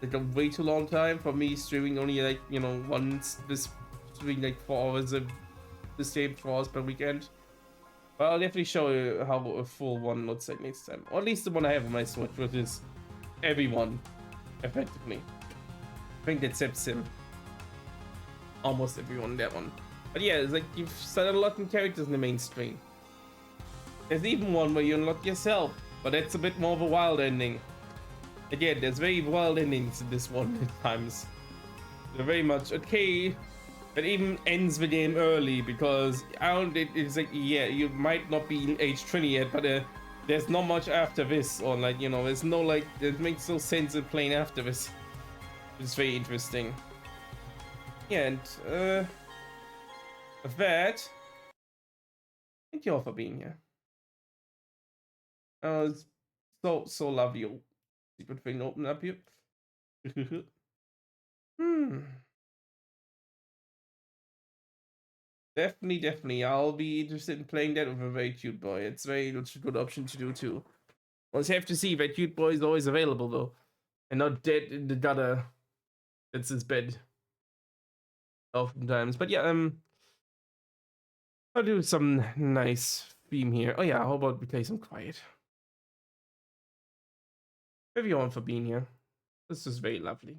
Like a way too long time for me streaming only like, you know, once this streaming like 4 hours of the same 4 hours per weekend. But I'll definitely show you how a full one looks like next time. Or at least the one I have on my Switch, which is everyone, effectively. I think that sets him. Almost everyone in that one. But yeah, it's like you've started unlocking characters in the main stream. There's even one where you unlock yourself, but that's a bit more of a wild ending. Again, there's very wild endings in this one at times. They're very much okay. It even ends the game early because it's like, yeah, you might not be in age 20 yet, but there's not much after this, or like, you know, there's no like, it makes no sense in playing after this. It's very interesting. Yeah, and with that, thank you all for being here. It's so lovely. Oh, secret thing open up here. Hmm. Definitely. I'll be interested in playing that with a very cute boy. It's a good option to do too. We'll just have to see. That cute boy is always available though, and not dead in the gutter. That's his bed. Oftentimes, but yeah, I'll do some nice theme here. Oh yeah, how about we play some quiet? Thank you all for being here. This is very lovely.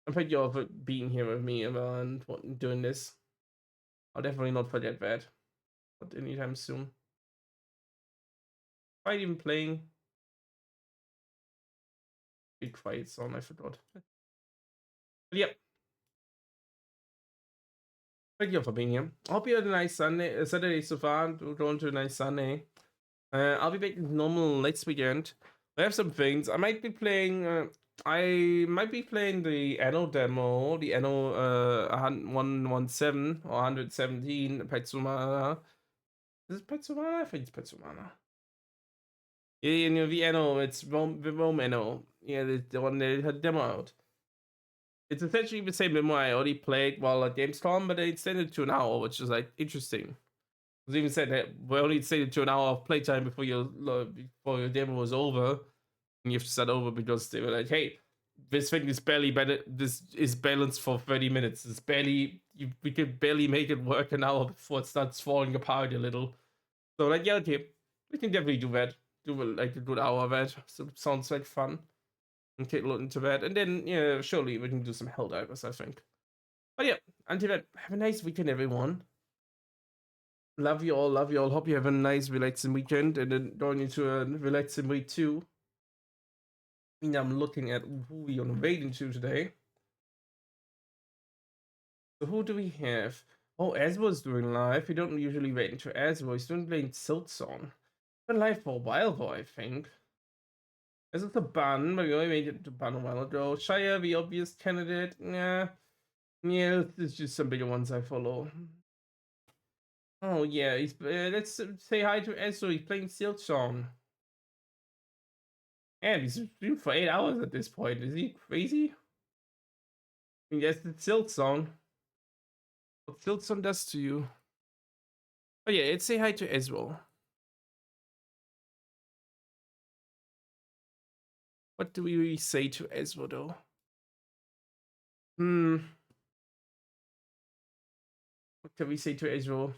And thank you all for being here with me and doing this. I'll definitely not forget that. Not anytime soon. Am I even playing? Big quiet song, I forgot. But yep. Thank you all for being here. I hope you had a nice Saturday so far. Going to a nice Sunday. I'll be back normal next weekend. I have some things. I might be playing. I might be playing the Anno demo, the Anno 117 or 117 Petsumana. Is it Petsumana? I think it's Petsumana. Yeah, you know, the Anno, it's the Rome Anno. Yeah, the one that had demo out. It's essentially the same demo I already played while at Gamescom, but they extended to an hour, which is like interesting. It even said that we only extended to an hour of playtime before your demo was over, and you have to start over because they were like, "Hey, this thing is barely better. This is balanced for 30 minutes. It's barely we could barely make it work an hour before it starts falling apart a little." So like, yeah, okay, we can definitely do that. Do like a good hour of that. So sounds like fun. And take a look into that, and then yeah, surely we can do some Helldivers, I think. But yeah, until then, have a nice weekend, everyone. Love you all, love you all. Hope you have a nice, relaxing weekend, and then going into a relaxing week too. I mean, I'm looking at who we are waiting to today. So who do we have? Oh, Ezra's doing live. We don't usually wait until Ezra. He's doing playing Silt Song. Been live for a while though, I think. Is it the ban? We only made it to ban a while ago. Shia, the obvious candidate. Yeah. Yeah, it's just some bigger ones I follow. Oh yeah, he's let's say hi to Ezra. He's playing Silt Song. And he's streamed for 8 hours at this point. Is he crazy? I mean, that's the Silt Song. What Silt Song does to you? Oh yeah, let's say hi to Ezra. What do we really say to Ezra though? What can we say to Ezra?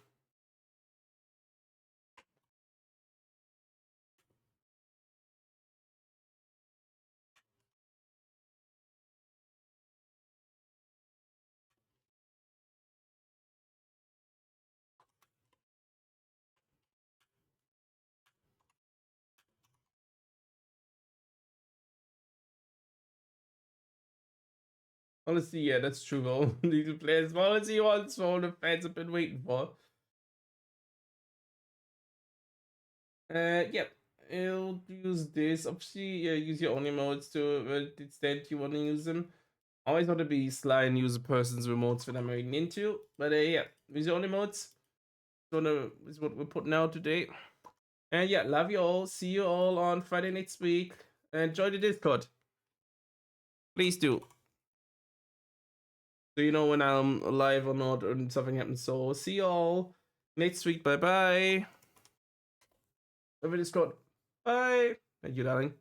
Honestly, yeah, that's true though. Need to play as well as he wants for all the fans have been waiting for. Yep. I'll use this. Obviously, yeah, use your own emotes to the extent you want to use them. Always want to be sly and use a person's remotes that I'm reading into. But yeah, use your own emotes. Is what we're putting out today. And yeah, love you all. See you all on Friday next week. And join the Discord. Please do. So you know when I'm live or not or something happens. So see you all next week. Bye bye. Over Discord. Bye. Thank you, darling.